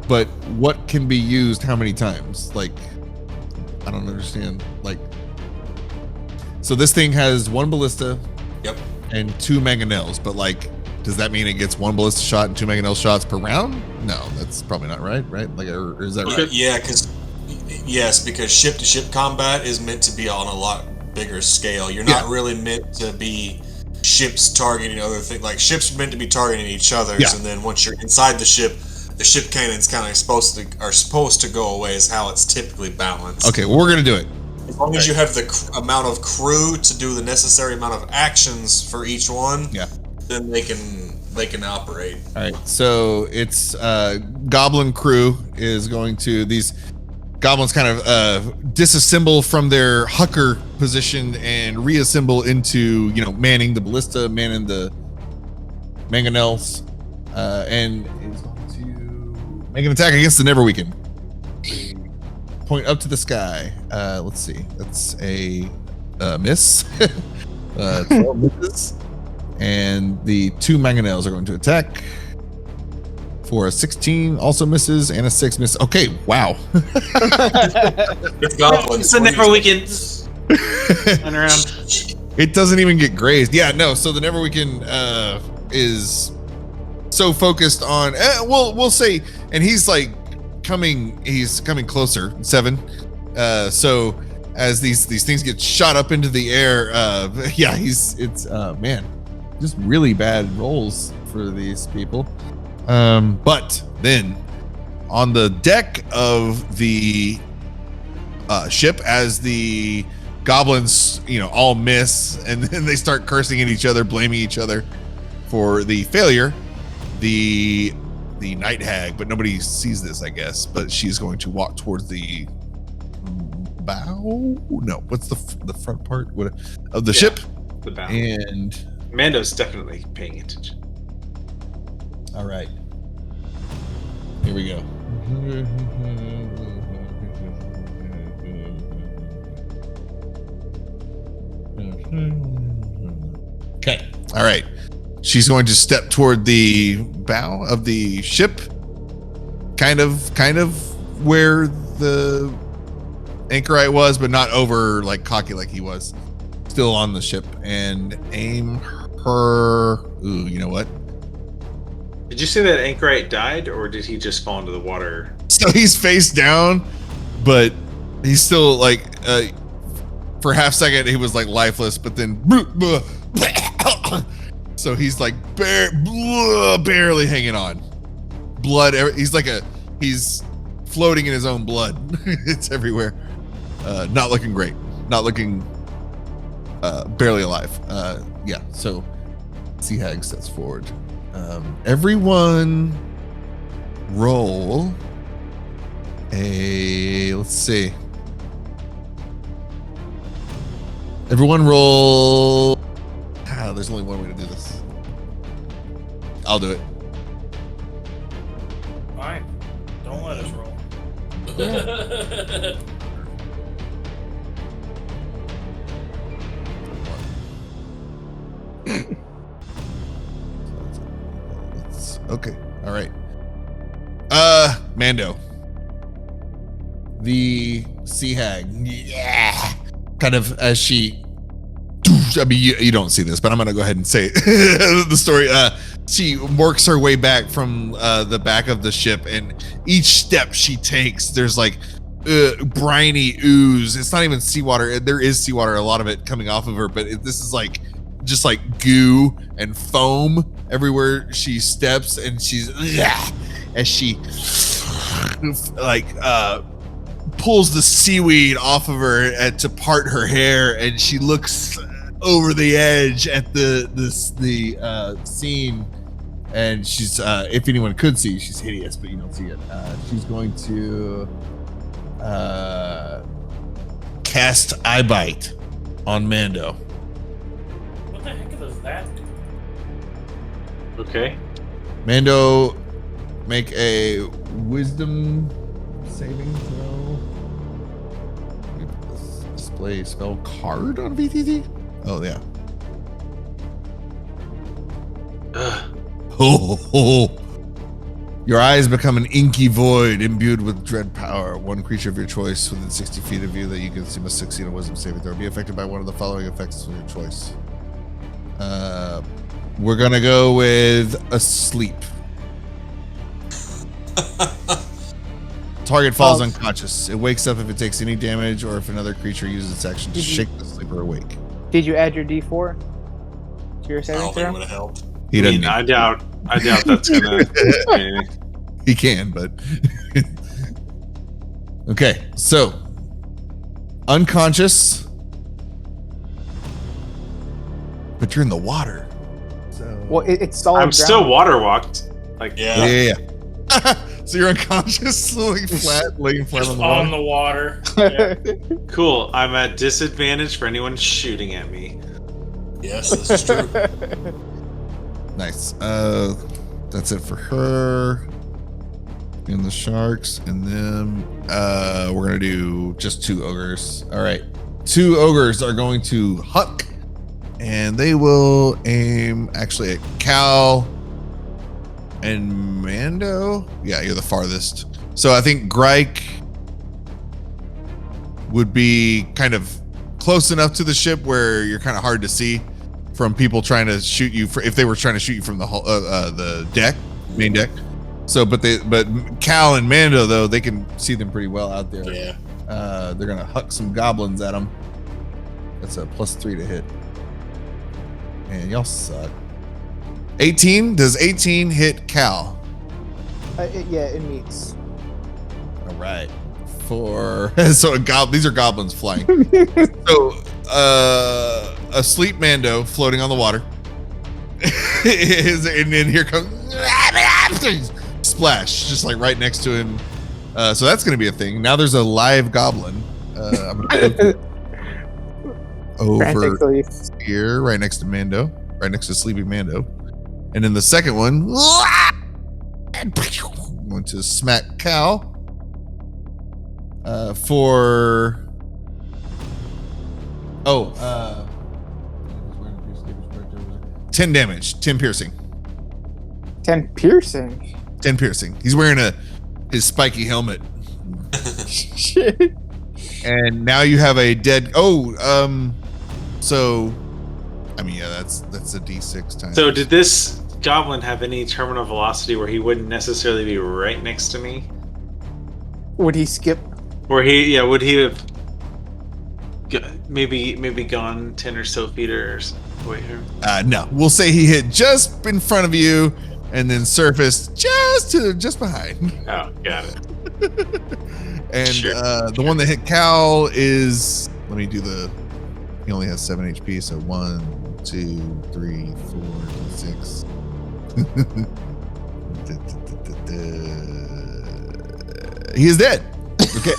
but what can be used how many times? Like, I don't understand. Like, so this thing has 1 ballista Yep. and 2 mangonels, but like, does that mean it gets 1 ballista shot and 2 mangonel shots per round? No, that's probably not right, right? Like, or is that right? Yeah, because ship-to-ship combat is meant to be on a lot bigger scale. You're not really meant to be ships targeting other things. Like, ships are meant to be targeting each other's, and then once you're inside the ship cannons kind of supposed to go away. Is how it's typically balanced. Okay, well, we're gonna do it. As long as you have the amount of crew to do the necessary amount of actions for each one, then they can operate. All right, so it's Goblin crew is going to, these goblins kind of disassemble from their hucker position and reassemble into, manning the ballista, manning the mangonels, and is going to make an attack against the Neverweakened. Point up to the sky. Let's see. That's a miss. 12 misses. And the 2 mangonels are going to attack for a 16, also misses, and a 6 miss. Okay, wow. It's goblins. It's the Neverweakened. Run around. It doesn't even get grazed. Yeah, no. So the Neverweakened is so focused on. We'll say, and he's like coming closer. 7. So as these things get shot up into the air, man, just really bad rolls for these people. But then on the deck of the ship, as the goblins, all miss, and then they start cursing at each other, blaming each other for the failure, the night hag, but nobody sees this, I guess, but she's going to walk towards the bow. No, what's the front part of the ship? The bow. And Mando's definitely paying attention. all right, here we go. Okay, all right. She's going to step toward the bow of the ship, kind of where the Anchorite was, but not over like cocky like he was. Still on the ship, and aim her. Ooh, you know what? Did you say that Anchorite died, or did he just fall into the water? So he's face down, but he's still like, for half second he was like lifeless, but then, so he's like barely hanging on. Blood, he's floating in his own blood. It's everywhere. Not looking great. Not looking, barely alive. So Sea Hag steps forward. Everyone roll let's see. Everyone roll. There's only one way to do this. I'll do it. Fine. Don't let us roll. Okay. All right. Mando. The Sea Hag. Yeah. Kind of as she I mean, you don't see this, but I'm gonna go ahead and say the story. She works her way back from the back of the ship, and each step she takes, there's like briny ooze. It's not even seawater. There is seawater, a lot of it coming off of her, but this is like just like goo and foam everywhere she steps, and she's as she like pulls the seaweed off of her to part her hair, and she looks over the edge at the scene, and she's if anyone could see, she's hideous, but you don't see it. She's going to cast eye bite on Mando. What the heck does that do? Okay. Mando, make a wisdom saving throw. Let me put this display spell card on VTT. Oh yeah. Oh. Your eyes become an inky void imbued with dread power. One creature of your choice within 60 feet of you that you can see must succeed a wisdom saving throw. Be affected by one of the following effects of your choice. We're gonna go with asleep. Target falls unconscious. It wakes up if it takes any damage or if another creature uses its action to shake the sleeper awake. Did you add your D4 to your I saving don't think it throw? would have helped. He doesn't. I doubt that's gonna. He can, but okay. So unconscious, but you're in the water. So Well, it's solid. I'm ground. still water walked. Like Yeah. So you're unconscious, laying flat Just on the water. on the water. Yeah. cool. I'm at disadvantage for anyone shooting at me. Yes, that's true. Nice. That's it for her. And the sharks, and then we're gonna do just 2 ogres. All right, 2 ogres are going to huck, and they will aim actually at Cal and Mando. Yeah, you're the farthest. So I think Grike would be kind of close enough to the ship where you're kind of hard to see from people trying to shoot you if they were trying to shoot you from the deck, main deck. So, but Cal and Mando though, they can see them pretty well out there. Yeah. They're gonna huck some goblins at them. That's a +3 to hit. And y'all suck. 18. Does 18 hit Cal? Yeah, it meets. All right. So these are goblins flying. So a sleep Mando floating on the water. And then here comes splash, just like right next to him. So that's gonna be a thing. Now there's a live goblin. I'm gonna over Frantically. here, right next to Mando, right next to sleeping Mando. And then the second one, going to smack Cal for 10 damage, 10 piercing. 10 piercing. 10 piercing. He's wearing his spiky helmet. Shit. And now you have a dead. So I mean, yeah, that's a D6 times. So did this goblin have any terminal velocity where he wouldn't necessarily be right next to me? Would he skip? Would he have maybe gone 10 or so feet or wait here? No, we'll say he hit just in front of you and then surfaced just behind. Oh, got it. And Sure. The one that hit Cal is, let me do he only has 7 HP, so 1, 2, 3, 4, 6. He is dead. Okay.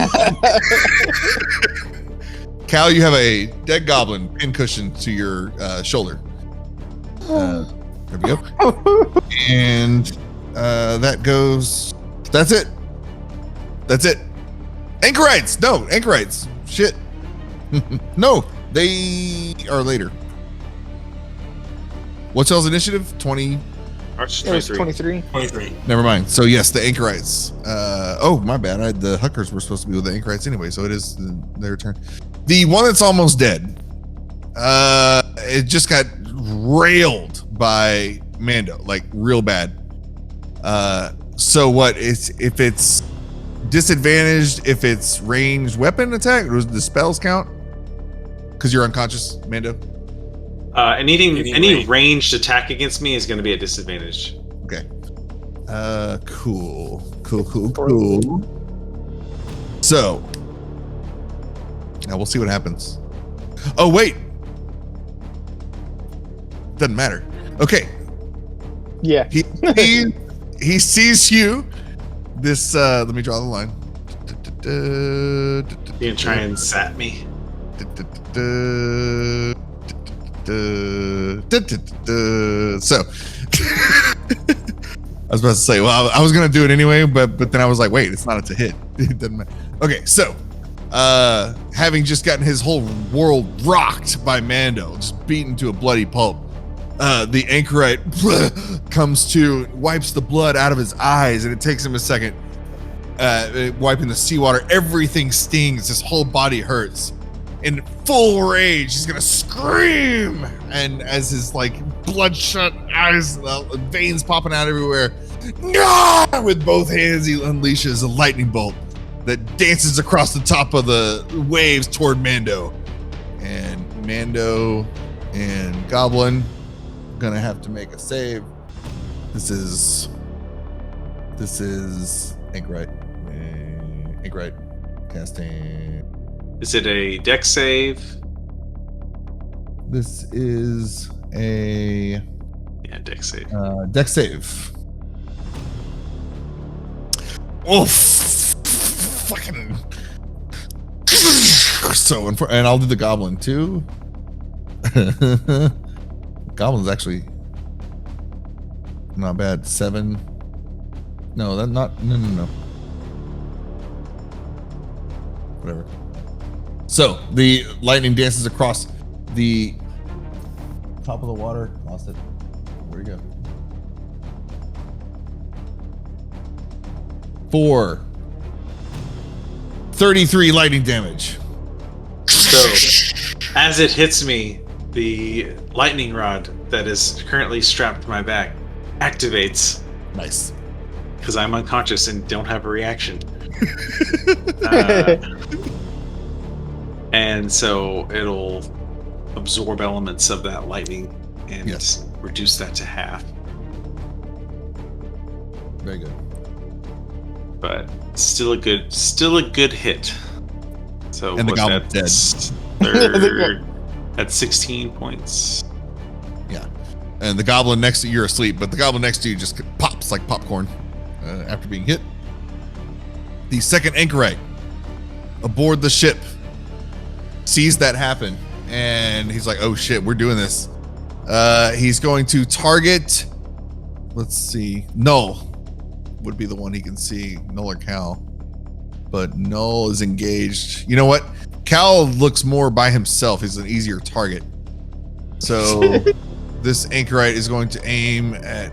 Cal, you have a dead goblin pincushion to your shoulder. There we go. And that goes. That's it. Anchorites. No, Anchorites. Shit. No, they are later. What's y'all's initiative? 20. Arch It was 23. 23. Never mind. So yes, the Anchorites. Oh, my bad. The Huckers were supposed to be with the Anchorites anyway, so it is their turn. The one that's almost dead. it just got railed by Mando, like real bad. So what? If it's disadvantaged, if it's ranged weapon attack, does the spells count? Because you're unconscious, Mando. Any ranged attack against me is going to be at disadvantage. Okay. Cool. So now we'll see what happens. Oh wait, doesn't matter. Okay. Yeah. He sees you. This let me draw the line. You gonna try and sap me? So I was about to say, well, I was gonna do it anyway, but then I was like, wait, it's not a hit. It doesn't matter. Okay, so having just gotten his whole world rocked by Mando, just beaten to a bloody pulp, the Anchorite comes to, wipes the blood out of his eyes, and it takes him a second. Wiping the seawater, everything stings, his whole body hurts. In full rage, he's gonna scream, and as his like bloodshot eyes, veins popping out everywhere, with both hands he unleashes a lightning bolt that dances across the top of the waves toward Mando. And Mando and Goblin gonna have to make a save. This is Anchorite. Anchorite casting. Is it a dex save? This is a dex save. Dex save. Oh, fucking. So, and I'll do the Goblin too. Goblin's actually not bad. 7. No, that's not. No. Whatever. So the lightning dances across the top of the water. Lost it. Where'd it go? 4. 33 lightning damage. So, as it hits me, the lightning rod that is currently strapped to my back activates. Nice. Because I'm unconscious and don't have a reaction. And so it'll absorb elements of that lightning and reduce that to half. Very good. But still a good hit. So and the goblin's dead. Third, that's 16 points. Yeah. And the goblin next to you, you're asleep, but the goblin next to you just pops like popcorn after being hit. The second Anchorite aboard the ship sees that happen, and he's like, oh shit, we're doing this. He's going to target, let's see, Null would be the one he can see, Null or Cal. But Null is engaged. You know what? Cal looks more by himself. He's an easier target. So this Anchorite is going to aim at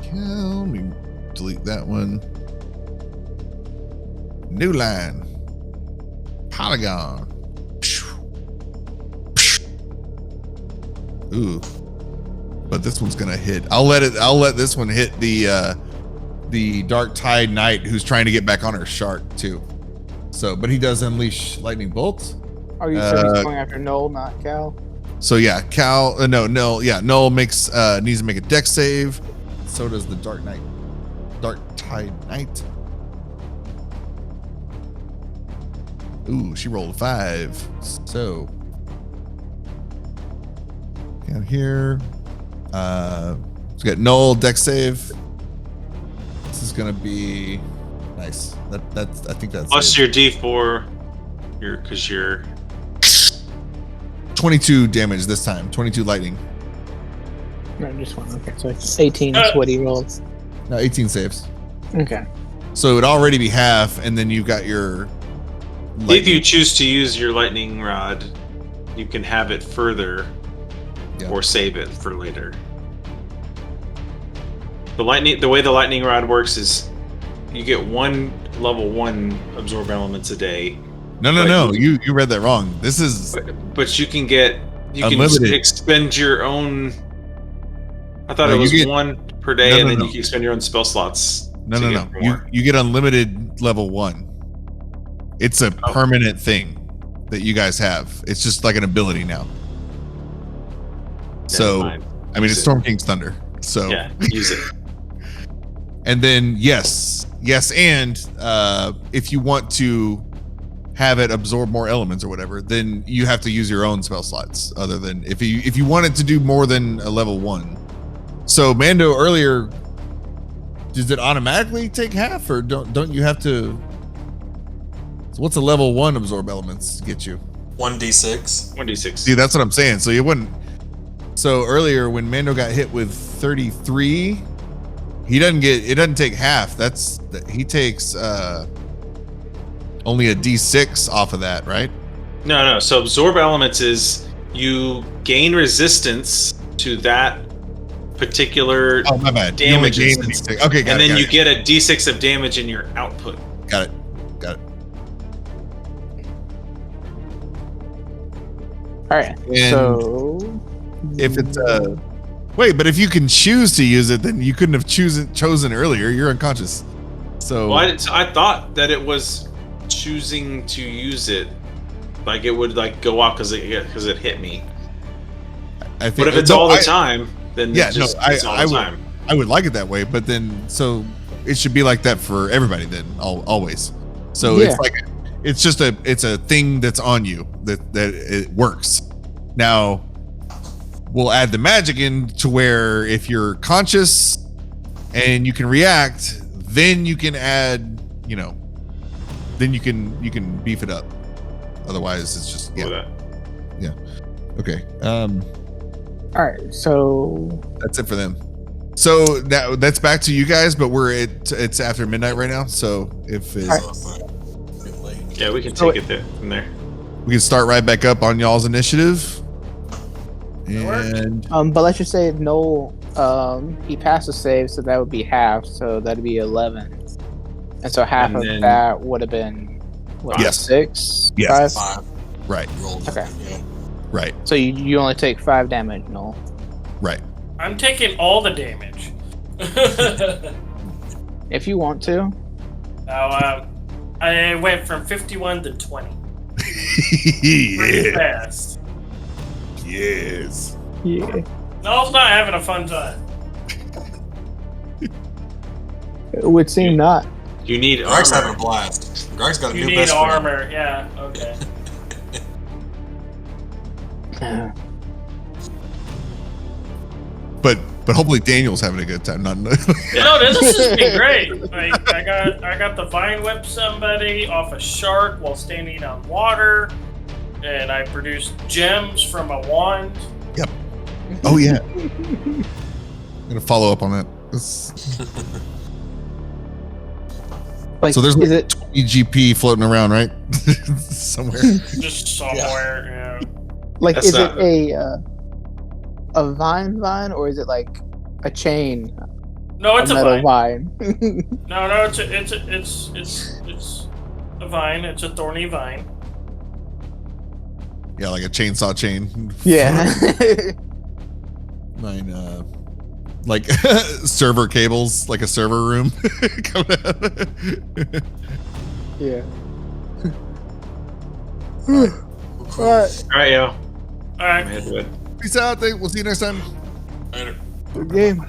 Cal. Let me delete that one. New line. Polygon. Ooh. But this one's gonna hit. I'll let this one hit the Dark Tide Knight who's trying to get back on her shark too. So, but he does unleash lightning bolts. Are you sure he's going after Noel, not Cal? So yeah, Cal. No, Null. Yeah, Null needs to make a dex save. So does the Dark Tide Knight. Ooh, she rolled a 5. So down here, so we got Null dex save. This is gonna be nice. That's I think that's plus your D4. Because you're 22 damage this time. 22 lightning. No, just one. Okay, so it's 18 is what he rolled. No, 18 saves. Okay. So it would already be half, and then you've got your lightning. If you choose to use your lightning rod, you can have it further or save it for later. The way the lightning rod works is you get one level 1 absorb elements a day. No. You read that wrong. This is. But you can get You can Unlimited. expend your own. I thought No, it was you get- one per day, No, and no, then no. you can expend your own spell slots. No, to no, get no. more. You get unlimited level 1. It's a Oh. permanent thing that you guys have. It's just like an ability now. So, Never mind. I mean, Use it's it. Storm King Thunder. So, Yeah, use it. and then yes, and if you want to have it absorb more elements or whatever, then you have to use your own spell slots. Other than if you wanted to do more than a level 1. So Mando earlier, does it automatically take half, or don't you have to? So what's a level 1 absorb elements get you? 1d6. 1d6. See, that's what I'm saying. So you wouldn't. So earlier when Mando got hit with 33, he doesn't get. It doesn't take half. He takes only a d6 off of that, right? No. So absorb elements is you gain resistance to that particular Oh, my bad. You only damage gain a instance. d6. Okay, got and it. then got you it, get a d6 of damage in your output. got it. Got it. All right. And So if it's wait, but if you can choose to use it, then you couldn't have chosen earlier. You're unconscious. So Well, I thought that it was choosing to use it, like it would like go off because it hit me. I think, But if it's no, all the time, then yeah, it's just, no, it's all the time. I would like it that way, but then so it should be like that for everybody then, always. So Yeah. it's like it's a thing that's on you that it works. Now we'll add the magic in to where if you're conscious and you can react, then you can add, then you can beef it up. Otherwise, it's just Go with that. Okay. all right. So That's it for them. So that's back to you guys, but it's after midnight right now. So if it's, Getting late. Yeah, we can So take it there from there. we can start right back up on y'all's initiative. And but let's just say Noel he passed the save, so that would be half. So that'd be 11, and so half And of then- that would have been what, Yes. 6, Yes. 5. 5. right, Rolled. Okay. Yeah. right, So you only take 5 damage, Noel. right. I'm taking all the damage. If you want to. Now, I went from 51 to 20. Pretty Yeah. fast. Yes. Yeah. Noel's not having a fun time. It would seem not. You need Greg's having a armor. blast. Greg's got a You new need best friend. armor. Yeah, okay. But hopefully Daniel's having a good time. Not No, this has been great. Like, I got the vine whip somebody off a shark while standing on water, and I produced gems from a wand. Oh yeah. I'm gonna follow up on that. Like, So there's is like it 20 GP floating around, right? Somewhere. Just somewhere, yeah. like That's is not- it a vine, or is it like a chain, No, it's a metal vine. vine? No, it's a vine. It's a thorny vine. Yeah, like a chainsaw chain. Yeah. Mine, like server cables, like a server room. Coming out. Yeah. Cool. Alright, All right, yo. All right. I'm headed to it. Peace out. We'll see you next time. Later. good game.